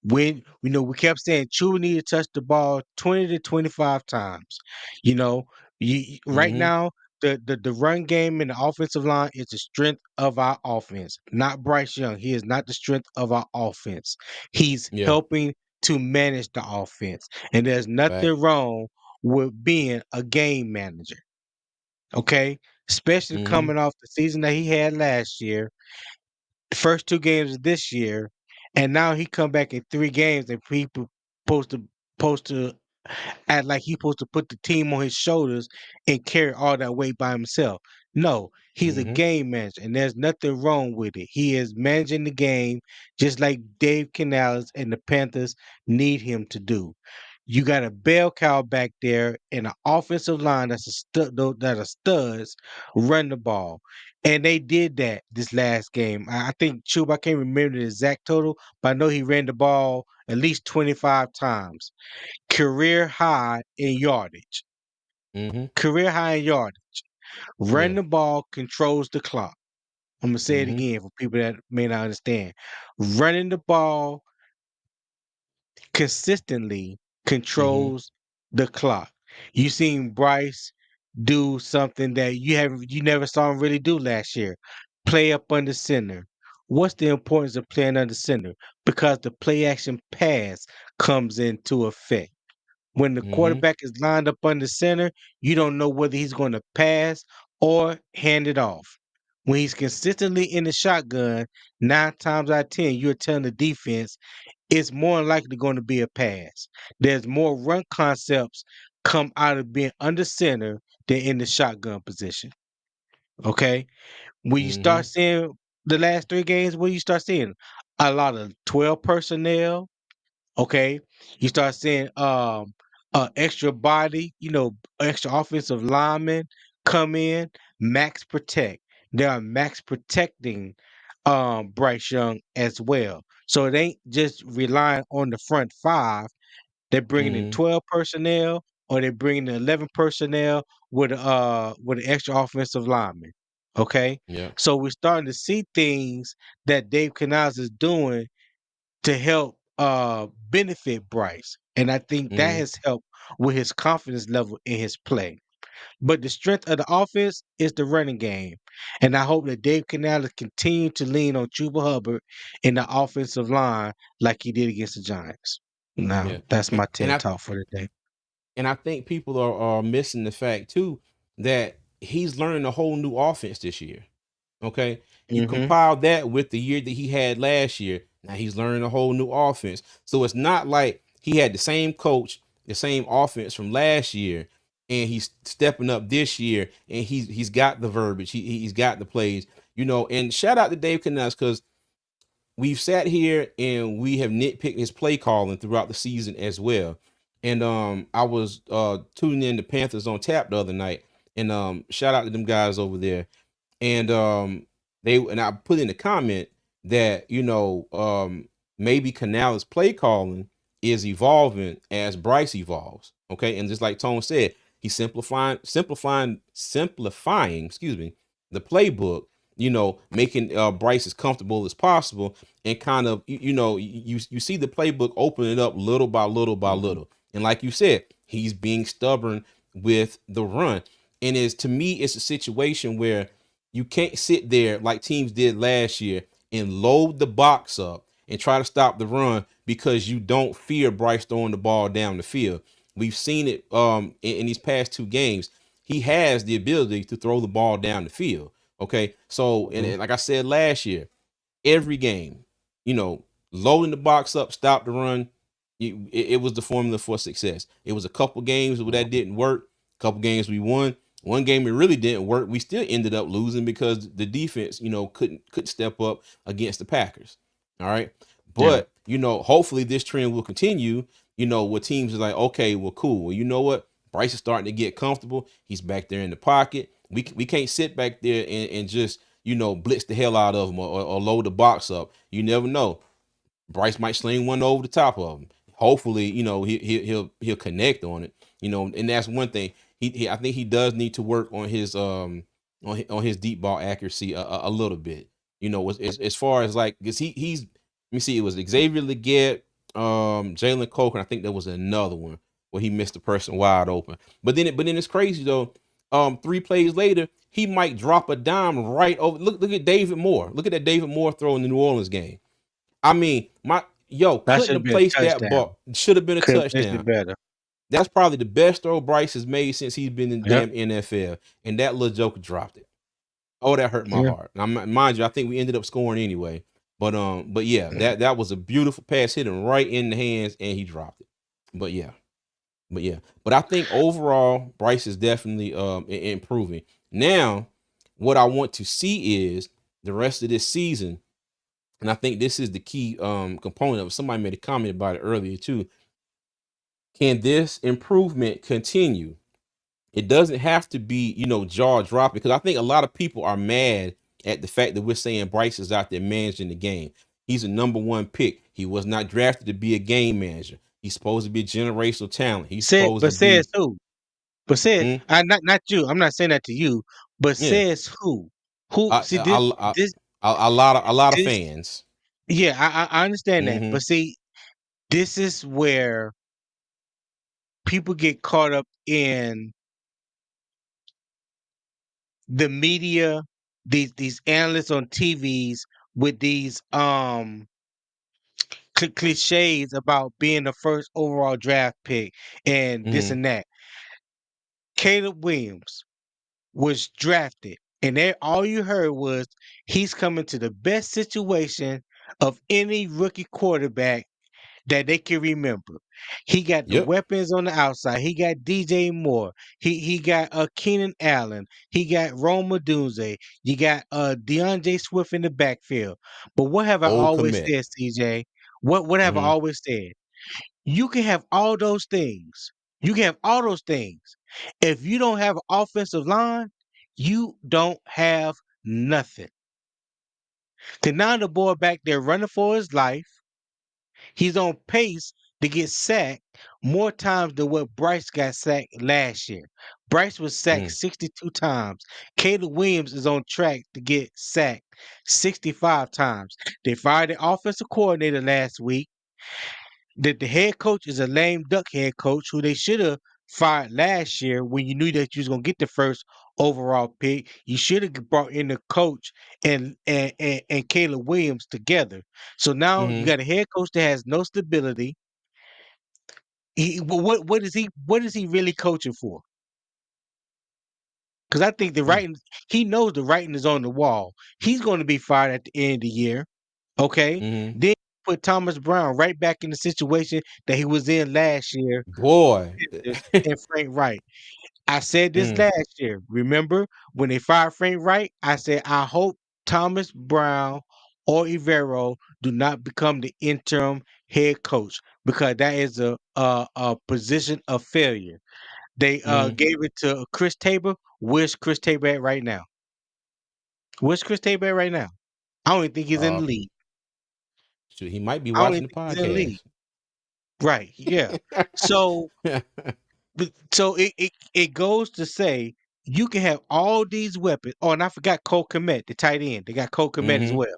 Speaker 2: When we kept saying Chew need to touch the ball 20 to 25 times. You know, right
Speaker 1: Mm-hmm.
Speaker 2: now the run game and the offensive line is the strength of our offense, not Bryce Young. He is not the strength of our offense. He's
Speaker 1: Yeah.
Speaker 2: helping to manage the offense. And there's
Speaker 1: Fact.
Speaker 2: nothing wrong with being a game manager. Okay? Especially
Speaker 1: Mm-hmm.
Speaker 2: coming off the season that he had last year, the first two games of this year, and now he come back in three games and people supposed to act like he's supposed to put the team on his shoulders and carry all that weight by himself. No, he's a
Speaker 1: Mm-hmm.
Speaker 2: game manager, and there's nothing wrong with it. He is managing the game just like Dave Canales and the Panthers need him to do. You got a bell cow back there and an offensive line that are studs run the ball. And they did that this last game. I think Chuba, I can't remember the exact total, but I know he ran the ball at least 25 times, career high in yardage.
Speaker 1: Mm-hmm.
Speaker 2: Career high in yardage. Run
Speaker 1: Yeah.
Speaker 2: the ball controls the clock. I'm gonna say it
Speaker 1: Mm-hmm.
Speaker 2: again for people that may not understand. Running the ball consistently
Speaker 1: Mm-hmm.
Speaker 2: controls the clock. You seen Bryce do something that you never saw him really do last year. Play up under center. What's the importance of playing under center? Because the play action pass comes into effect. When the
Speaker 1: Mm-hmm.
Speaker 2: quarterback is lined up under center, you don't know whether he's going to pass or hand it off. When he's consistently in the shotgun, 9 times out of 10, you're telling the defense it's more likely going to be a pass. There's more run concepts come out of being under center than in the shotgun position. Okay. When you start
Speaker 1: Mm-hmm.
Speaker 2: seeing the last 3 games, what do you start seeing? A lot of 12 personnel. Okay. You start seeing extra body, extra offensive linemen come in, max protect. They are max protecting Bryce Young as well. So it ain't just relying on the front five. They're bringing in
Speaker 1: Mm-hmm.
Speaker 2: 12 personnel, or they're bringing in 11 personnel with an extra offensive lineman. Okay,
Speaker 1: Yeah.
Speaker 2: so we're starting to see things that Dave Canales is doing to help benefit Bryce, and I think that
Speaker 1: Mm-hmm.
Speaker 2: has helped with his confidence level in his play. But the strength of the offense is the running game. And I hope that Dave Canales continue to lean on Chuba Hubbard in the offensive line like he did against the Giants. Now,
Speaker 1: Yeah.
Speaker 2: that's
Speaker 1: And,
Speaker 2: my
Speaker 1: and
Speaker 2: TED
Speaker 1: I
Speaker 2: talk for today.
Speaker 1: and I think people are missing the fact too that he's learning a whole new offense this year. Okay. You
Speaker 2: Mm-hmm.
Speaker 1: compile that with the year that he had last year. Now he's learning a whole new offense. So it's not like he had the same coach, the same offense from last year, and he's stepping up this year and he's got the verbiage, he's got the plays, and shout out to Dave Canales because we've sat here and we have nitpicked his play calling throughout the season as well. And I was tuning in the Panthers on tap the other night, and shout out to them guys over there. And I put in the comment that maybe Canales play calling is evolving as Bryce evolves. Okay, and just like Tone said, he's simplifying, excuse me, the playbook, making Bryce as comfortable as possible, and kind of you see the playbook open it up little by little by little. And like you said, he's being stubborn with the run. And is to me, it's a situation where you can't sit there like teams did last year and load the box up and try to stop the run because you don't fear Bryce throwing the ball down the field. We've seen it in these past 2 games. He has the ability to throw the ball down the field. Okay. So,
Speaker 2: Mm-hmm.
Speaker 1: and like I said last year, every game, you know, loading the box up, stop the run. It was the formula for success. It was a couple games where that didn't work. A couple games we won. One game it really didn't work. We still ended up losing because the defense, couldn't step up against the Packers. All right.
Speaker 2: Yeah.
Speaker 1: But, hopefully this trend will continue, where teams are like, okay, well, cool. Well, you know what? Bryce is starting to get comfortable. He's back there in the pocket. We can't sit back there and just, blitz the hell out of him or load the box up. You never know. Bryce might sling one over the top of him. Hopefully, he'll connect on it. And that's one thing. I think he does need to work on his on his deep ball accuracy a little bit. As far as like because he's let me see, it was Xavier Leggett, Jalen Coker, and I think there was another one where he missed the person wide open. But then it's crazy though. 3 plays later, he might drop a dime right over. Look at David Moore. Look at that David Moore throw in the New Orleans game. I mean,
Speaker 2: That
Speaker 1: couldn't
Speaker 2: should have
Speaker 1: have
Speaker 2: been
Speaker 1: placed
Speaker 2: a
Speaker 1: that
Speaker 2: touchdown.
Speaker 1: ball. Should have been a
Speaker 2: Could have placed it
Speaker 1: touchdown.
Speaker 2: better.
Speaker 1: That's probably the best throw Bryce has made since he's been in the
Speaker 2: Yep.
Speaker 1: damn NFL. And that little joker dropped it. Oh, that hurt my
Speaker 2: Yeah.
Speaker 1: heart. Now, mind you, I think we ended up scoring anyway. But yeah, that was a beautiful pass, hit him right in the hands, and he dropped it. But yeah, but I think overall Bryce is definitely improving. Now, what I want to see is the rest of this season, and I think this is the key component of it. Somebody made a comment about it earlier too. Can this improvement continue? It doesn't have to be, jaw dropping because I think a lot of people are mad at the fact that we're saying Bryce is out there managing the game. He's a number one pick. He was not drafted to be a game manager. He's supposed to be generational talent. He's
Speaker 2: Said,
Speaker 1: supposed to
Speaker 2: but says
Speaker 1: be,
Speaker 2: who? But said,
Speaker 1: mm,
Speaker 2: not you. I'm not saying that to you. But
Speaker 1: yeah,
Speaker 2: says who? Who?
Speaker 1: a,
Speaker 2: See
Speaker 1: a,
Speaker 2: this
Speaker 1: a lot of
Speaker 2: this.
Speaker 1: fans.
Speaker 2: Yeah, I understand that.
Speaker 1: Hmm.
Speaker 2: But see, this is where people get caught up in the media, these analysts on TVs with these cliches about being the first overall draft pick and this
Speaker 1: Hmm.
Speaker 2: and that. Caleb Williams was drafted. And there, all you heard was he's coming to the best situation of any rookie quarterback that they can remember. He got the
Speaker 1: Yep.
Speaker 2: weapons on the outside. He got DJ Moore. He got Keenan Allen. He got Rome Odunze. You got DeAndre Swift in the backfield. But what have I
Speaker 1: Old
Speaker 2: always
Speaker 1: commit.
Speaker 2: said, CJ? What have I
Speaker 1: Mm-hmm.
Speaker 2: always said? You can have all those things. You can have all those things. If you don't have an offensive line, you don't have nothing. Cause now the boy back there running for his life. He's on pace to get sacked more times than what Bryce got sacked last year. Bryce was sacked
Speaker 1: Mm.
Speaker 2: 62 times. Caleb Williams is on track to get sacked 65 times. They fired the offensive coordinator last week. The head coach is a lame duck head coach who they should have fired last year when you knew that you was gonna get the first overall pick. You should have brought in the coach and Caleb Williams together. So now you
Speaker 1: Mm-hmm.
Speaker 2: got a head coach that has no stability. What is he really coaching for? Because I think the
Speaker 1: Mm.
Speaker 2: writing, he knows the writing is on the wall. He's going to be fired at the end of the year. Okay,
Speaker 1: Mm-hmm.
Speaker 2: then put Thomas Brown right back in the situation that he was in last year.
Speaker 1: Boy.
Speaker 2: And Frank Wright. I said this
Speaker 1: Mm.
Speaker 2: last year. Remember when they fired Frank Wright? I said I hope Thomas Brown or Ivero do not become the interim head coach because that is a position of failure. They
Speaker 1: Mm-hmm.
Speaker 2: gave it to Chris Tabor. Where's Chris Tabor at right now? Where's Chris Tabor at right now? I don't even think he's in the
Speaker 1: Uh,
Speaker 2: league.
Speaker 1: shoot, he might be
Speaker 2: I don't even
Speaker 1: watching the
Speaker 2: think he's in the league.
Speaker 1: podcast.
Speaker 2: Right? Yeah. So it goes to say you can have all these weapons. Oh, and I forgot Cole Kmet, the tight end. They got Cole Kmet as
Speaker 1: Mm-hmm.
Speaker 2: well.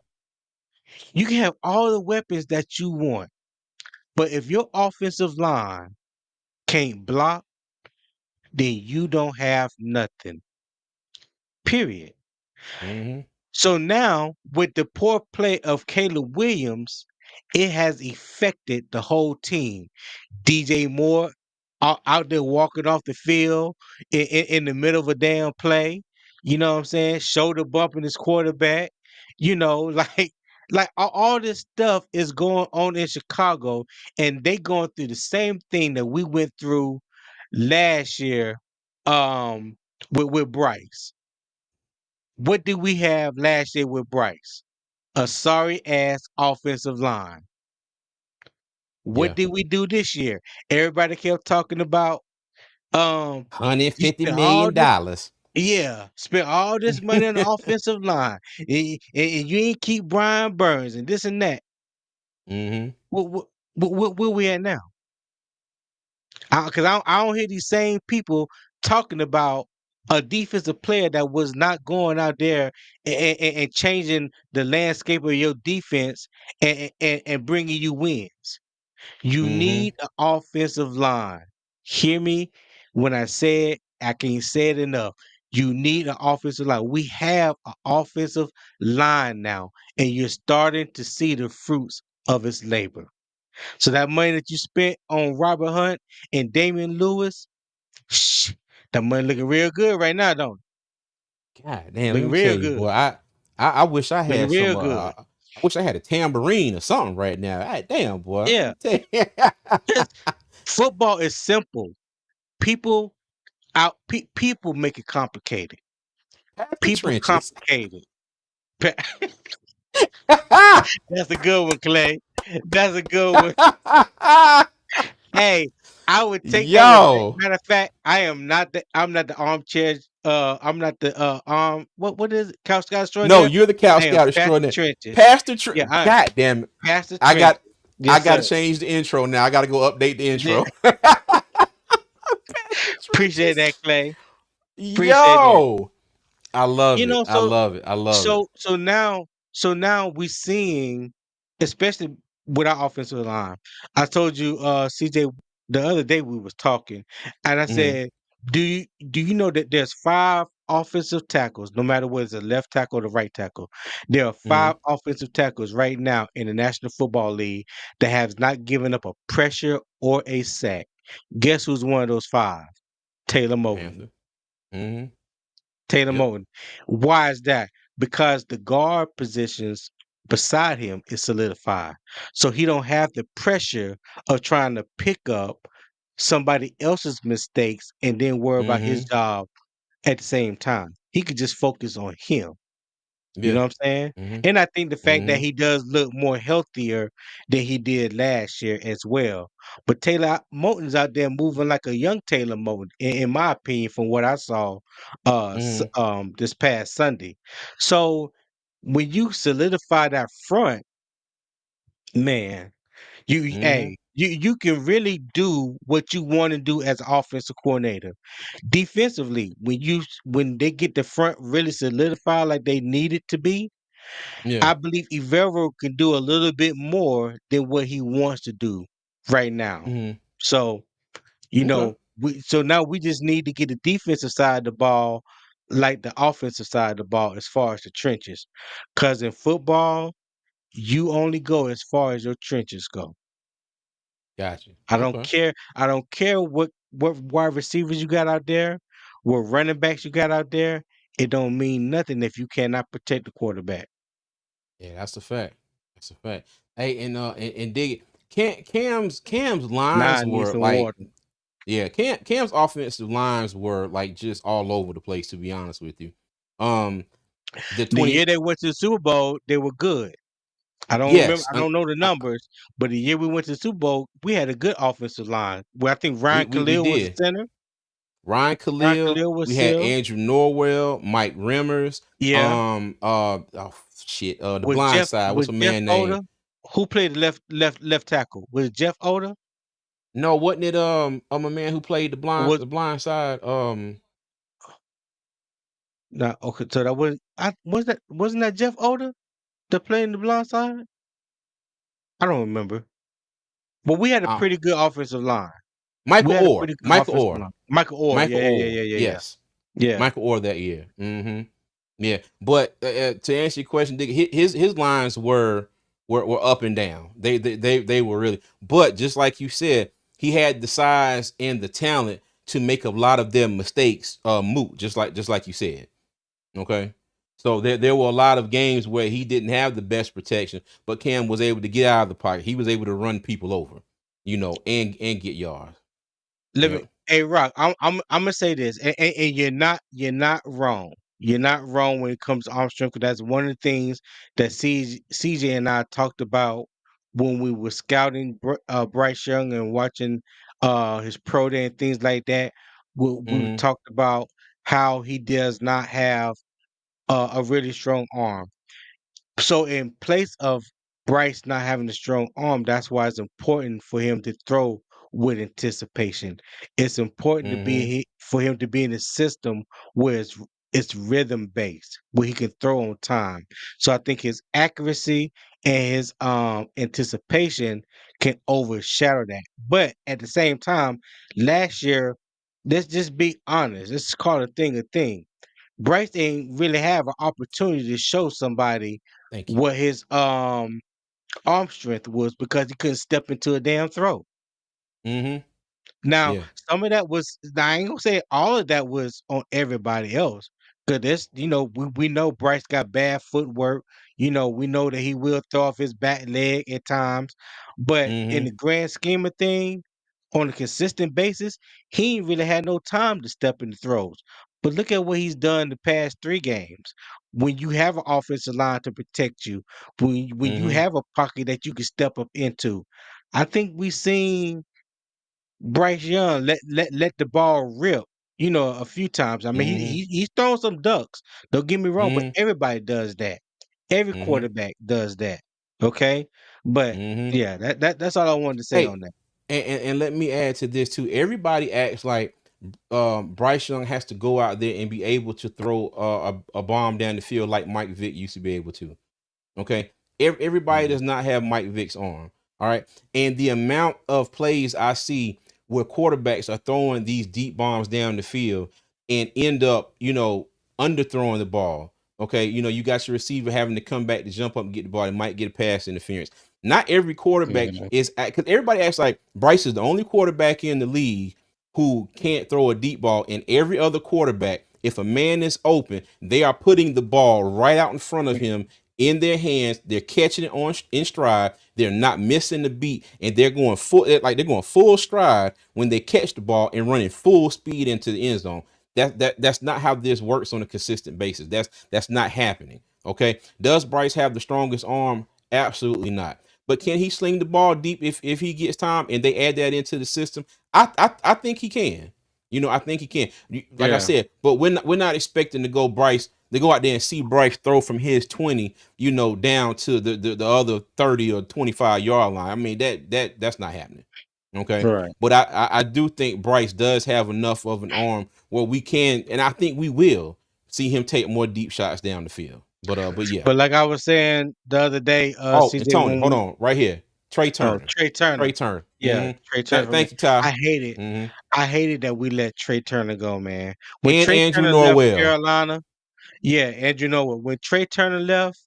Speaker 2: You can have all the weapons that you want, but if your offensive line can't block, then you don't have nothing. Period.
Speaker 1: Mm-hmm.
Speaker 2: So now, with the poor play of Caleb Williams, it has affected the whole team. DJ Moore out there walking off the field in the middle of a damn play. You know what I'm saying? Shoulder bumping his quarterback. You know, like all this stuff is going on in Chicago, and they going through the same thing that we went through last year with Bryce. What did we have last year with Bryce? A sorry ass offensive line. What
Speaker 1: Yeah.
Speaker 2: did we do this year? Everybody kept talking about
Speaker 1: $150
Speaker 2: you spent all
Speaker 1: million
Speaker 2: this,
Speaker 1: dollars.
Speaker 2: yeah, spent all this money on the offensive line, and you ain't keep Brian Burns and this and that.
Speaker 1: Mm-hmm.
Speaker 2: Where we at now? Because I don't hear these same people talking about a defensive player that was not going out there and changing the landscape of your defense and bringing you wins. You
Speaker 1: Mm-hmm.
Speaker 2: need an offensive line. Hear me when I say it, I can't say it enough. You need an offensive line. We have an offensive line now, and you're starting to see the fruits of its labor. So that money that you spent on Robert Hunt and Damian Lewis, shh, that money looking real good right now, don't
Speaker 1: God
Speaker 2: it?
Speaker 1: damn, let
Speaker 2: Looking
Speaker 1: me tell
Speaker 2: real
Speaker 1: you,
Speaker 2: good.
Speaker 1: boy. I wish I
Speaker 2: Looking
Speaker 1: had
Speaker 2: real
Speaker 1: some
Speaker 2: good.
Speaker 1: I wish I had a tambourine or something right now. God damn, boy. Let
Speaker 2: Yeah.
Speaker 1: me tell you.
Speaker 2: Just football is simple. People people make it complicated.
Speaker 1: Past the
Speaker 2: People
Speaker 1: trenches.
Speaker 2: complicated. That's a good one, Clay. That's a good one. Hey, I would take that as
Speaker 1: Yo.
Speaker 2: matter of fact, I'm not the armchair I'm not the arm what is it? Couch guy
Speaker 1: No,
Speaker 2: extraordinaire?
Speaker 1: you're the Cow
Speaker 2: I am
Speaker 1: Scout
Speaker 2: past the
Speaker 1: extraordinaire.
Speaker 2: trenches.
Speaker 1: Pastor
Speaker 2: Yeah, I am
Speaker 1: God damn it.
Speaker 2: past the
Speaker 1: I got
Speaker 2: trenches.
Speaker 1: I
Speaker 2: Yes,
Speaker 1: gotta
Speaker 2: sir.
Speaker 1: change the intro now. I gotta go update the
Speaker 2: Yeah,
Speaker 1: intro. Past the
Speaker 2: appreciate
Speaker 1: trenches.
Speaker 2: that, Clay. Appreciate that.
Speaker 1: Yo. I love
Speaker 2: You
Speaker 1: it.
Speaker 2: know,
Speaker 1: I
Speaker 2: so
Speaker 1: love it. I love it.
Speaker 2: so now we're seeing, especially with our offensive line. I told you, CJ, the other day we was talking, and I
Speaker 1: Mhm.
Speaker 2: said, do you know that there's 5 offensive tackles, no matter whether it's a left tackle or the right tackle, there are
Speaker 1: Mhm.
Speaker 2: 5 offensive tackles right now in the National Football League that has not given up a pressure or a sack. Guess who's one of those 5? Taylor Moton.
Speaker 1: Panther. Mhm.
Speaker 2: Taylor
Speaker 1: Yep.
Speaker 2: Moton. Why is that? Because the guard positions beside him is solidified. So he don't have the pressure of trying to pick up somebody else's mistakes and then worry about his
Speaker 1: Mm-hmm.
Speaker 2: job at the same time. He could just focus on him. You
Speaker 1: Yeah.
Speaker 2: know what I'm saying?
Speaker 1: Mm-hmm.
Speaker 2: And I think the fact that
Speaker 1: Mm-hmm.
Speaker 2: he does look more healthier than he did last year as well. But Taylor Moton's out there moving like a young Taylor Moton, in my opinion, from what I saw
Speaker 1: Mm-hmm.
Speaker 2: this past Sunday. So when you solidify that front, man,
Speaker 1: Mm-hmm.
Speaker 2: you can really do what you want to do as an offensive coordinator. Defensively, when they get the front really solidified like they need it to be,
Speaker 1: Yeah.
Speaker 2: I believe Evero can do a little bit more than what he wants to do right now.
Speaker 1: Mm-hmm.
Speaker 2: So,
Speaker 1: Okay.
Speaker 2: so now we just need to get the defensive side of the ball like the offensive side of the ball as far as the trenches. Cause in football, you only go as far as your trenches go.
Speaker 1: Gotcha.
Speaker 2: I don't
Speaker 1: Okay.
Speaker 2: care. I don't care what wide receivers you got out there, what running backs you got out there. It don't mean nothing if you cannot protect the quarterback.
Speaker 1: Yeah, that's a fact. That's a fact. Hey, and dig it. Cam's
Speaker 2: Now
Speaker 1: lines
Speaker 2: I need
Speaker 1: were
Speaker 2: some
Speaker 1: like,
Speaker 2: water.
Speaker 1: yeah, Cam's offensive lines were like just all over the place, to be honest with you. Um the
Speaker 2: The
Speaker 1: 20
Speaker 2: year they went to the Super Bowl, they were good. I don't remember.
Speaker 1: yes,
Speaker 2: I don't know the numbers, but the year we went to the Super Bowl, we had a good offensive line. Well, I think Ryan
Speaker 1: we
Speaker 2: Khalil was the
Speaker 1: did.
Speaker 2: center.
Speaker 1: Ryan
Speaker 2: Ryan
Speaker 1: Khalil,
Speaker 2: Khalil was
Speaker 1: we had
Speaker 2: still.
Speaker 1: Andrew Norwell, Mike Remmers,
Speaker 2: Yeah.
Speaker 1: oh shit, the
Speaker 2: Was
Speaker 1: blind
Speaker 2: Jeff
Speaker 1: side, what's
Speaker 2: was
Speaker 1: a
Speaker 2: Jeff
Speaker 1: man name?
Speaker 2: Oda? Who played the left tackle? Was it Jeff Oda?
Speaker 1: No, wasn't it a man who played
Speaker 2: Was
Speaker 1: the blind side?
Speaker 2: no, okay, so that wasn't that Jeff Oda that played in the blind side? I don't remember. But we had a
Speaker 1: uh
Speaker 2: pretty good offensive line. We
Speaker 1: Michael
Speaker 2: had a
Speaker 1: Orr.
Speaker 2: pretty good
Speaker 1: Michael
Speaker 2: offensive
Speaker 1: Orr.
Speaker 2: line. Michael Orr.
Speaker 1: Michael
Speaker 2: Yeah, yeah,
Speaker 1: Orr.
Speaker 2: yeah, yeah, yeah,
Speaker 1: Yes.
Speaker 2: yeah.
Speaker 1: Michael Orr that year. Mm-hmm. Yeah. But to answer your question, Dick, his lines were up and down. They were really, but just like you said, he had the size and the talent to make a lot of their mistakes moot, just like you said. Okay. So there were a lot of games where he didn't have the best protection, but Cam was able to get out of the pocket. He was able to run people over, and get yards.
Speaker 2: Let me,
Speaker 1: Yep.
Speaker 2: hey Rock, I'm gonna say this, and you're not wrong. You're not wrong when it comes to arm strength. 'Cause that's one of the things that CJ and I talked about when we were scouting Bryce Young and watching his pro day and things like that. We
Speaker 1: Mm-hmm.
Speaker 2: talked about how he does not have a really strong arm. So in place of Bryce not having a strong arm, that's why it's important for him to throw with anticipation. It's important
Speaker 1: Mm-hmm.
Speaker 2: for him to be in a system where it's rhythm based, where he can throw on time. So I think his accuracy and his anticipation can overshadow that. But at the same time, last year, let's just be honest. Let's call a thing. Bryce didn't really have an opportunity to show somebody
Speaker 1: Thank you.
Speaker 2: what his arm strength was because he couldn't step into a damn throw.
Speaker 1: Mm-hmm.
Speaker 2: Now,
Speaker 1: Yeah.
Speaker 2: some of that was now, I ain't gonna say all of that was on everybody else. Cause this, we know Bryce got bad footwork. We know that he will throw off his back leg at times. But in
Speaker 1: Mm-hmm.
Speaker 2: the grand scheme of things, on a consistent basis, he ain't really had no time to step in the throws. But look at what he's done the past 3 games. When you have an offensive line to protect you, when you
Speaker 1: Mm-hmm.
Speaker 2: have a pocket that you can step up into, I think we seen Bryce Young let the ball rip, a few times. I mean,
Speaker 1: Mm-hmm.
Speaker 2: he's thrown some ducks. Don't get me wrong, but
Speaker 1: Mm-hmm.
Speaker 2: everybody does that. Every
Speaker 1: Mm-hmm.
Speaker 2: quarterback does that. Okay, but
Speaker 1: Mm-hmm.
Speaker 2: yeah, that's all I wanted to say
Speaker 1: Hey,
Speaker 2: on that.
Speaker 1: and let me add to this too. Everybody acts like Bryce Young has to go out there and be able to throw a bomb down the field like Mike Vick used to be able to. Okay. Everybody
Speaker 2: Mhm.
Speaker 1: does not have Mike Vick's arm. All right. And the amount of plays I see where quarterbacks are throwing these deep bombs down the field and end up, underthrowing the ball. Okay. You got your receiver having to come back to jump up and get the ball. It might get a pass interference. Not every quarterback
Speaker 2: Yeah.
Speaker 1: is, because everybody acts like Bryce is the only quarterback in the league who can't throw a deep ball, and every other quarterback If a man is open, they are putting the ball right out in front of him in their hands. They're catching it on in stride. They're not missing the beat, and they're going full stride when they catch the ball and running full speed into the end zone. That's not how this works on a consistent basis. That's not happening. Okay. Does Bryce have the strongest arm? Absolutely not. But can he sling the ball deep if he gets time and they add that into the system? I think he can. I think he can. Like I
Speaker 2: Yeah,
Speaker 1: said, but we're not expecting to go out there and see Bryce throw from his 20, down to the other 30 or 25-yard line. I mean, that's not happening. Okay.
Speaker 2: right.
Speaker 1: But I do think Bryce does have enough of an arm where we can, and I think we will see him take more deep shots down the field. But yeah.
Speaker 2: But like I was saying the other day,
Speaker 1: Oh, and
Speaker 2: CJ,
Speaker 1: Tony,
Speaker 2: when
Speaker 1: hold
Speaker 2: we
Speaker 1: on, right here, Trey Turner.
Speaker 2: Trey Turner,
Speaker 1: Trey Turner.
Speaker 2: yeah, Trey Turner.
Speaker 1: Thank you, Ty.
Speaker 2: I hated,
Speaker 1: hmm
Speaker 2: I hated that we let Trey Turner go, man. When
Speaker 1: And
Speaker 2: Trey
Speaker 1: Andrew
Speaker 2: Turner left
Speaker 1: Norwell.
Speaker 2: Carolina, yeah, and you know what? When Trey Turner left,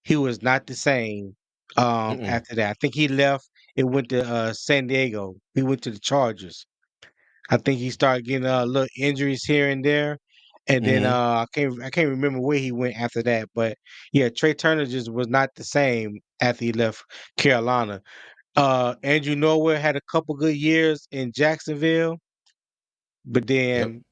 Speaker 2: he was not the same.
Speaker 1: Mm-mm.
Speaker 2: After that, I think he left. It went to San Diego. He went to the Chargers. I think he started getting little injuries here and there, and then
Speaker 1: Mm-hmm.
Speaker 2: I can't remember where he went after that. But yeah, Trey Turner just was not the same after he left Carolina. Andrew Norwell had a couple good years in Jacksonville, but
Speaker 1: Yep.
Speaker 2: then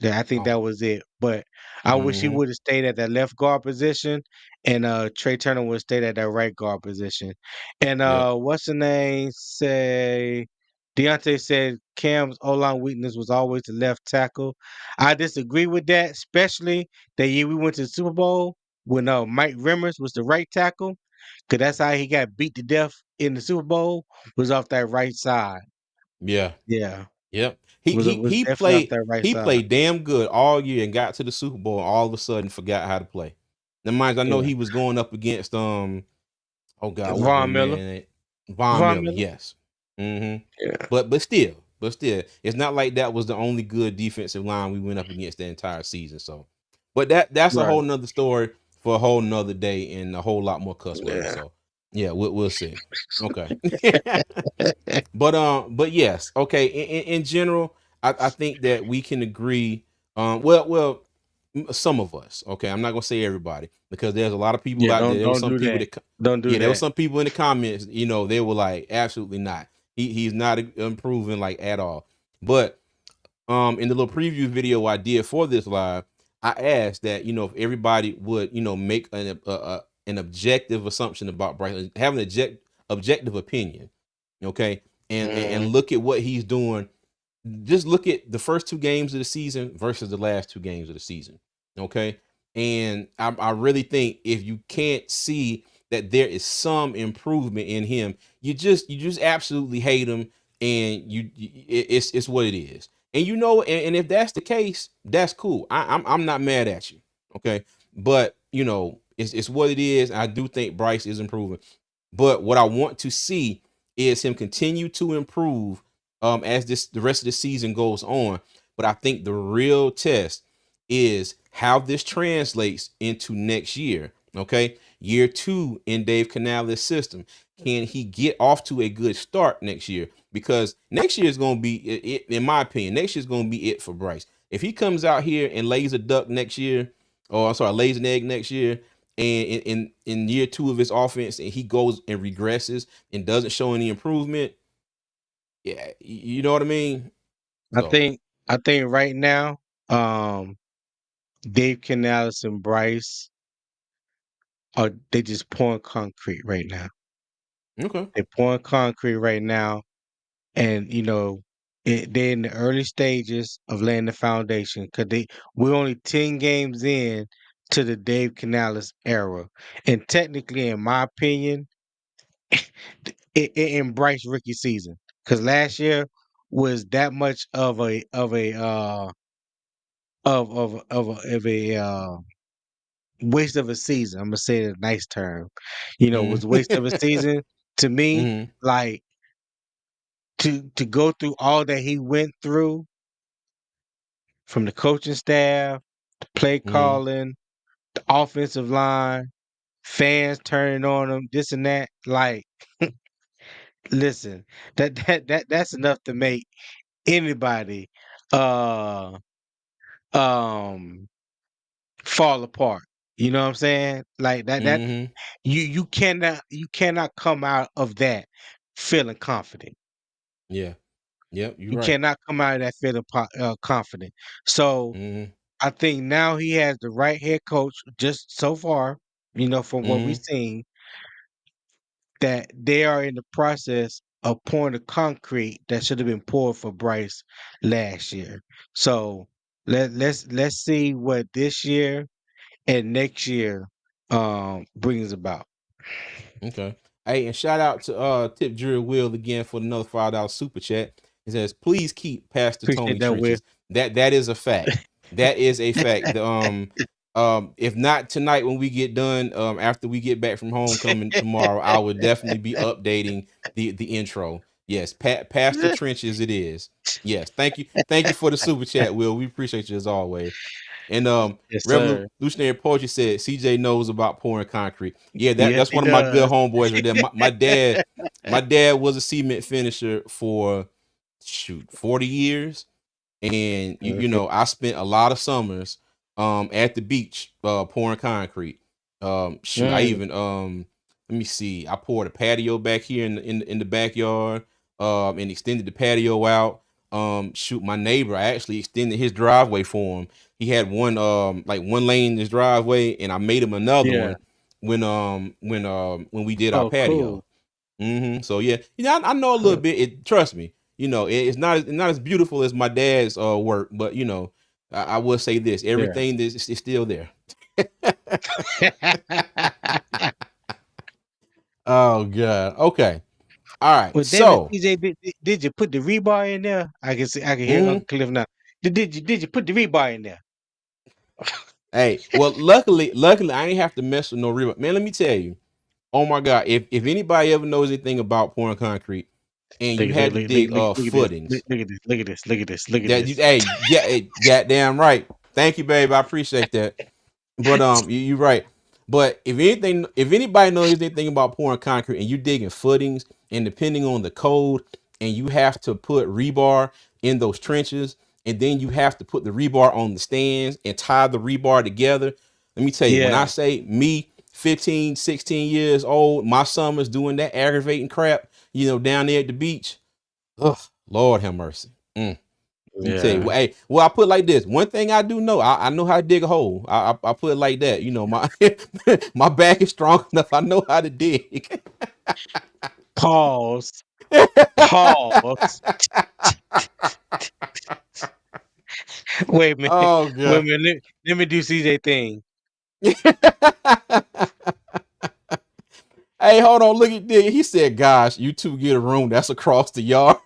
Speaker 2: I think
Speaker 1: Oh.
Speaker 2: that was it. But I wish he
Speaker 1: Mm-hmm.
Speaker 2: would have stayed at that left guard position, and Trey Turner would have stayed at that right guard position. And
Speaker 1: Yep.
Speaker 2: what's the name? Say Deontay said Cam's O line weakness was always the left tackle. I disagree with that, especially that year we went to the Super Bowl when Mike Remmers was the right tackle, because that's how he got beat to death in the Super Bowl, was off that right side.
Speaker 1: Yeah.
Speaker 2: Yeah,
Speaker 1: Yep. He
Speaker 2: was
Speaker 1: he
Speaker 2: was
Speaker 1: he
Speaker 2: definitely off
Speaker 1: played
Speaker 2: that right
Speaker 1: he
Speaker 2: side.
Speaker 1: played damn good all year and got to the Super Bowl and all of a sudden forgot how to play. Now, mind you, I know
Speaker 2: Yeah.
Speaker 1: he was going up against oh God, what was my
Speaker 2: Von Miller.
Speaker 1: man? Von
Speaker 2: Von
Speaker 1: Miller,
Speaker 2: Miller.
Speaker 1: yes. hmm
Speaker 2: Yeah.
Speaker 1: But still, it's not like that was the only good defensive line we went up against the entire season. So, but that's a
Speaker 2: Right.
Speaker 1: whole nother story for a whole nother day and a whole lot more cuss words.
Speaker 2: Yeah.
Speaker 1: So, yeah, we'll see. Okay. But yes, okay. In general, I think that we can agree. Some of us. Okay, I'm not gonna say everybody because there's a lot of people
Speaker 2: Yeah.
Speaker 1: out there.
Speaker 2: Don't
Speaker 1: There was
Speaker 2: don't
Speaker 1: some
Speaker 2: do
Speaker 1: people
Speaker 2: that.
Speaker 1: that,
Speaker 2: Don't do
Speaker 1: yeah, there was
Speaker 2: that.
Speaker 1: some people in the comments. They were like, absolutely not. He's not improving like at all. But in the little preview video I did for this live, I asked that if everybody would make an objective assumption about Bryce, have an objective opinion, okay, and
Speaker 2: Mhm.
Speaker 1: look at what he's doing. Just look at the first two games of the season versus the last two games of the season, okay. And I really think if you can't see that there is some improvement in him, you just absolutely hate him, and it's what it is. And and if that's the case, that's cool. I'm not mad at you, okay. But it's what it is. I do think Bryce is improving, but what I want to see is him continue to improve as the rest of the season goes on. But I think the real test is how this translates into next year. Okay, year two in Dave Canales' system. Can he get off to a good start next year? Because next year is going to be it, in my opinion. Next year is going to be it for Bryce. If he comes out here and lays a duck next year, or I'm sorry, lays an egg next year, and in year two of his offense, and he goes and regresses and doesn't show any improvement, yeah, you know what I mean.
Speaker 2: I
Speaker 1: So
Speaker 2: think I think right now, um, Dave Canales and Bryce are they just pouring concrete right now.
Speaker 1: okay.
Speaker 2: They're pouring concrete right now, and they're in the early stages of laying the foundation because we're only 10 games in to the Dave Canales era, and technically, in my opinion, in Bryce rookie season, because last year was that much of a waste of a season. I'm gonna say it a nice term. Was a waste of a
Speaker 1: Mm-hmm.
Speaker 2: season to me.
Speaker 1: mm-hmm.
Speaker 2: Like to go through all that he went through from the coaching staff, the play
Speaker 1: Mm-hmm.
Speaker 2: calling, the offensive line, fans turning on him, this and that. Like, listen, that's enough to make anybody uh um fall apart. You know what I'm saying? Like that
Speaker 1: Mm-hmm.
Speaker 2: you cannot come out of that feeling confident.
Speaker 1: Yeah. Yep. You're
Speaker 2: You
Speaker 1: right.
Speaker 2: cannot come out of that feeling confident. So
Speaker 1: Mm-hmm.
Speaker 2: I think now he has the right head coach just so far, from what we've
Speaker 1: Mm-hmm.
Speaker 2: seen, that they are in the process of pouring the concrete that should have been poured for Bryce last year. So let's see what this year and next year brings about.
Speaker 1: Okay. Hey, and shout out to Tip Drill Will again for another $5 super chat. It says, please keep Pastor
Speaker 2: Appreciate
Speaker 1: Tony
Speaker 2: that, Will.
Speaker 1: trenches. That is a fact. That is a fact. If not tonight when we get done, after we get back from homecoming tomorrow, I will definitely be updating the intro. Yes, Pastor Trenches it is. Yes, thank you. Thank you for the super chat, Will. We appreciate you as always. And
Speaker 2: Yes, sir.
Speaker 1: Revolutionary Poetry said CJ knows about pouring concrete. Yeah,
Speaker 2: Yes,
Speaker 1: that's
Speaker 2: he
Speaker 1: one of my good
Speaker 2: does.
Speaker 1: homeboys right there. My dad was a cement finisher for 40 years. And
Speaker 2: Mhm.
Speaker 1: I spent a lot of summers at the beach pouring concrete. I
Speaker 2: Mm,
Speaker 1: even let me see. I poured a patio back here in the backyard and extended the patio out. My neighbor, I actually extended his driveway for him. He had one lane in his driveway, and I made him another
Speaker 2: yeah.
Speaker 1: one when we did our
Speaker 2: Oh,
Speaker 1: patio.
Speaker 2: cool.
Speaker 1: So yeah, I know a little
Speaker 2: Cool.
Speaker 1: bit. Trust me, it's not as beautiful as my dad's work, but I will say this:
Speaker 2: Yeah.
Speaker 1: everything is still there. Oh god. Okay. All right.
Speaker 2: Well, damn it,
Speaker 1: So,
Speaker 2: TJ, did you put the rebar in there? I can see, I can hear
Speaker 1: mhm.
Speaker 2: Uncle Cliff now. Did you put the rebar in there?
Speaker 1: Hey, well, luckily, I ain't have to mess with no real man. Let me tell you. Oh my god, if anybody ever knows anything about pouring concrete, and
Speaker 2: Look
Speaker 1: you
Speaker 2: at
Speaker 1: had to dig
Speaker 2: look at this.
Speaker 1: footings,
Speaker 2: Look at this. Look at this. Look at this. Look at
Speaker 1: that you
Speaker 2: this.
Speaker 1: hey, yeah, hey, goddamn right. Thank you, babe. I appreciate that. But you're right. But if anybody knows anything about pouring concrete and you digging footings, and depending on the code, and you have to put rebar in those trenches, and then you have to put the rebar on the stands and tie the rebar together. Let me tell you, when I
Speaker 2: Yeah.
Speaker 1: say me, 15, 16 years old, my summers doing that aggravating crap, down there at the beach. Ugh, Lord have mercy. Let me tell you.
Speaker 2: Yeah.
Speaker 1: I put it like this. One thing I do know, I know how to dig a hole. I put it like that. My my back is strong enough. I know how to dig.
Speaker 2: Pause. Pause. Wait a minute.
Speaker 1: Oh
Speaker 2: Wait a
Speaker 1: god.
Speaker 2: minute. Let me do CJ thing.
Speaker 1: Hey, hold on. Look at this. He said, "Gosh, you two get a room that's across the yard."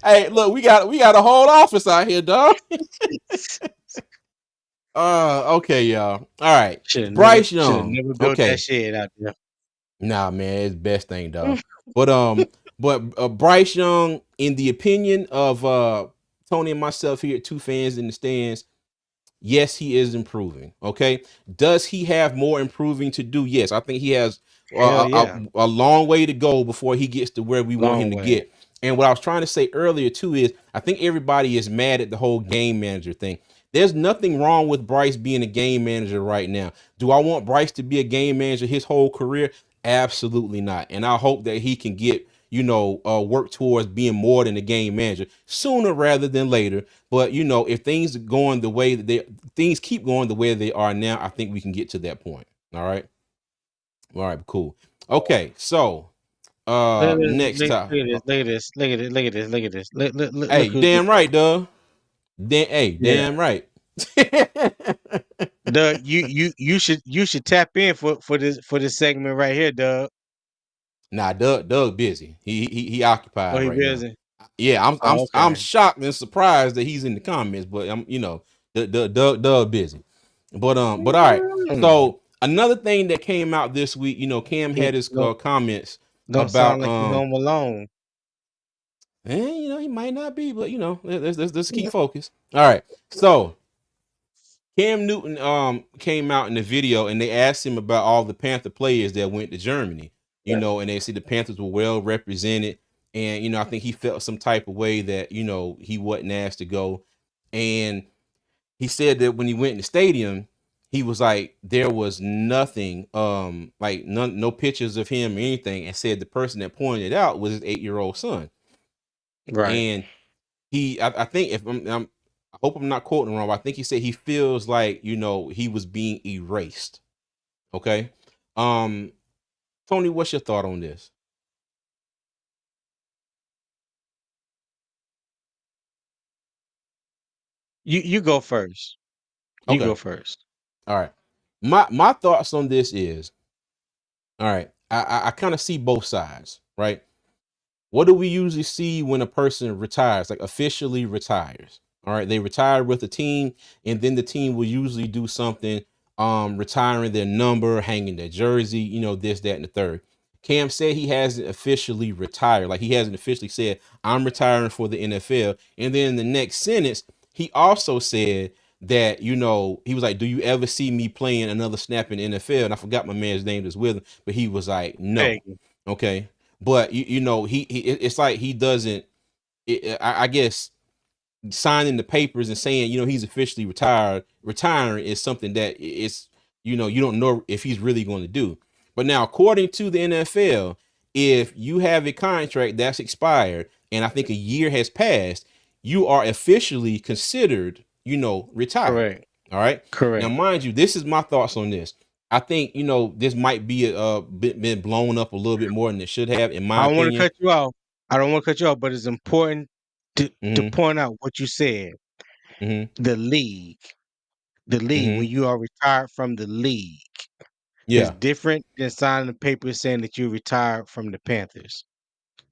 Speaker 1: Hey, look, we got a whole office out here, dog. Okay, y'all. All right, Bryce
Speaker 2: Should have
Speaker 1: Young.
Speaker 2: never built that
Speaker 1: Okay,
Speaker 2: shed out there.
Speaker 1: nah, man, it's best thing, dog. But Bryce Young, in the opinion of Tony and myself here, two fans in the stands, yes, he is improving. Okay, does he have more improving to do? Yes, I think he has
Speaker 2: Hell yeah.
Speaker 1: a long way to go before he gets to where we want him
Speaker 2: Long
Speaker 1: to
Speaker 2: way.
Speaker 1: get. And what I was trying to say earlier too is, I think everybody is mad at the whole game manager thing. There's nothing wrong with Bryce being a game manager right now. Do I want Bryce to be a game manager his whole career? Absolutely not. And I hope that he can get, work towards being more than a game manager sooner rather than later. But if things keep going the way they are now, I think we can get to that point. All right, cool. Okay, so next
Speaker 2: Look
Speaker 1: time.
Speaker 2: at this. Look at this. Look at this. Look at this. Look at this.
Speaker 1: Hey,
Speaker 2: Look
Speaker 1: you
Speaker 2: who did
Speaker 1: damn
Speaker 2: that.
Speaker 1: right, duh. Hey,
Speaker 2: Yeah.
Speaker 1: damn right.
Speaker 2: Doug, you should tap in for this segment right here, Doug.
Speaker 1: Nah, Doug busy. He
Speaker 2: Oh,
Speaker 1: occupied
Speaker 2: he
Speaker 1: right now.
Speaker 2: busy.
Speaker 1: Yeah, I'm
Speaker 2: Oh,
Speaker 1: I'm
Speaker 2: okay.
Speaker 1: shocked and surprised that he's in the comments, but Doug busy. But all right.
Speaker 2: Mm.
Speaker 1: So another thing that came out this week, Cam
Speaker 2: He
Speaker 1: had his
Speaker 2: don't
Speaker 1: comments
Speaker 2: don't sound
Speaker 1: about
Speaker 2: like he home alone.
Speaker 1: he might not be, but let's keep focused. All right. So Cam Newton came out in the video and they asked him about all the Panther players that went to Germany, and they see the Panthers were well represented. And I think he felt some type of way that he wasn't asked to go. And he said that when he went in the stadium, he was like, there was nothing, like no pictures of him or anything, and said the person that pointed it out was his 8-year-old son.
Speaker 2: Right.
Speaker 1: And I think if I hope I'm not quoting wrong, but I think he said he feels like he was being erased. Okay, um, Tony, what's your thought on this?
Speaker 2: You go first. You
Speaker 1: Okay,
Speaker 2: go first.
Speaker 1: all right. My thoughts on this is, all right. I kind of see both sides, right? What do we usually see when a person retires, like officially retires? All right, they retire with a team, and then the team will usually do something, retiring their number, hanging their jersey, this, that, and the third. Cam said he hasn't officially retired, like he hasn't officially said, I'm retiring for the NFL. And then in the next sentence, he also said that, he was like, do you ever see me playing another snap in the NFL? And I forgot my man's name is with him, but he was like, no.
Speaker 2: Peggy.
Speaker 1: Okay. But it's like he doesn't. I guess signing the papers and saying he's officially retiring is something that it's you don't know if he's really going to do. But now, according to the NFL, if you have a contract that's expired and I think a year has passed, you are officially considered retired.
Speaker 2: Correct.
Speaker 1: All right. Now,
Speaker 2: Correct.
Speaker 1: mind you, this is my thoughts on this. I think this might be been blown up a little bit more than it should have, in my
Speaker 2: I don't want to
Speaker 1: opinion.
Speaker 2: cut you off. I don't want to cut you off, but it's important to
Speaker 1: Hmm.
Speaker 2: point out what you said.
Speaker 1: Hmm.
Speaker 2: The league, the league,
Speaker 1: Hmm.
Speaker 2: when you are retired from the league, is
Speaker 1: Yeah.
Speaker 2: different than signing the paper saying that you're retired from the Panthers.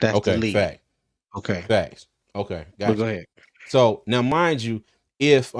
Speaker 2: That's the
Speaker 1: Okay.
Speaker 2: league.
Speaker 1: Fact.
Speaker 2: Okay,
Speaker 1: Facts. Okay.
Speaker 2: but go
Speaker 1: Gotcha.
Speaker 2: ahead.
Speaker 1: So now, mind you, if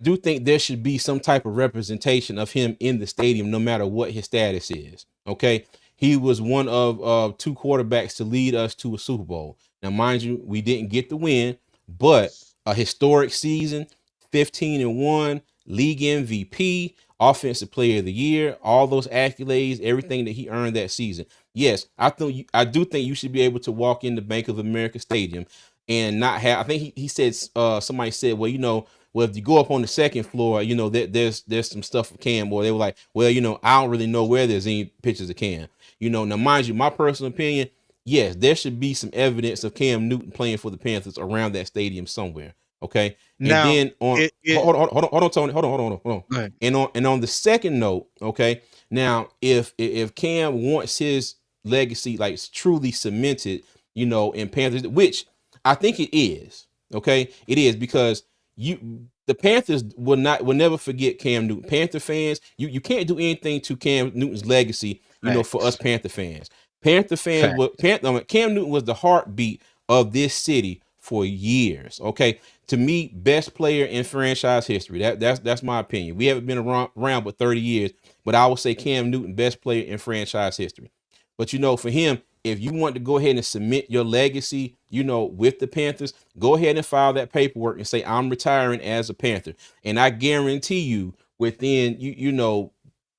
Speaker 1: do think there should be some type of representation of him in the stadium, no matter what his status is. Okay. He was one of two quarterbacks to lead us to a Super Bowl. Now, mind you, we didn't get the win, but a historic season, 15-1, league MVP, offensive player of the year, all those accolades, everything that he earned that season. Yes, I do think you should be able to walk in the Bank of America Stadium and not have. I think he said somebody said, well, well, if you go up on the second floor, there's some stuff for Cam, or they were like, well, I don't really know where there's any pictures of Cam. Now mind you, my personal opinion, yes, there should be some evidence of Cam Newton playing for the Panthers around that stadium somewhere. Okay. And
Speaker 2: Now,
Speaker 1: then on
Speaker 2: it
Speaker 1: hold on, Tony, hold on.
Speaker 2: go ahead.
Speaker 1: And on the second note, okay, now if Cam wants his legacy like truly cemented, in Panthers, which I think it is, okay, it is because the Panthers will never forget Cam Newton. Panther fans, you can't do anything to Cam Newton's legacy, for us
Speaker 2: Facts.
Speaker 1: Panther fans. Panther fans
Speaker 2: Facts.
Speaker 1: were Cam Newton was the heartbeat of this city for years. Okay. To me, best player in franchise history. That's my opinion. We haven't been around but 30 years, but I would say Cam Newton, best player in franchise history. But for him, if you want to go ahead and submit your legacy, with the Panthers, go ahead and file that paperwork and say I'm retiring as a Panther. And I guarantee you, within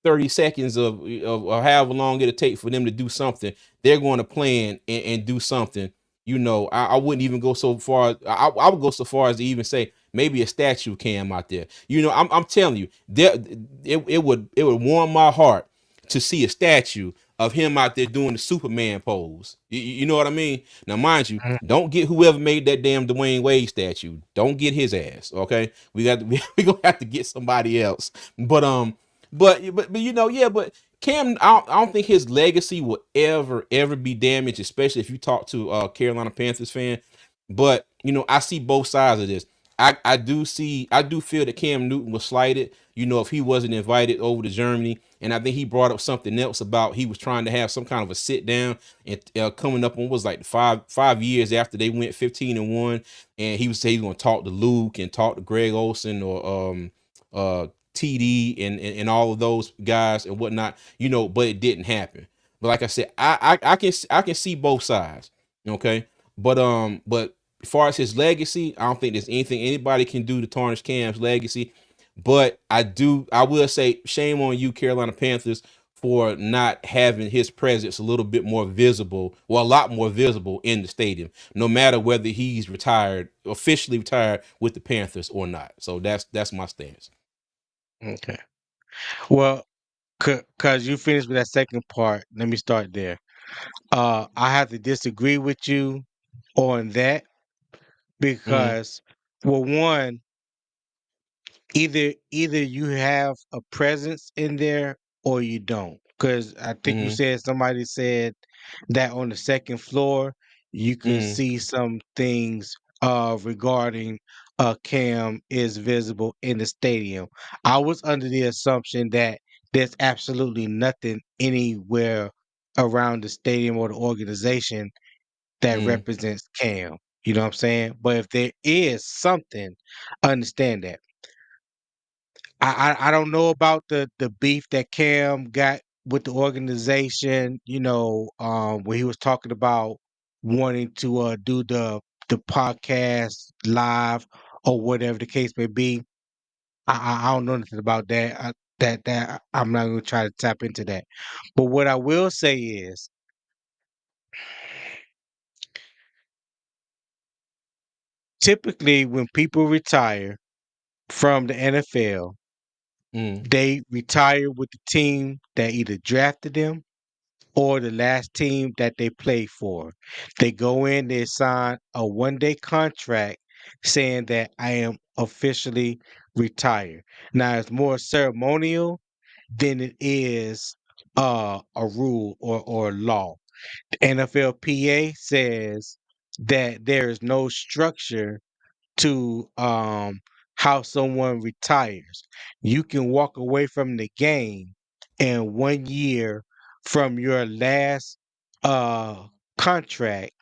Speaker 1: 30 seconds of however long it'll take for them to do something, they're going to plan and do something. I wouldn't even go so far. I would go so far as to even say maybe a statue Cam out there. I'm telling you, it would warm my heart to see a statue of him out there doing the Superman pose. You know what I mean? Now, mind you,
Speaker 2: Mhm.
Speaker 1: don't get whoever made that damn Dwayne Wade statue. Don't get his ass. Okay, we gonna have to get somebody else. But yeah, but Cam, I don't think his legacy will ever be damaged, especially if you talk to a Carolina Panthers fan. But I see both sides of this. I do feel that Cam Newton was slighted, if he wasn't invited over to Germany. And I think he brought up something else about he was trying to have some kind of a sit down and coming up on what was like five years after they went 15-1. And he was saying he's going to talk to Luke and talk to Greg Olson or TD and all of those guys and whatnot, but it didn't happen. But like I said, I can see both sides. Okay. But as far as his legacy, I don't think there's anything anybody can do to tarnish Cam's legacy. But I will say shame on you, Carolina Panthers, for not having his presence a little bit more visible, well, a lot more visible in the stadium, no matter whether he's retired, officially retired with the Panthers or not. So that's my stance.
Speaker 2: Okay. Well, cause you finished with that second part. Let me start there. I have to disagree with you on that
Speaker 1: Mm,
Speaker 2: because, well, one, either you have a presence in there or you don't. Because I think you
Speaker 1: mm,
Speaker 2: said somebody said that on the second floor you can
Speaker 1: mm,
Speaker 2: see some things regarding Cam is visible in the stadium. I was under the assumption that there's absolutely nothing anywhere around the stadium or the organization that
Speaker 1: mm,
Speaker 2: represents Cam. You know what I'm saying? But if there is something, understand that. I don't know about the beef that Cam got with the organization, when he was talking about wanting to do the podcast live or whatever the case may be. I don't know nothing about that. That I'm not gonna try to tap into that. But what I will say is typically when people retire from the NFL,
Speaker 1: mm,
Speaker 2: they retire with the team that either drafted them or the last team that they play for. They go in, they sign a 1 day contract saying that I am officially retired. Now it's more ceremonial than it is a rule or law. The NFLPA says that there is no structure to how someone retires. You can walk away from the game and 1 year from your last uh contract,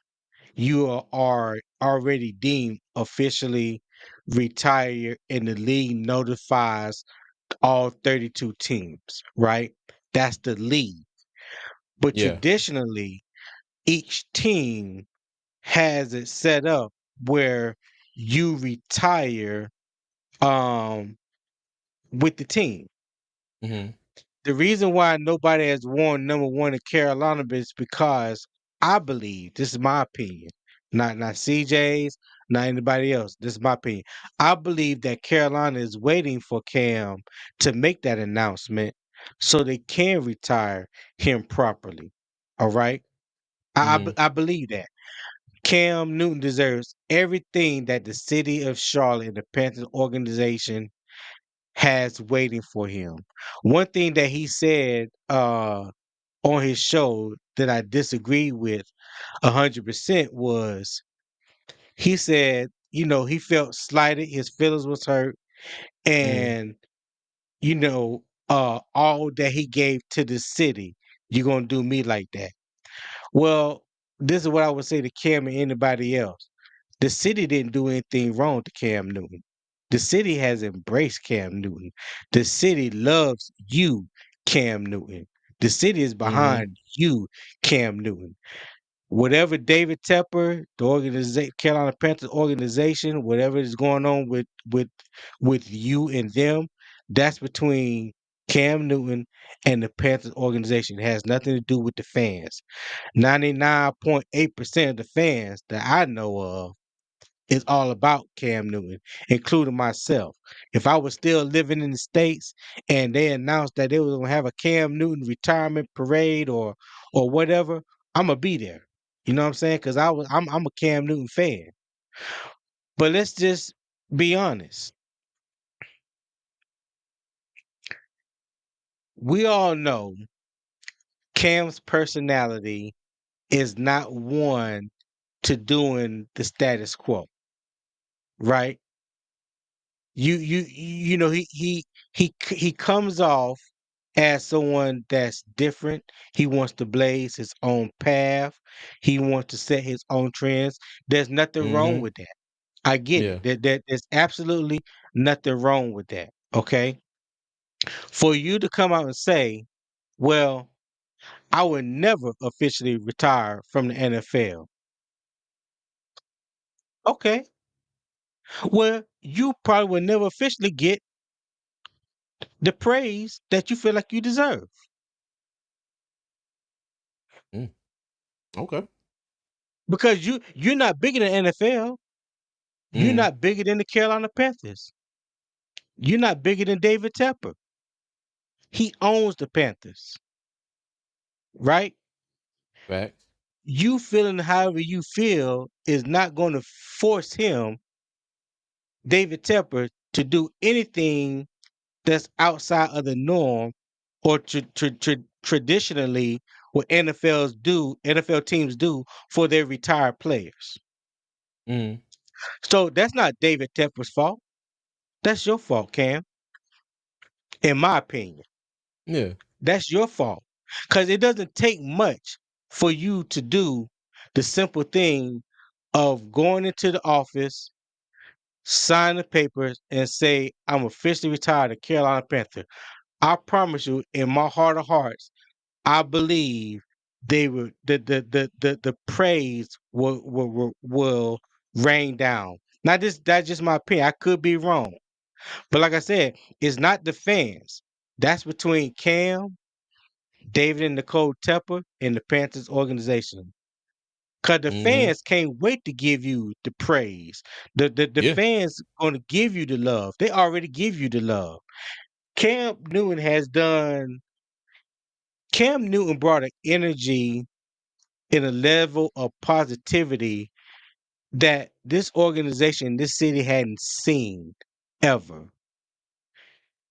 Speaker 2: you are already deemed officially retired and the league notifies all 32 teams, right? That's the league. But
Speaker 1: yeah.
Speaker 2: traditionally, each team has it set up where you retire um with the team.
Speaker 1: Mm,
Speaker 2: The reason why nobody has worn number one in Carolina is because I believe this is my opinion, not CJ's, not anybody else. This is my opinion. I believe that Carolina is waiting for Cam to make that announcement so they can retire him properly. All right,
Speaker 1: mm,
Speaker 2: I believe that. Cam Newton deserves everything that the city of Charlotte and the Panthers organization has waiting for him. One thing that he said on his show that I disagree with 100% was he said, he felt slighted, his feelings was hurt,
Speaker 1: mm,
Speaker 2: and all that he gave to the city, you're gonna do me like that. Well, this is what I would say to Cam and anybody else. The city didn't do anything wrong to Cam Newton. The city has embraced Cam Newton. The city loves you, Cam Newton. The city is
Speaker 1: mm,
Speaker 2: behind you, Cam Newton. Whatever David Tepper, the organization, Carolina Panthers organization, whatever is going on with you and them, that's between Cam Newton and the Panthers organization. It has nothing to do with the fans. 99.8% of the fans that I know of is all about Cam Newton, including myself. If I was still living in the States and they announced that they were gonna have a Cam Newton retirement parade or whatever, I'm gonna be there. You know what I'm saying? Because I'm a Cam Newton fan. But let's just be honest. We all know Cam's personality is not one to doing the status quo, right? He comes off as someone that's different. He wants to blaze his own path. He wants to set his own trends. There's nothing wrong
Speaker 1: mm,
Speaker 2: with that. I get it.
Speaker 1: yeah.
Speaker 2: There's absolutely nothing wrong with that. Okay. For you to come out and say, well, I would never officially retire from the NFL. Okay. Well, you probably will never officially get the praise that you feel like you deserve.
Speaker 1: Mm. Okay.
Speaker 2: Because you're not bigger than NFL. You're
Speaker 1: Mm.
Speaker 2: not bigger than the Carolina Panthers. You're not bigger than David Tepper. He owns the Panthers, right?
Speaker 1: Facts.
Speaker 2: You feeling however you feel is not going to force him, David Tepper, to do anything that's outside of the norm or traditionally what NFL teams do for their retired players.
Speaker 1: Mm.
Speaker 2: So that's not David Tepper's fault. That's your fault, Cam, in my opinion.
Speaker 1: Yeah.
Speaker 2: That's your fault. Because it doesn't take much for you to do the simple thing of going into the office, sign the papers, and say, I'm officially retired of Carolina Panther. I promise you, in my heart of hearts, I believe they will the praise will rain down. Now that's just my opinion. I could be wrong. But like I said, it's not the fans. That's between Cam, David and Nicole Tepper, and the Panthers organization. Cause the
Speaker 1: Mm-hmm.
Speaker 2: fans can't wait to give you the praise. The
Speaker 1: Yeah.
Speaker 2: fans gonna give you the love. They already give you the love. Cam Newton has done Cam Newton brought an energy and a level of positivity that this organization, this city hadn't seen ever.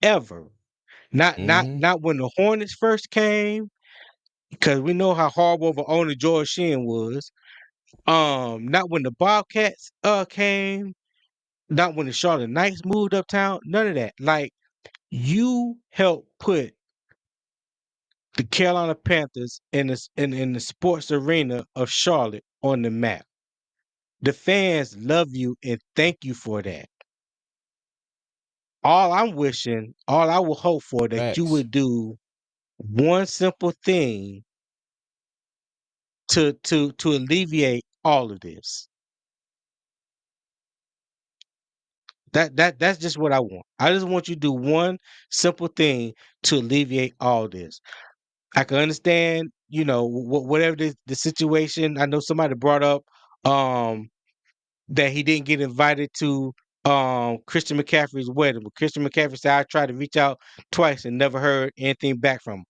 Speaker 2: Ever.
Speaker 1: Mm-hmm.
Speaker 2: Not when the Hornets first came, because we know how horrible of an owner George Sheen was. Not when the Bobcats came, not when the Charlotte Knights moved uptown, none of that. Like you helped put the Carolina Panthers in the sports arena of Charlotte on the map. The fans love you and thank you for that. All I'm wishing, all I will hope for that you
Speaker 1: Facts.
Speaker 2: would do one simple thing to alleviate all of this. That's just what I want. I just want you to do one simple thing to alleviate all this. I can understand, whatever the situation. I know somebody brought up um that he didn't get invited to Christian McCaffrey's wedding. But Christian McCaffrey said I tried to reach out twice and never heard anything back from him.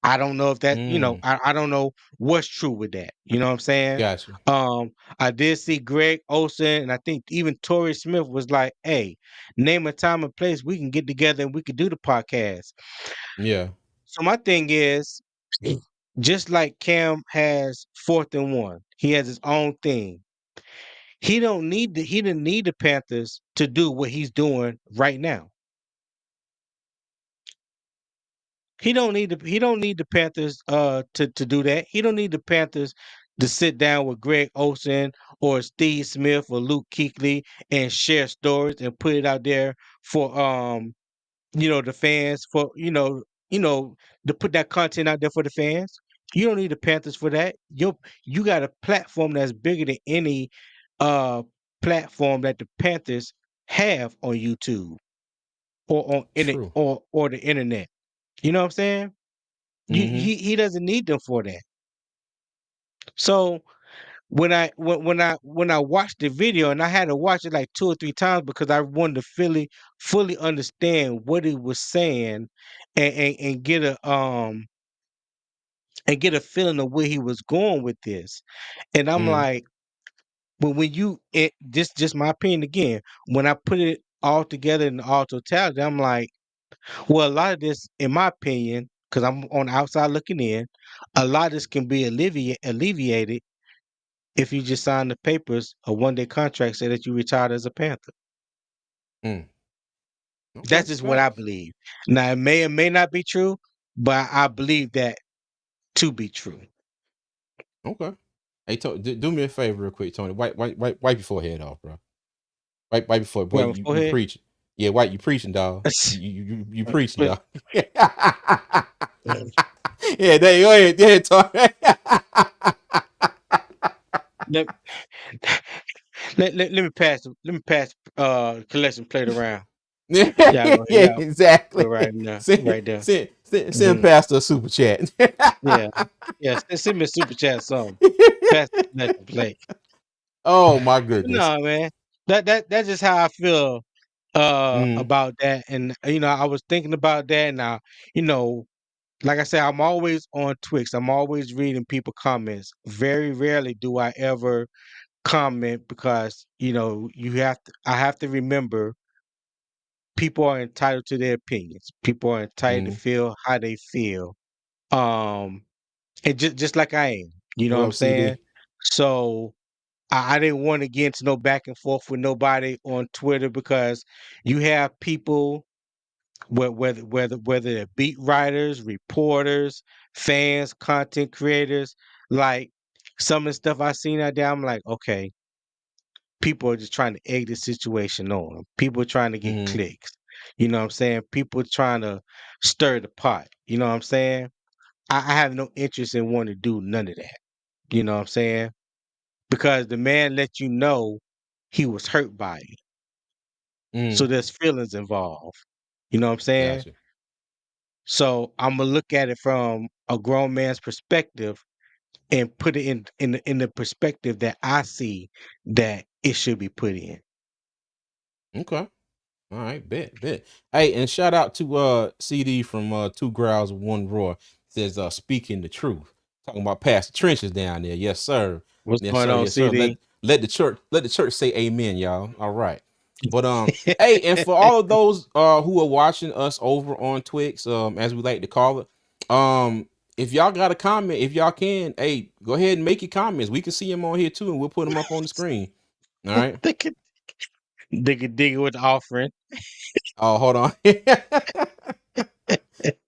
Speaker 2: I don't know if that,
Speaker 1: Mm.
Speaker 2: I don't know what's true with that. You know what I'm saying?
Speaker 1: Gotcha.
Speaker 2: Um, I did see Greg Olson, and I think even Torrey Smith was like, "Hey, name a time and place we can get together and we could do the podcast."
Speaker 1: Yeah.
Speaker 2: So my thing is, just like Cam has 4th and 1, he has his own thing. He didn't need the Panthers to do what he's doing right now. He don't need the Panthers to do that. He don't need the Panthers to sit down with Greg Olson or Steve Smith or Luke Kuechly and share stories and put it out there for the fans to put that content out there for the fans. You don't need the Panthers for that. You got a platform that's bigger than any uh platform that the Panthers have on YouTube or on in
Speaker 1: True.
Speaker 2: or the internet. You know what I'm saying?
Speaker 1: Mm-hmm.
Speaker 2: He doesn't need them for that. So when I watched the video, and I had to watch it like 2 or 3 times because I wanted to fully understand what he was saying and get a feeling of where he was going with this. And I'm
Speaker 1: Mm.
Speaker 2: like, when you just my opinion again, when I put it all together in all totality, I'm like, well, a lot of this, in my opinion, because I'm on the outside looking in, a lot of this can be alleviated if you just sign the papers, a 1-day contract, say that you retired as a Panther.
Speaker 1: Mm. Okay.
Speaker 2: That's just what I
Speaker 1: Facts.
Speaker 2: believe. Now, it may or may not be true, but I believe that to be true.
Speaker 1: Okay. Hey, do me a favor real quick, Tony. Wipe your forehead off, bro. Wipe before, boy.
Speaker 2: Well,
Speaker 1: You
Speaker 2: go ahead.
Speaker 1: preaching? Yeah, wipe. You preaching, dog. You preaching, dog. Yeah, there. Go ahead. Yeah, Tony.
Speaker 2: let, let me pass collection plate around.
Speaker 1: Yeah,
Speaker 2: Yeah, go ahead.
Speaker 1: yeah,
Speaker 2: Yeah, put
Speaker 1: exactly.
Speaker 2: it right in there,
Speaker 1: Send,
Speaker 2: right there.
Speaker 1: Send
Speaker 2: Mhm.
Speaker 1: Pastor a super chat.
Speaker 2: Yeah. Yeah. Send me a super chat some. Pass let the play.
Speaker 1: Oh my
Speaker 2: But
Speaker 1: goodness.
Speaker 2: no, man. That's just how I feel
Speaker 1: Mm,
Speaker 2: about that. And I was thinking about that now, you know, like I said, I'm always on Twix. I'm always reading people comments. Very rarely do I ever comment because, I have to remember people are entitled to their opinions. People are entitled to
Speaker 1: mm.
Speaker 2: feel how they feel. Um and just like I am. You know
Speaker 1: What
Speaker 2: what I'm
Speaker 1: up,
Speaker 2: saying?
Speaker 1: CD?
Speaker 2: So I didn't want to get into no back and forth with nobody on Twitter because you have people whether they're beat writers, reporters, fans, content creators, like some of the stuff I seen out there, I'm like, okay, people are just trying to egg the situation on. People are trying to get
Speaker 1: Mm,
Speaker 2: clicks. You know what I'm saying? People trying to stir the pot. You know what I'm saying? I have no interest in wanting to do none of that. You know what I'm saying? Because the man let you know he was hurt by it. So
Speaker 1: mm.
Speaker 2: there's feelings involved. You know what I'm saying?
Speaker 1: Gotcha.
Speaker 2: So I'm gonna look at it from a grown man's perspective and put it in the perspective that I see that it should be put in.
Speaker 1: Okay. All right, bet. Hey, and shout out to CD from Two Growls One Roar. Says speaking the truth. Talking about past the trenches down there. Yes, sir.
Speaker 2: What's
Speaker 1: Yes,
Speaker 2: going
Speaker 1: sir.
Speaker 2: on,
Speaker 1: Yes, sir.
Speaker 2: CD?
Speaker 1: Let the church say amen, y'all. All right. But hey, and for all of those who are watching us over on Twix, as we like to call it, if y'all got a comment, if y'all can, hey, go ahead and make your comments. We can see them on here too, and we'll put them up on the screen. All right.
Speaker 2: they could dig it with the offering.
Speaker 1: Oh, hold on.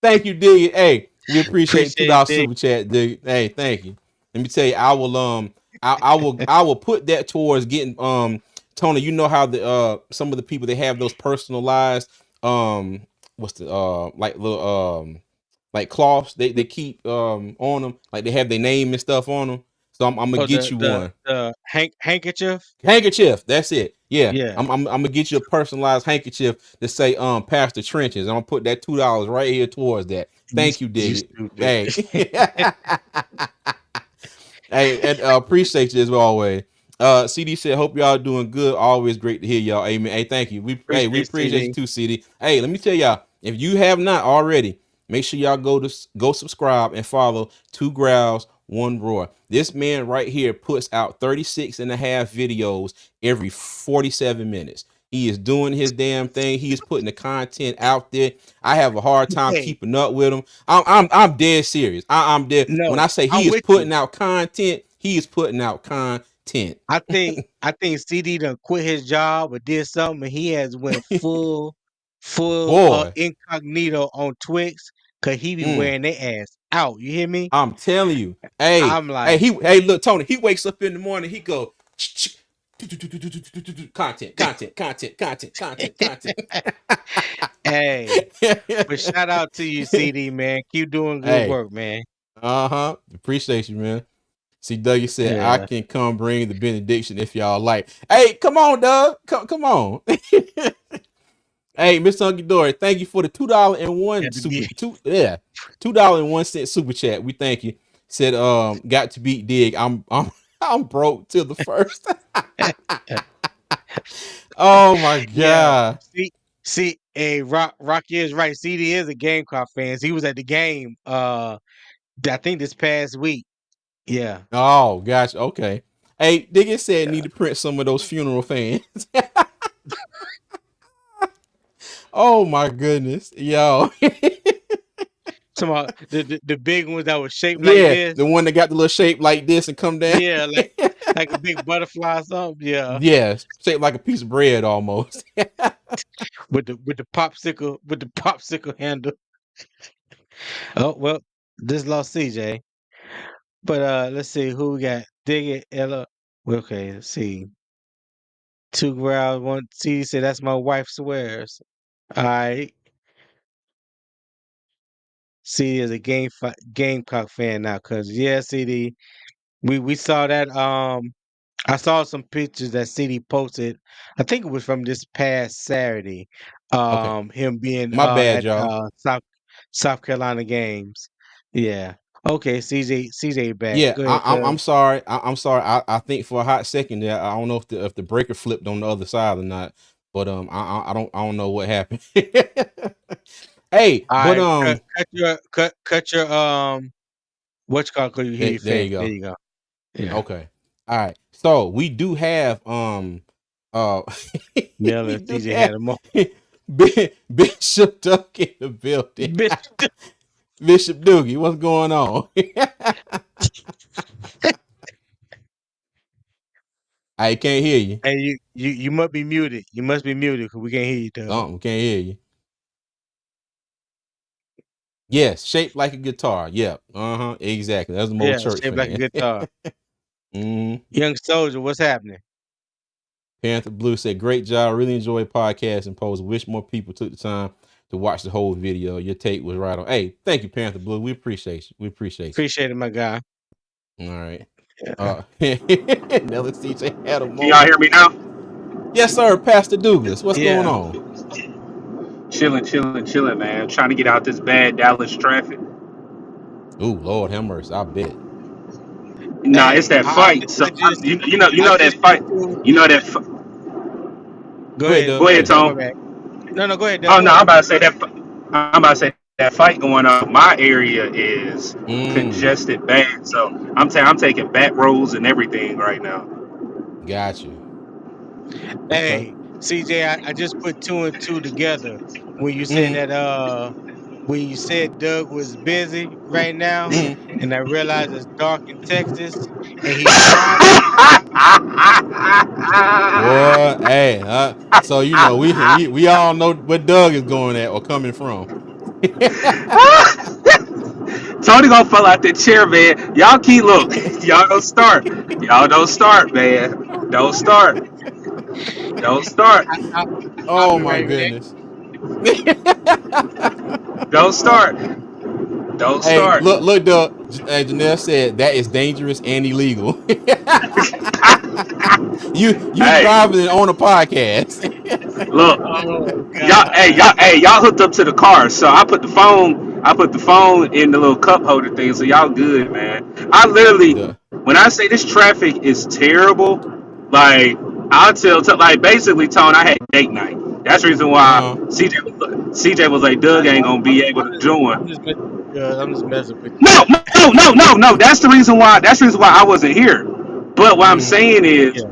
Speaker 1: Thank you, Dig. Hey, we appreciate
Speaker 2: Appreciate it,
Speaker 1: $2
Speaker 2: dig.
Speaker 1: super chat, Dig. Hey, thank you. Let me tell you, I will put that towards getting Tony. You know how the some of the people they have those personalized what's the like little like cloths they keep on them, like they have their name and stuff on them. So I'm gonna
Speaker 2: Oh,
Speaker 1: get
Speaker 2: the
Speaker 1: you
Speaker 2: the
Speaker 1: one.
Speaker 2: the handkerchief.
Speaker 1: Handkerchief, that's it. Yeah,
Speaker 2: Yeah,
Speaker 1: I'm gonna get you a personalized handkerchief to say Pastor Trenches. I'm gonna put that $2 right here towards that. Thank you,
Speaker 2: you
Speaker 1: Dig it.
Speaker 2: stupid.
Speaker 1: Hey, hey, and appreciate you as always. CD said, "Hope y'all doing good. Always great to hear y'all. Amen. Hey, thank you. We
Speaker 2: Appreciate
Speaker 1: appreciate you
Speaker 2: CD.
Speaker 1: too, CD. Hey, let me tell y'all, if you have not already, make sure y'all go subscribe and follow Two Growls One Roar. This man right here puts out 36 and a half videos every 47 minutes. He is doing his damn thing. He is putting the content out there. I have a hard time
Speaker 2: Hey,
Speaker 1: keeping up with him. I'm dead serious. I'm dead. When
Speaker 2: no,
Speaker 1: I say he
Speaker 2: I'm
Speaker 1: is
Speaker 2: with you.
Speaker 1: putting out content, he is putting out content.
Speaker 2: I think CD done quit his job or did something, and he has went full
Speaker 1: Boy,
Speaker 2: incognito on Twix because he be
Speaker 1: mm,
Speaker 2: wearing their ass out. You hear me?
Speaker 1: I'm telling you. Hey,
Speaker 2: I'm
Speaker 1: hey,
Speaker 2: like,
Speaker 1: hey, look, Tony. He wakes up in the morning. He go content.
Speaker 2: hey, but shout out to you, CD man. Keep doing good
Speaker 1: Hey,
Speaker 2: work, man.
Speaker 1: appreciate you, man. See, Dougie said I
Speaker 2: Yeah,
Speaker 1: can come bring the benediction if y'all like. Hey, come on, Doug. Come on. Hey, Mr. Hunky Dory, thank you for the $2 and 1
Speaker 2: got to be.
Speaker 1: super $2.01 super chat. We thank you. Said got to beat Dig. I'm broke till the first. Oh my
Speaker 2: Yeah,
Speaker 1: god.
Speaker 2: hey, Rocky is right. CD is a Gamecock fan. He was at the game. I think this past week. Yeah.
Speaker 1: Oh gosh. Okay. Hey, Dig said need to print some of those funeral fans. Oh my goodness. Yo.
Speaker 2: Some the big ones that was shaped like
Speaker 1: Yeah,
Speaker 2: this.
Speaker 1: the one that got the little shape like this and come down.
Speaker 2: Yeah, like a big butterfly or something. Yeah,
Speaker 1: Yeah, shaped like a piece of bread almost.
Speaker 2: with the popsicle handle. Oh well, this lost CJ. But let's see who we got. Dig it, Ella. Okay, let's see. Two ground one. CD said that's my wife swears. All right. CD is a Gamecock fan now, cause yeah, CD. We saw that. I saw some pictures that CD posted. I think it was from this past Saturday.
Speaker 1: Okay,
Speaker 2: Him being
Speaker 1: my bad,
Speaker 2: at
Speaker 1: y'all.
Speaker 2: South Carolina games. Yeah. Okay, CJ back.
Speaker 1: Yeah,
Speaker 2: Go ahead,
Speaker 1: I'm
Speaker 2: cuz.
Speaker 1: sorry. I'm sorry. I think for a hot second there, I don't know if the breaker flipped on the other side or not. But I don't know what happened. Hey,
Speaker 2: All
Speaker 1: but
Speaker 2: right, cut your what you call you hear your
Speaker 1: there you
Speaker 2: fan. There
Speaker 1: go.
Speaker 2: you go. Yeah.
Speaker 1: Okay. All right. So we do have uh
Speaker 2: Mel
Speaker 1: we
Speaker 2: and
Speaker 1: do
Speaker 2: CJ
Speaker 1: have
Speaker 2: had a moment.
Speaker 1: Bishop Duck in the building.
Speaker 2: Bitch.
Speaker 1: Bishop Doogie, what's going on? I can't hear you.
Speaker 2: Hey, you must be muted. You must be muted because we can't hear you, Doug.
Speaker 1: Something can't hear you. Yes, shaped like a guitar. Yep. Uh-huh. Exactly. That's the old
Speaker 2: Yeah,
Speaker 1: church
Speaker 2: shaped like a
Speaker 1: fan.
Speaker 2: guitar.
Speaker 1: Mm.
Speaker 2: Young soldier, what's happening?
Speaker 1: Panther Blue said, great job. Really enjoyed podcast and post. Wish more people took the time to watch the whole video. Your take was right on. Hey, thank you, Panther Blue. We appreciate you. We appreciate
Speaker 2: Appreciate it, my guy.
Speaker 1: you. All right.
Speaker 2: Yeah.
Speaker 1: Nelly CJ had a
Speaker 3: Can y'all
Speaker 1: moment.
Speaker 3: hear me now?
Speaker 1: Yes, sir. Pastor Douglas. What's going
Speaker 2: Yeah.
Speaker 1: on?
Speaker 3: Chilling, chilling, chilling, man. Trying to get out this bad Dallas traffic.
Speaker 1: Ooh, Lord have mercy. I bet.
Speaker 3: Nah, it's
Speaker 2: Hey,
Speaker 3: that fight. So you
Speaker 2: I
Speaker 3: know that
Speaker 2: just put
Speaker 3: fight.
Speaker 2: two.
Speaker 3: You know that.
Speaker 2: Go
Speaker 1: Go ahead,
Speaker 2: ahead,
Speaker 1: Doug.
Speaker 3: Go
Speaker 2: go
Speaker 1: Go
Speaker 3: ahead,
Speaker 2: ahead,
Speaker 1: ahead.
Speaker 2: Doug. My
Speaker 3: Tom.
Speaker 2: bad. No, go ahead, Doug.
Speaker 3: Oh
Speaker 2: Go
Speaker 3: no, I'm
Speaker 2: ahead.
Speaker 3: about to say that. I'm about to say that fight going on. My area is
Speaker 1: Mm,
Speaker 3: congested bad, so I'm taking back roads and everything right now.
Speaker 1: got you. Okay.
Speaker 2: Hey, CJ, I just put two and two together when you said
Speaker 1: Mm,
Speaker 2: that when you said Doug was busy right now,
Speaker 1: mm.
Speaker 2: and I realized it's dark in Texas and he's driving.
Speaker 1: Boy, hey, so you know we all know where Doug is going at or coming from.
Speaker 3: Tony gonna fall out that chair, man. Y'all keep look. Y'all don't start. Y'all don't start, man. Don't start. Don't start.
Speaker 2: I, I'll
Speaker 1: Oh
Speaker 2: be
Speaker 1: my
Speaker 2: right back.
Speaker 1: goodness.
Speaker 3: Don't start. Don't
Speaker 1: Hey,
Speaker 3: start.
Speaker 1: look, Doug. Janelle said that is dangerous and illegal. You
Speaker 3: Hey,
Speaker 1: driving it on a podcast.
Speaker 3: look.
Speaker 2: Oh
Speaker 3: Y'all,
Speaker 2: God.
Speaker 3: hey, y'all hooked up to the car. So I put the phone in the little cup holder thing. So y'all good, man. I literally,
Speaker 1: Duh.
Speaker 3: when I say this traffic is terrible, like like basically, Tone, I had date night. That's the reason why
Speaker 1: Uh-huh.
Speaker 3: CJ was like, Doug ain't gonna be able to
Speaker 2: I'm
Speaker 3: join.
Speaker 2: just messing with you. I'm just messing with you.
Speaker 3: No. That's the reason why. That's the reason why I wasn't here. But what I'm
Speaker 1: Mm,
Speaker 3: saying is,
Speaker 2: Yeah.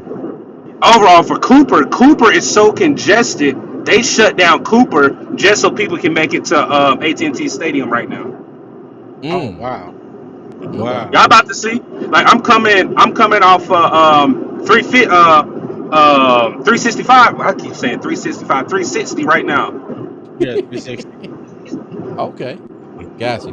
Speaker 3: overall for Cooper is so congested. They shut down Cooper just so people can make it to AT&T Stadium right now.
Speaker 2: Oh
Speaker 1: mm.
Speaker 2: wow.
Speaker 1: Okay.
Speaker 2: Wow.
Speaker 3: Y'all about to see? Like I'm coming off 365. I keep saying 365, 360 right now.
Speaker 2: Yeah, 360.
Speaker 1: Okay. Gotcha.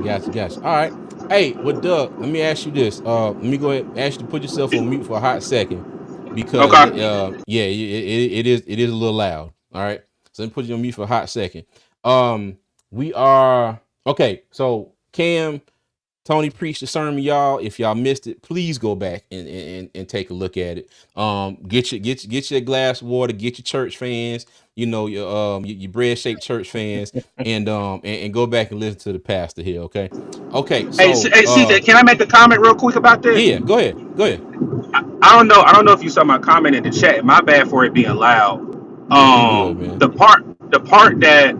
Speaker 1: All right. Hey, well, Doug, let me ask you this. Let me go ahead and ask you to put yourself on mute for a hot second because
Speaker 3: Okay.
Speaker 1: yeah, it is a little loud. All right. So let me put you on mute for a hot second. We are okay. So Cam, Tony preached the sermon, y'all. If y'all missed it, please go back and take a look at it. Get your glass of water, get your church fans, your bread shaped church fans, and go back and listen to the pastor here. Okay. So
Speaker 3: Hey, CJ, can I make a comment real quick about that?
Speaker 1: yeah, go ahead.
Speaker 3: I don't know. I don't know if you saw my comment in the chat. My bad for it being loud.
Speaker 1: You good, man.
Speaker 3: The part that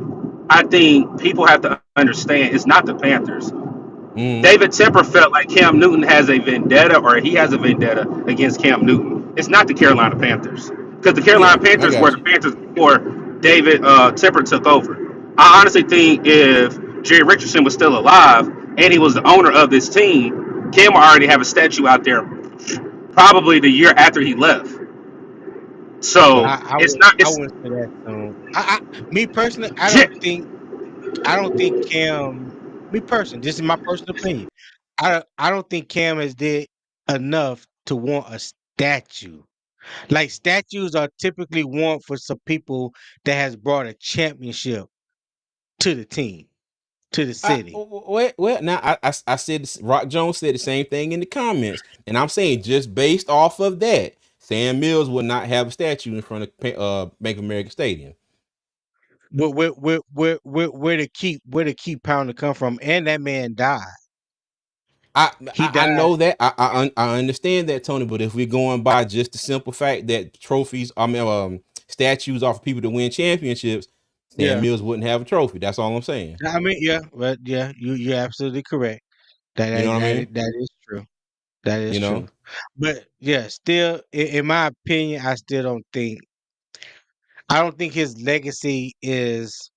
Speaker 3: I think people have to understand is not the Panthers.
Speaker 1: Mm,
Speaker 3: David Tepper felt like Cam Newton has a vendetta, or he has a vendetta against Cam Newton. It's not the Carolina Panthers, because the
Speaker 1: yeah,
Speaker 3: Carolina
Speaker 1: I
Speaker 3: Panthers were
Speaker 1: got
Speaker 3: the
Speaker 1: you.
Speaker 3: Panthers before David Tepper took over. I honestly think if Jerry Richardson was still alive and he was the owner of this team, Cam would already have a statue out there, probably the year after he left.
Speaker 1: Okay.
Speaker 3: So it's not.
Speaker 2: I
Speaker 3: It's
Speaker 2: wouldn't say that soon. Me personally,
Speaker 3: J-
Speaker 2: I don't think Cam. Me personally, this is my personal opinion. I don't think Cam has did enough to want a statue. Like statues are typically want for some people that has brought a championship to the team, to the city.
Speaker 1: Well, now I said Rock Jones said the same thing in the comments, and I'm saying just based off of that, Sam Mills would not have a statue in front of Bank of America Stadium.
Speaker 2: where the keep pound to come from? And that man died. He
Speaker 1: I
Speaker 2: died.
Speaker 1: know that I understand that, Tony. But if we're going by just the simple fact that trophies, statues are for people to win championships, Sam
Speaker 2: Yeah.
Speaker 1: Mills wouldn't have a trophy. That's all I'm saying.
Speaker 2: I mean, yeah, but yeah, you're absolutely correct. That
Speaker 1: You know
Speaker 2: that
Speaker 1: what I
Speaker 2: that,
Speaker 1: mean?
Speaker 2: is- that is true. That is
Speaker 1: You know,
Speaker 2: true. But yeah, still, in my opinion, I still don't think. I don't think his legacy is.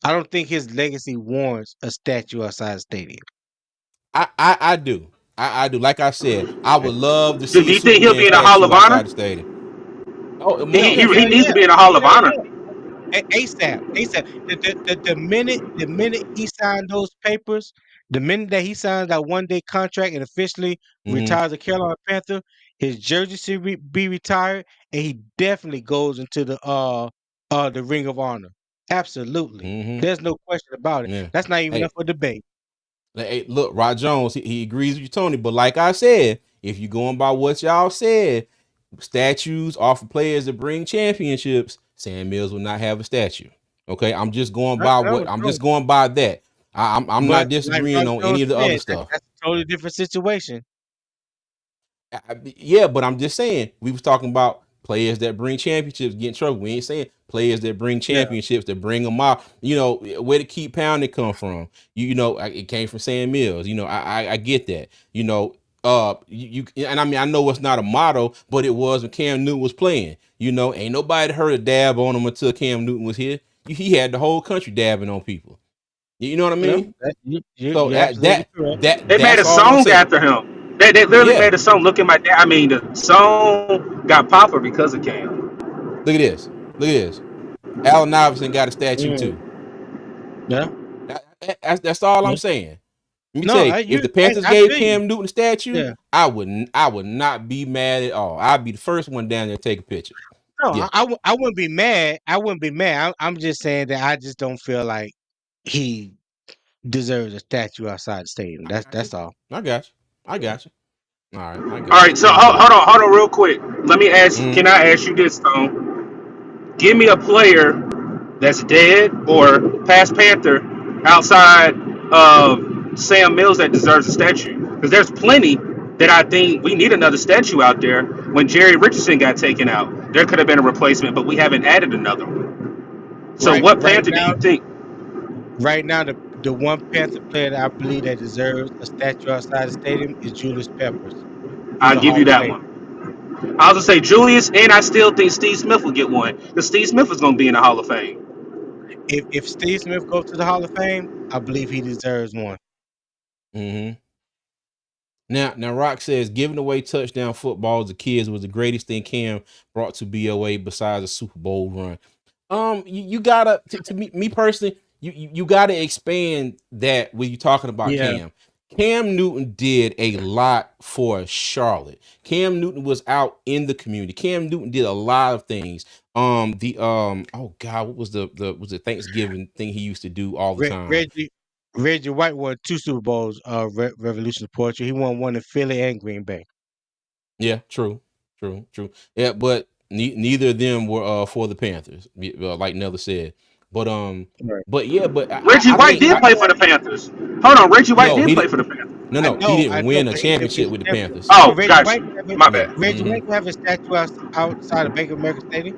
Speaker 2: I don't think his legacy warrants a statue outside the stadium.
Speaker 1: I do. I do. Like I said, I would love to
Speaker 3: Do
Speaker 1: see a
Speaker 3: you think he'll
Speaker 1: Superman
Speaker 3: be in a Hall of
Speaker 1: statue
Speaker 3: Honor?
Speaker 1: outside the stadium. Oh,
Speaker 2: Yeah,
Speaker 1: most
Speaker 3: He
Speaker 1: definitely.
Speaker 3: needs to
Speaker 2: yeah,
Speaker 3: be in a Hall of
Speaker 2: hell
Speaker 3: Honor.
Speaker 2: yeah. ASAP, ASAP. The minute he signed those papers, the minute that he signed that 1 day contract and officially
Speaker 1: Mm-hmm.
Speaker 2: retires the Carolina Panther, his jersey should be retired, and he definitely goes into the Ring of Honor. Absolutely,
Speaker 1: Mm-hmm.
Speaker 2: there's no question about it.
Speaker 1: Yeah.
Speaker 2: That's not even
Speaker 1: Hey,
Speaker 2: up for debate.
Speaker 1: hey, look, Rod Jones, he agrees with you, Tony. But like I said, if you're going by what y'all said, statues are for players that bring championships. Sam Mills will not have a statue. Okay, I'm just going by what
Speaker 2: No,
Speaker 1: I'm
Speaker 2: no.
Speaker 1: just going by that. I'm not
Speaker 2: But like
Speaker 1: disagreeing
Speaker 2: Rock
Speaker 1: on any
Speaker 2: Jones
Speaker 1: of the other
Speaker 2: said,
Speaker 1: stuff.
Speaker 2: that's a totally different situation.
Speaker 1: Yeah, but I'm just saying we was talking about players that bring championships get in trouble. We ain't saying players that bring
Speaker 2: Yeah,
Speaker 1: championships that bring them out. You know where the keep pounding come from. It came from Sam Mills. I get that. And I mean I know it's not a motto, but it was when Cam Newton was playing. Ain't nobody heard a dab on him until Cam Newton was here. He had the whole country dabbing on people. You know what I
Speaker 2: no,
Speaker 1: mean? So
Speaker 2: you're absolutely correct.
Speaker 3: They made
Speaker 1: that's
Speaker 3: a
Speaker 1: all I'm
Speaker 3: song
Speaker 1: saying.
Speaker 3: after him. They literally
Speaker 1: Yeah.
Speaker 3: made a song looking like that. I mean, the song got popular because of Cam.
Speaker 1: Look at this. Look at this. Allen Iverson got a statue
Speaker 2: Mm,
Speaker 1: too.
Speaker 2: yeah,
Speaker 1: That's all I'm
Speaker 2: yeah.
Speaker 1: saying. Let me
Speaker 2: No,
Speaker 1: tell you, if the
Speaker 2: I,
Speaker 1: Panthers
Speaker 2: I
Speaker 1: gave
Speaker 2: feel you.
Speaker 1: Cam Newton a statue,
Speaker 2: Yeah.
Speaker 1: I would not be mad at all. I'd be the first one down there to take a picture.
Speaker 2: No,
Speaker 1: Yeah,
Speaker 2: I wouldn't be mad. I wouldn't be mad. I'm just saying that I just don't feel like he deserves a statue outside the stadium.
Speaker 1: I got you.
Speaker 2: That's all.
Speaker 1: I got you. I got you. All right, I
Speaker 3: All
Speaker 1: got you.
Speaker 3: right, so
Speaker 1: I get it.
Speaker 3: hold on, real quick. Let me ask.
Speaker 1: Mm-hmm.
Speaker 3: Can I ask you this, Stone? Give me a player that's dead or past Panther outside of Sam Mills that deserves a statue. Because there's plenty that I think we need another statue out there. When Jerry Richardson got taken out, there could have been a replacement, but we haven't added another one. So,
Speaker 2: Right,
Speaker 3: what Panther do you think?
Speaker 2: right now, the one Panther player that I believe that deserves a statue outside the stadium is Julius Peppers. He's
Speaker 3: I'll
Speaker 2: a
Speaker 3: give
Speaker 2: Hall
Speaker 3: you
Speaker 2: of
Speaker 3: that
Speaker 2: Famer.
Speaker 3: one. I'll just say Julius, and I still think Steve Smith will get one because Steve Smith is going to be in the Hall of Fame.
Speaker 2: If Steve Smith goes to the Hall of Fame, I believe he deserves one.
Speaker 1: Mm-hmm. Now, Rock says giving away touchdown footballs to kids was the greatest thing Cam brought to BOA besides a Super Bowl run. You gotta to me personally, you gotta expand that when you're talking about
Speaker 2: Yeah,
Speaker 1: Cam. Cam Newton did a lot for Charlotte. Cam Newton was out in the community. Cam Newton did a lot of things. The oh God, what was the Thanksgiving thing he used to do all the time?
Speaker 2: Reggie White won two Super Bowls. Revolution of Poetry. He won one in Philly and Green Bay.
Speaker 1: Yeah, true. Yeah, but neither of them were for the Panthers, like Nelly said. But
Speaker 2: Right.
Speaker 1: but yeah, but
Speaker 3: Reggie
Speaker 1: I
Speaker 3: White
Speaker 1: think
Speaker 3: did play for the Panthers. Hold on, Reggie White
Speaker 1: no,
Speaker 3: did
Speaker 1: he
Speaker 3: play
Speaker 1: did
Speaker 3: for the Panthers.
Speaker 1: he
Speaker 2: I
Speaker 1: didn't
Speaker 2: know,
Speaker 1: win a
Speaker 2: but he didn't
Speaker 1: championship
Speaker 2: win
Speaker 1: with the
Speaker 2: the championship.
Speaker 1: Panthers.
Speaker 2: No,
Speaker 3: Oh, gotcha. My
Speaker 1: Yeah.
Speaker 3: bad.
Speaker 2: Reggie
Speaker 1: Mm-hmm.
Speaker 2: White can have a statue outside of Bank of America Stadium.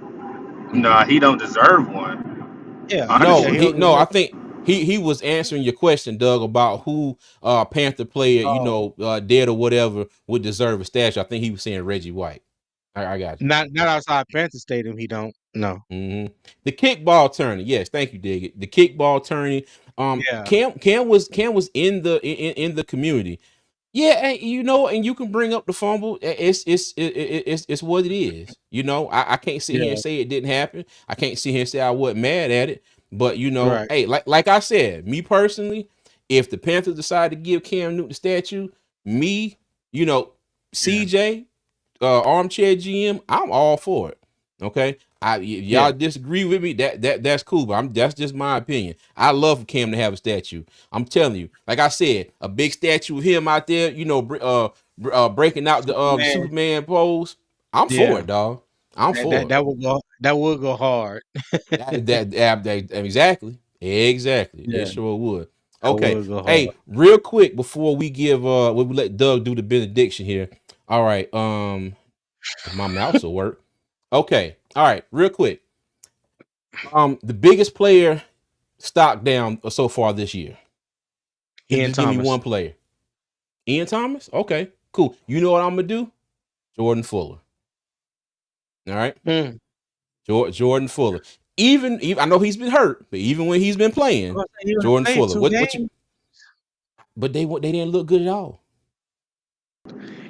Speaker 3: Nah, he don't deserve one.
Speaker 2: Yeah,
Speaker 1: No,
Speaker 2: he
Speaker 3: Honestly,
Speaker 1: he
Speaker 2: don't
Speaker 1: no,
Speaker 2: deserve.
Speaker 1: I think he was answering your question, Doug, about who Panther player,
Speaker 2: Oh,
Speaker 1: dead or whatever would deserve a statue. I think he was saying Reggie White. I got you.
Speaker 2: not outside Panther Stadium. He don't. No.
Speaker 1: Mm-hmm. The kickball tourney. Yes, thank you, Dig. The kickball tourney.
Speaker 2: Yeah,
Speaker 1: Cam was in the community. Yeah, and you can bring up the fumble. It's what it is. I can't sit here and
Speaker 2: yeah,
Speaker 1: say it didn't happen. I can't sit here and say I wasn't mad at it. But
Speaker 2: right.
Speaker 1: hey, like I said, me personally, if the Panthers decide to give Cam Newton the statue, me,
Speaker 2: Yeah,
Speaker 1: CJ, armchair GM, I'm all for it. Okay.
Speaker 2: yeah,
Speaker 1: Y'all disagree with me, that's cool, but that's just my opinion. I love for Cam to have a statue. I'm telling you, like I said, a big statue of him out there, breaking out the
Speaker 2: Superman.
Speaker 1: Superman pose. I'm for
Speaker 2: Yeah,
Speaker 1: it, dog. I'm
Speaker 2: That
Speaker 1: for
Speaker 2: that,
Speaker 1: it.
Speaker 2: that would go hard.
Speaker 1: Exactly. Exactly. It
Speaker 2: Yeah,
Speaker 1: sure would.
Speaker 2: that
Speaker 1: Okay.
Speaker 2: would go hard.
Speaker 1: Hey, real quick before we let Doug do the benediction here. All right. If my mouse will work. Okay. All right. Real quick. The biggest player stock down so far this year.
Speaker 2: Ian
Speaker 1: Just give me
Speaker 2: Thomas.
Speaker 1: one player. Ian Thomas? Okay, cool. You know what I'm gonna do? Jordan Fuller. All right.
Speaker 2: Mm.
Speaker 1: Jordan Fuller. Even I know he's been hurt, but even when he's been playing,
Speaker 2: He only
Speaker 1: Jordan
Speaker 2: played
Speaker 1: Fuller.
Speaker 2: two
Speaker 1: What you
Speaker 2: games.
Speaker 1: but they didn't look good at all.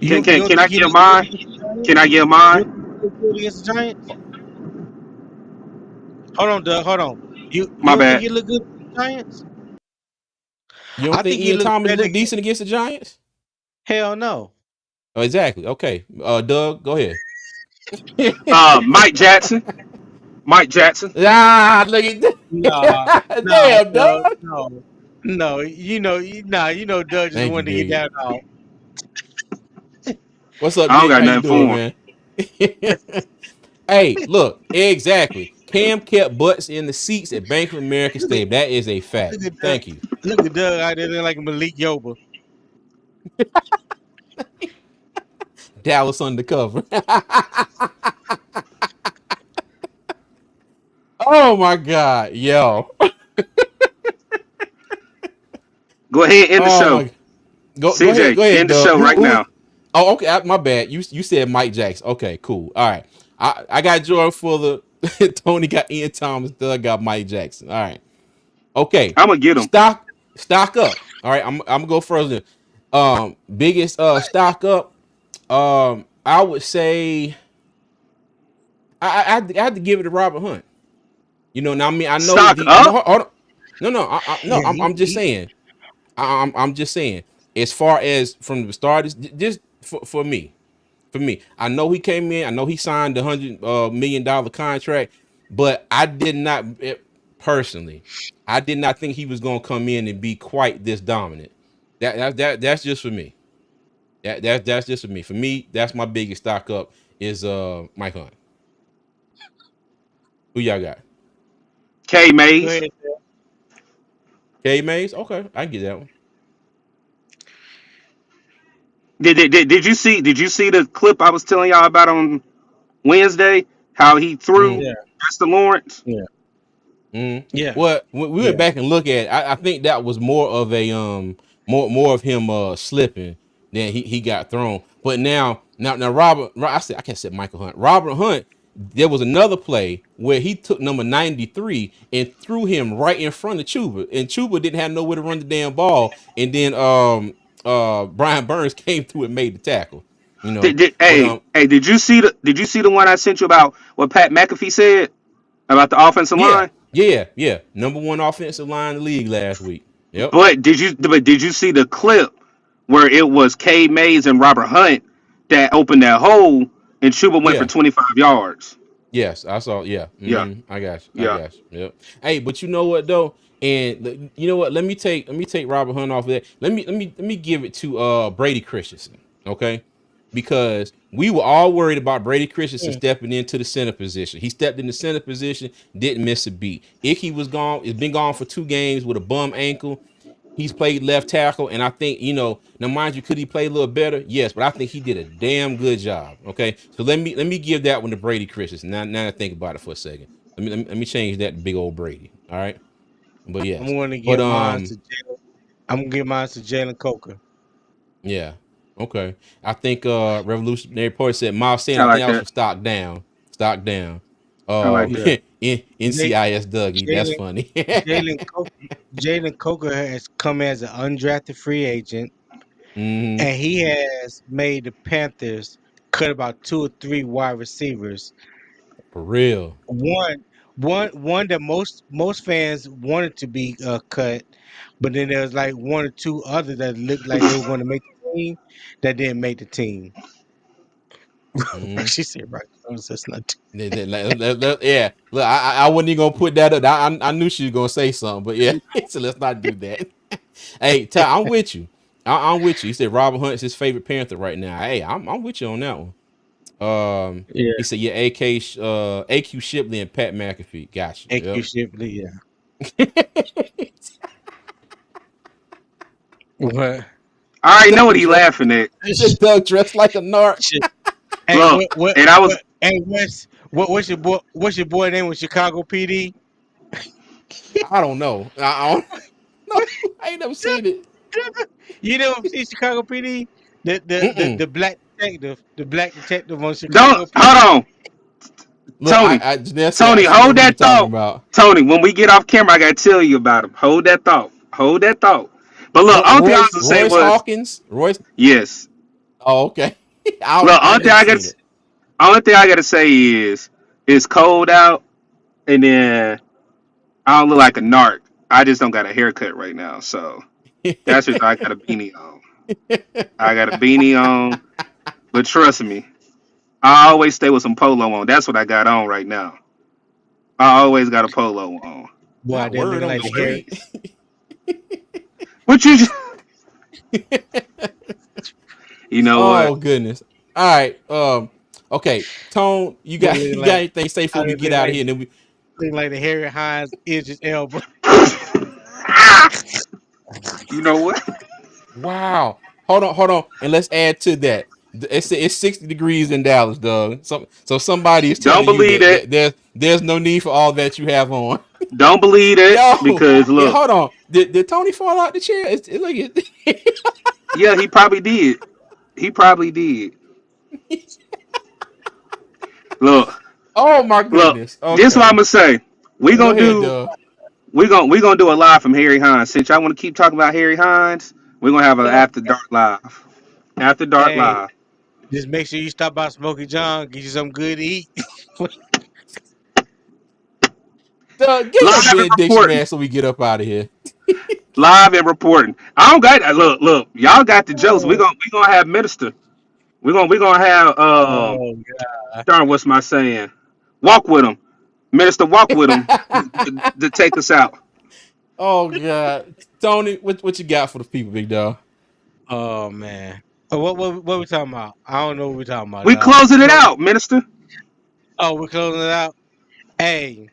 Speaker 2: You don't
Speaker 3: Can I
Speaker 2: think he
Speaker 3: give
Speaker 2: looked good
Speaker 3: mine?
Speaker 2: against the Giants?
Speaker 3: Can I give
Speaker 2: You don't
Speaker 3: mine?
Speaker 2: think he looked good against the Giants? Hold on, Doug. Hold on. You
Speaker 3: My
Speaker 2: don't think
Speaker 3: bad.
Speaker 2: he looked good against the Giants?
Speaker 1: You don't
Speaker 2: I
Speaker 1: think
Speaker 2: think he
Speaker 1: Ian
Speaker 2: looked
Speaker 1: Thomas
Speaker 2: better
Speaker 1: looked
Speaker 2: against.
Speaker 1: decent against the Giants?
Speaker 2: Hell no.
Speaker 1: Oh, exactly. Okay. Doug, go ahead.
Speaker 3: Mike Jackson. Mike Jackson.
Speaker 1: Look at
Speaker 2: Nah,
Speaker 1: that.
Speaker 2: nah,
Speaker 1: Damn,
Speaker 2: Doug.
Speaker 1: Doug.
Speaker 2: No. No, Doug just
Speaker 1: Thank you,
Speaker 2: wanted to get
Speaker 1: big.
Speaker 2: that off.
Speaker 1: What's up,
Speaker 3: I don't
Speaker 1: Nick?
Speaker 3: got
Speaker 1: How you
Speaker 3: nothing
Speaker 1: doing,
Speaker 3: for him.
Speaker 1: man? Hey, look, exactly. Cam kept butts in the seats at Bank of America
Speaker 2: Look at
Speaker 1: Stadium. That is a fact.
Speaker 2: look at Doug.
Speaker 1: Thank you.
Speaker 2: Look at Doug out there looking like Malik Yoba.
Speaker 1: Dallas undercover. Oh my God, yo.
Speaker 3: Go ahead, end the
Speaker 1: Oh
Speaker 3: show.
Speaker 1: my. Go
Speaker 3: CJ,
Speaker 1: ahead,
Speaker 3: end the
Speaker 1: Doug.
Speaker 3: show right
Speaker 1: Who?
Speaker 3: now.
Speaker 1: Oh, okay. My bad. You said Mike Jackson. Okay, cool. All right. I got Jordan Fuller. Tony got Ian Thomas. Doug got Mike Jackson. All right. Okay.
Speaker 3: I'm gonna get him.
Speaker 1: Stock up. All right. I'm gonna go further. Biggest stock up. I would say I had to give it to Robert Hunt. You know, now I mean I know
Speaker 3: Stock
Speaker 1: the no
Speaker 3: up.
Speaker 1: hold on. No, no,
Speaker 2: Yeah,
Speaker 1: I'm just saying. I'm just saying. As far as from the start, just for me, I know he came in. I know he signed $100 million contract, but I did not personally. I did not think he was going to come in and be quite this dominant. That's just for me. That's just for me. For me, that's my biggest stock up is Mike Hunt. Who y'all got?
Speaker 3: K
Speaker 2: go
Speaker 3: Mays.
Speaker 2: ahead.
Speaker 1: K Mays. Okay, I can get that one.
Speaker 3: Did you see the clip I was telling y'all about on Wednesday? How he threw
Speaker 1: Mm.
Speaker 2: Yeah,
Speaker 3: Justin Lawrence?
Speaker 2: yeah,
Speaker 1: Mm.
Speaker 2: yeah,
Speaker 1: Well, we went
Speaker 2: yeah.
Speaker 1: back and look at it. I think that was more of a more of him slipping than he got thrown. But now I can't say Michael Hunt. Robert Hunt, there was another play where he took number 93 and threw him right in front of Chuba. And Chuba didn't have nowhere to run the damn ball. And then Brian Burns came through and made the tackle. You know. But
Speaker 3: Hey, did you see the one I sent you about what Pat McAfee said about the offensive
Speaker 1: yeah,
Speaker 3: line?
Speaker 1: yeah. Number one offensive line in the league last week. Yep.
Speaker 3: But did you see the clip where it was K Mays and Robert Hunt that opened that hole and Chuba went for
Speaker 1: Yeah.
Speaker 3: 25 yards?
Speaker 1: Yes, I saw. Yeah,
Speaker 3: Yeah,
Speaker 1: I got you. I
Speaker 3: yeah.
Speaker 1: got you. Yep. Hey, but you know what though, and you know what? Let me take Robert Hunt off of that. Let me give it to Brady Christensen. Okay, because we were all worried about Brady Christensen
Speaker 2: Mm.
Speaker 1: stepping into the center position. He stepped in the center position, didn't miss a beat. Icky was gone. It's been gone for 2 games with a bum ankle. He's played left tackle, and I think now, mind you, could he play a little better? Yes, but I think he did a damn good job. Okay, so let me give that one to Brady Christensen. Now I think about it for a second. Let me change that to big old Brady. All right, but
Speaker 2: I'm
Speaker 1: yes,
Speaker 2: going to
Speaker 1: but
Speaker 2: give mine to Jalen. I'm gonna give mine to Jalen Coker.
Speaker 1: yeah, okay. I think Revolutionary Party said Miles
Speaker 3: I
Speaker 1: Sanders. I think
Speaker 3: like
Speaker 1: that was
Speaker 3: that.
Speaker 1: for stock down, stock down.
Speaker 3: I like
Speaker 2: Yeah,
Speaker 3: that.
Speaker 2: J-
Speaker 1: NCIS Dougie, that's
Speaker 2: Jalen
Speaker 1: funny.
Speaker 2: Jalen Coker. Jalen Coker has come as an undrafted free agent,
Speaker 1: Hmm.
Speaker 2: and he has made the Panthers cut about two or three wide receivers.
Speaker 1: For real.
Speaker 2: One, one that most fans wanted to be cut, but then there was like one or two others that looked like they were going to make the team that didn't make the team.
Speaker 1: Mm-hmm.
Speaker 2: She said, "Right, that's not."
Speaker 1: Yeah, look, I wasn't even gonna put that up. I knew she was gonna say something, but yeah, so let's not do that. Hey, Ty, I'm with you. I'm with you. He said Robert Hunt's his favorite Panther right now. Hey, I'm with you on that one.
Speaker 2: Yeah,
Speaker 1: He said, yeah, AQ Shipley and Pat McAfee. Gotcha.
Speaker 2: AQ
Speaker 1: Yep.
Speaker 2: Shipley. Yeah. What?
Speaker 3: I already know what
Speaker 1: Doug
Speaker 3: he
Speaker 1: dressed,
Speaker 3: laughing at.
Speaker 1: he said Doug dressed like a narc.
Speaker 2: Shit. Hey,
Speaker 3: Look, and I was
Speaker 2: hey, what's your boy? What's your boy name with Chicago PD?
Speaker 1: I don't know. I don't know. I ain't never seen it.
Speaker 2: You know, see Chicago PD,
Speaker 1: Mm-mm.
Speaker 2: the black detective on
Speaker 3: don't
Speaker 2: Chicago
Speaker 3: hold
Speaker 2: PD.
Speaker 3: on,
Speaker 1: Look,
Speaker 3: Tony.
Speaker 1: Janelle said
Speaker 3: Tony,
Speaker 1: she know
Speaker 3: hold
Speaker 1: who you
Speaker 3: that
Speaker 1: talking
Speaker 3: thought.
Speaker 1: about.
Speaker 3: Tony, when we get off camera, I gotta tell you about him. Hold that thought. Hold that thought. But look, only thing I was gonna say
Speaker 1: Royce
Speaker 3: was
Speaker 1: Hawkins. Royce.
Speaker 3: yes.
Speaker 1: Oh, okay.
Speaker 3: Look,
Speaker 1: I ain't never seen it.
Speaker 3: only thing I gotta say is it's cold out, and then I don't look like a narc. I just don't got a haircut right now, so that's just I got a beanie on. I got a beanie on, but trust me, I always stay with some polo on. That's what I got on right now. I always got a polo on.
Speaker 2: Boy,
Speaker 1: Not
Speaker 2: they're
Speaker 1: word
Speaker 2: looking
Speaker 1: on
Speaker 2: like
Speaker 1: the
Speaker 2: the hair.
Speaker 1: street.
Speaker 3: What you just, you know what?
Speaker 1: Oh goodness. All right. Okay. Tone, you
Speaker 2: Boy,
Speaker 1: got
Speaker 2: looking
Speaker 1: you got
Speaker 2: like
Speaker 1: anything to say
Speaker 2: I
Speaker 1: before we get
Speaker 2: looking
Speaker 1: out of
Speaker 2: like
Speaker 1: here? And then we
Speaker 2: looking like the Harry Hines Idris Elba.
Speaker 3: You know what?
Speaker 1: wow. Hold on, and let's add to that. It's 60 degrees in Dallas, Doug. So somebody is
Speaker 3: Don't
Speaker 1: telling you
Speaker 3: believe that.
Speaker 1: that there's no need for all that you have on.
Speaker 3: Don't believe that
Speaker 1: Yo,
Speaker 3: because
Speaker 1: yeah,
Speaker 3: look,
Speaker 1: hold on. Did Tony fall out the chair?
Speaker 3: yeah, he probably did. He probably did. Look,
Speaker 1: Oh my
Speaker 3: look.
Speaker 1: goodness.
Speaker 3: This is what I'm
Speaker 1: Okay.
Speaker 3: gonna say. We
Speaker 1: Go
Speaker 3: gonna
Speaker 1: ahead,
Speaker 3: do.
Speaker 1: Doug.
Speaker 3: We gonna do a live from Harry Hines. Since y'all want to keep talking about Harry Hines, we're gonna have an after dark live. After dark
Speaker 2: Hey,
Speaker 3: live.
Speaker 2: just make sure you stop by Smoky John, get you something good to eat.
Speaker 1: Doug, get your
Speaker 3: Live and
Speaker 1: benediction,
Speaker 3: reporting.
Speaker 1: man, so we get up out of here.
Speaker 3: Live and reporting. I don't got look. Y'all got the jokes.
Speaker 2: Oh,
Speaker 3: We gonna have minister. We gonna have
Speaker 2: oh, God.
Speaker 3: darn what's my saying? Walk with him. Minister walk with him to take us out.
Speaker 1: Oh God, Tony, what you got for the people, big dog?
Speaker 2: Oh man. What we talking about? I don't know what we talking about,
Speaker 3: We
Speaker 2: dog.
Speaker 3: closing it out, minister.
Speaker 2: Oh, we're closing it out. Hey,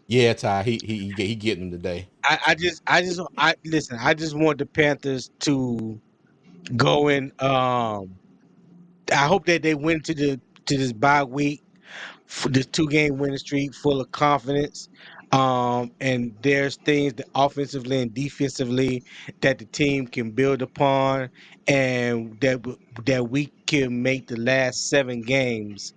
Speaker 1: Yeah, Ty, he getting them today.
Speaker 2: I listen. I just want the Panthers to go in. I hope that they win to this bye week for this 2 game winning streak, full of confidence. And there's things that offensively and defensively that the team can build upon, and that we can make the last 7 games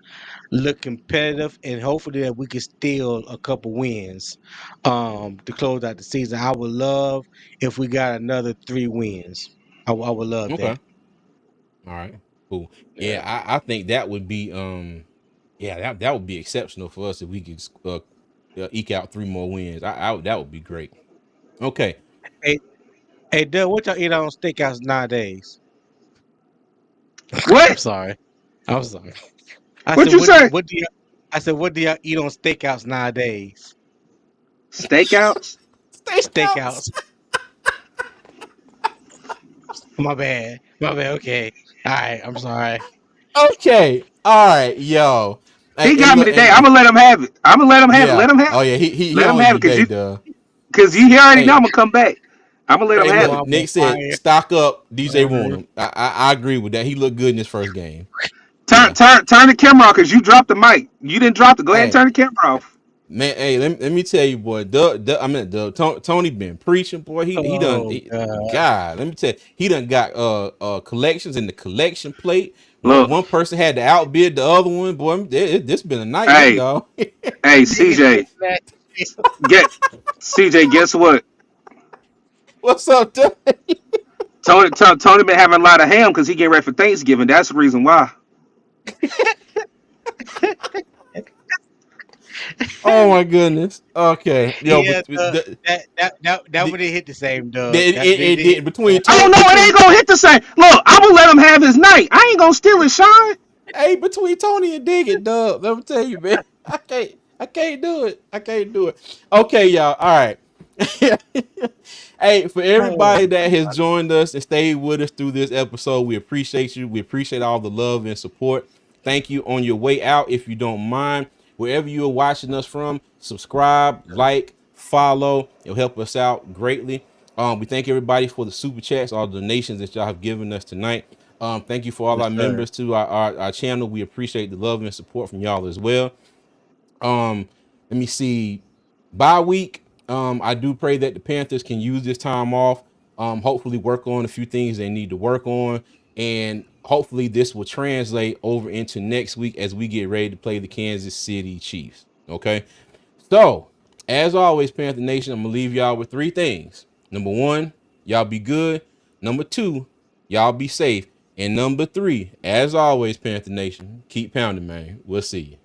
Speaker 2: look competitive, and hopefully that we can steal a couple wins to close out the season. I would love if we got another 3 wins. I would love that.
Speaker 1: Okay, all right, cool.
Speaker 2: Yeah.
Speaker 1: Yeah, I think that would be yeah, that would be exceptional for us if we could eke out 3 more wins. That would be great. Okay,
Speaker 2: Hey, hey, Doug, what y'all eat on steakhouse nowadays? I'm
Speaker 3: What?
Speaker 2: sorry. I'm sorry. I
Speaker 3: What
Speaker 2: said,
Speaker 3: you say?
Speaker 2: what do y'all eat on steakhouse nowadays?
Speaker 3: Stakeouts?
Speaker 1: steakhouse.
Speaker 2: Steakhouse. My bad. My bad. Okay. All right. I'm sorry.
Speaker 1: Okay, all right, yo,
Speaker 3: He
Speaker 1: and
Speaker 3: got me
Speaker 1: look,
Speaker 3: today. I'm gonna let him have it. I'm gonna let him have it.
Speaker 1: yeah,
Speaker 3: Let him have
Speaker 1: oh
Speaker 3: it.
Speaker 1: yeah, he
Speaker 3: Let him
Speaker 1: on you
Speaker 3: have it
Speaker 1: today, duh.
Speaker 3: because you already know
Speaker 1: Hey,
Speaker 3: I'm gonna come back. I'm gonna let him
Speaker 1: hey,
Speaker 3: have
Speaker 2: Boy,
Speaker 3: it.
Speaker 1: look,
Speaker 2: I'm on
Speaker 1: Nick said
Speaker 2: fire.
Speaker 1: stock up. DJ want
Speaker 2: Uh,
Speaker 1: him. I agree with that. He looked good in his first game.
Speaker 3: Turn
Speaker 1: Yeah.
Speaker 3: turn turn the camera off because you dropped the mic. You didn't drop it. Go ahead and
Speaker 1: Hey,
Speaker 3: turn the camera off.
Speaker 1: man, hey, let me tell you, boy. Tony been preaching, boy. He done.
Speaker 2: oh God.
Speaker 1: God, let me tell you, he done got collections in the collection plate.
Speaker 3: Look,
Speaker 1: One person had to outbid the other one, boy. This been a nightmare,
Speaker 3: hey,
Speaker 1: dog.
Speaker 3: hey,
Speaker 2: Nigga said
Speaker 3: CJ,
Speaker 2: that.
Speaker 3: get CJ. Guess what?
Speaker 1: What's up, dude?
Speaker 3: Tony been having a lot of ham because he getting ready for Thanksgiving. That's the reason why.
Speaker 1: Oh my goodness. Okay, yo,
Speaker 2: Yeah,
Speaker 1: but the,
Speaker 2: that
Speaker 1: the,
Speaker 2: would hit the same, Doug.
Speaker 1: it did between
Speaker 3: Oh
Speaker 1: Tony
Speaker 3: no, it
Speaker 1: between
Speaker 3: ain't gonna hit the same. Look, I'm gonna let him have his night. I ain't gonna steal his shine.
Speaker 1: Hey, between Tony and Dig it, dub. Let me tell you, man. I can't do it. I can't do it. Okay, y'all. All right. Hey, for
Speaker 2: Oh,
Speaker 1: everybody that has joined us and stayed with us through this episode, we appreciate you. We appreciate all the love and support. thank you on your way out. If you don't mind, wherever you are watching us from, subscribe, like, follow. It'll help us out greatly. We thank everybody for the super chats, all the donations that y'all have given us tonight. Thank you for all
Speaker 2: Yes,
Speaker 1: our
Speaker 2: sir.
Speaker 1: members to our channel. We appreciate the love and support from y'all as well. Let me see. Bye week. I do pray that the Panthers can use this time off. Hopefully work on a few things they need to work on, and hopefully this will translate over into next week as we get ready to play the Kansas City Chiefs. Okay. So, as always, Panther Nation, I'm gonna leave y'all with three things. Number one, y'all be good. Number two, y'all be safe. And number three, as always, Panther Nation, keep pounding, man. We'll see you.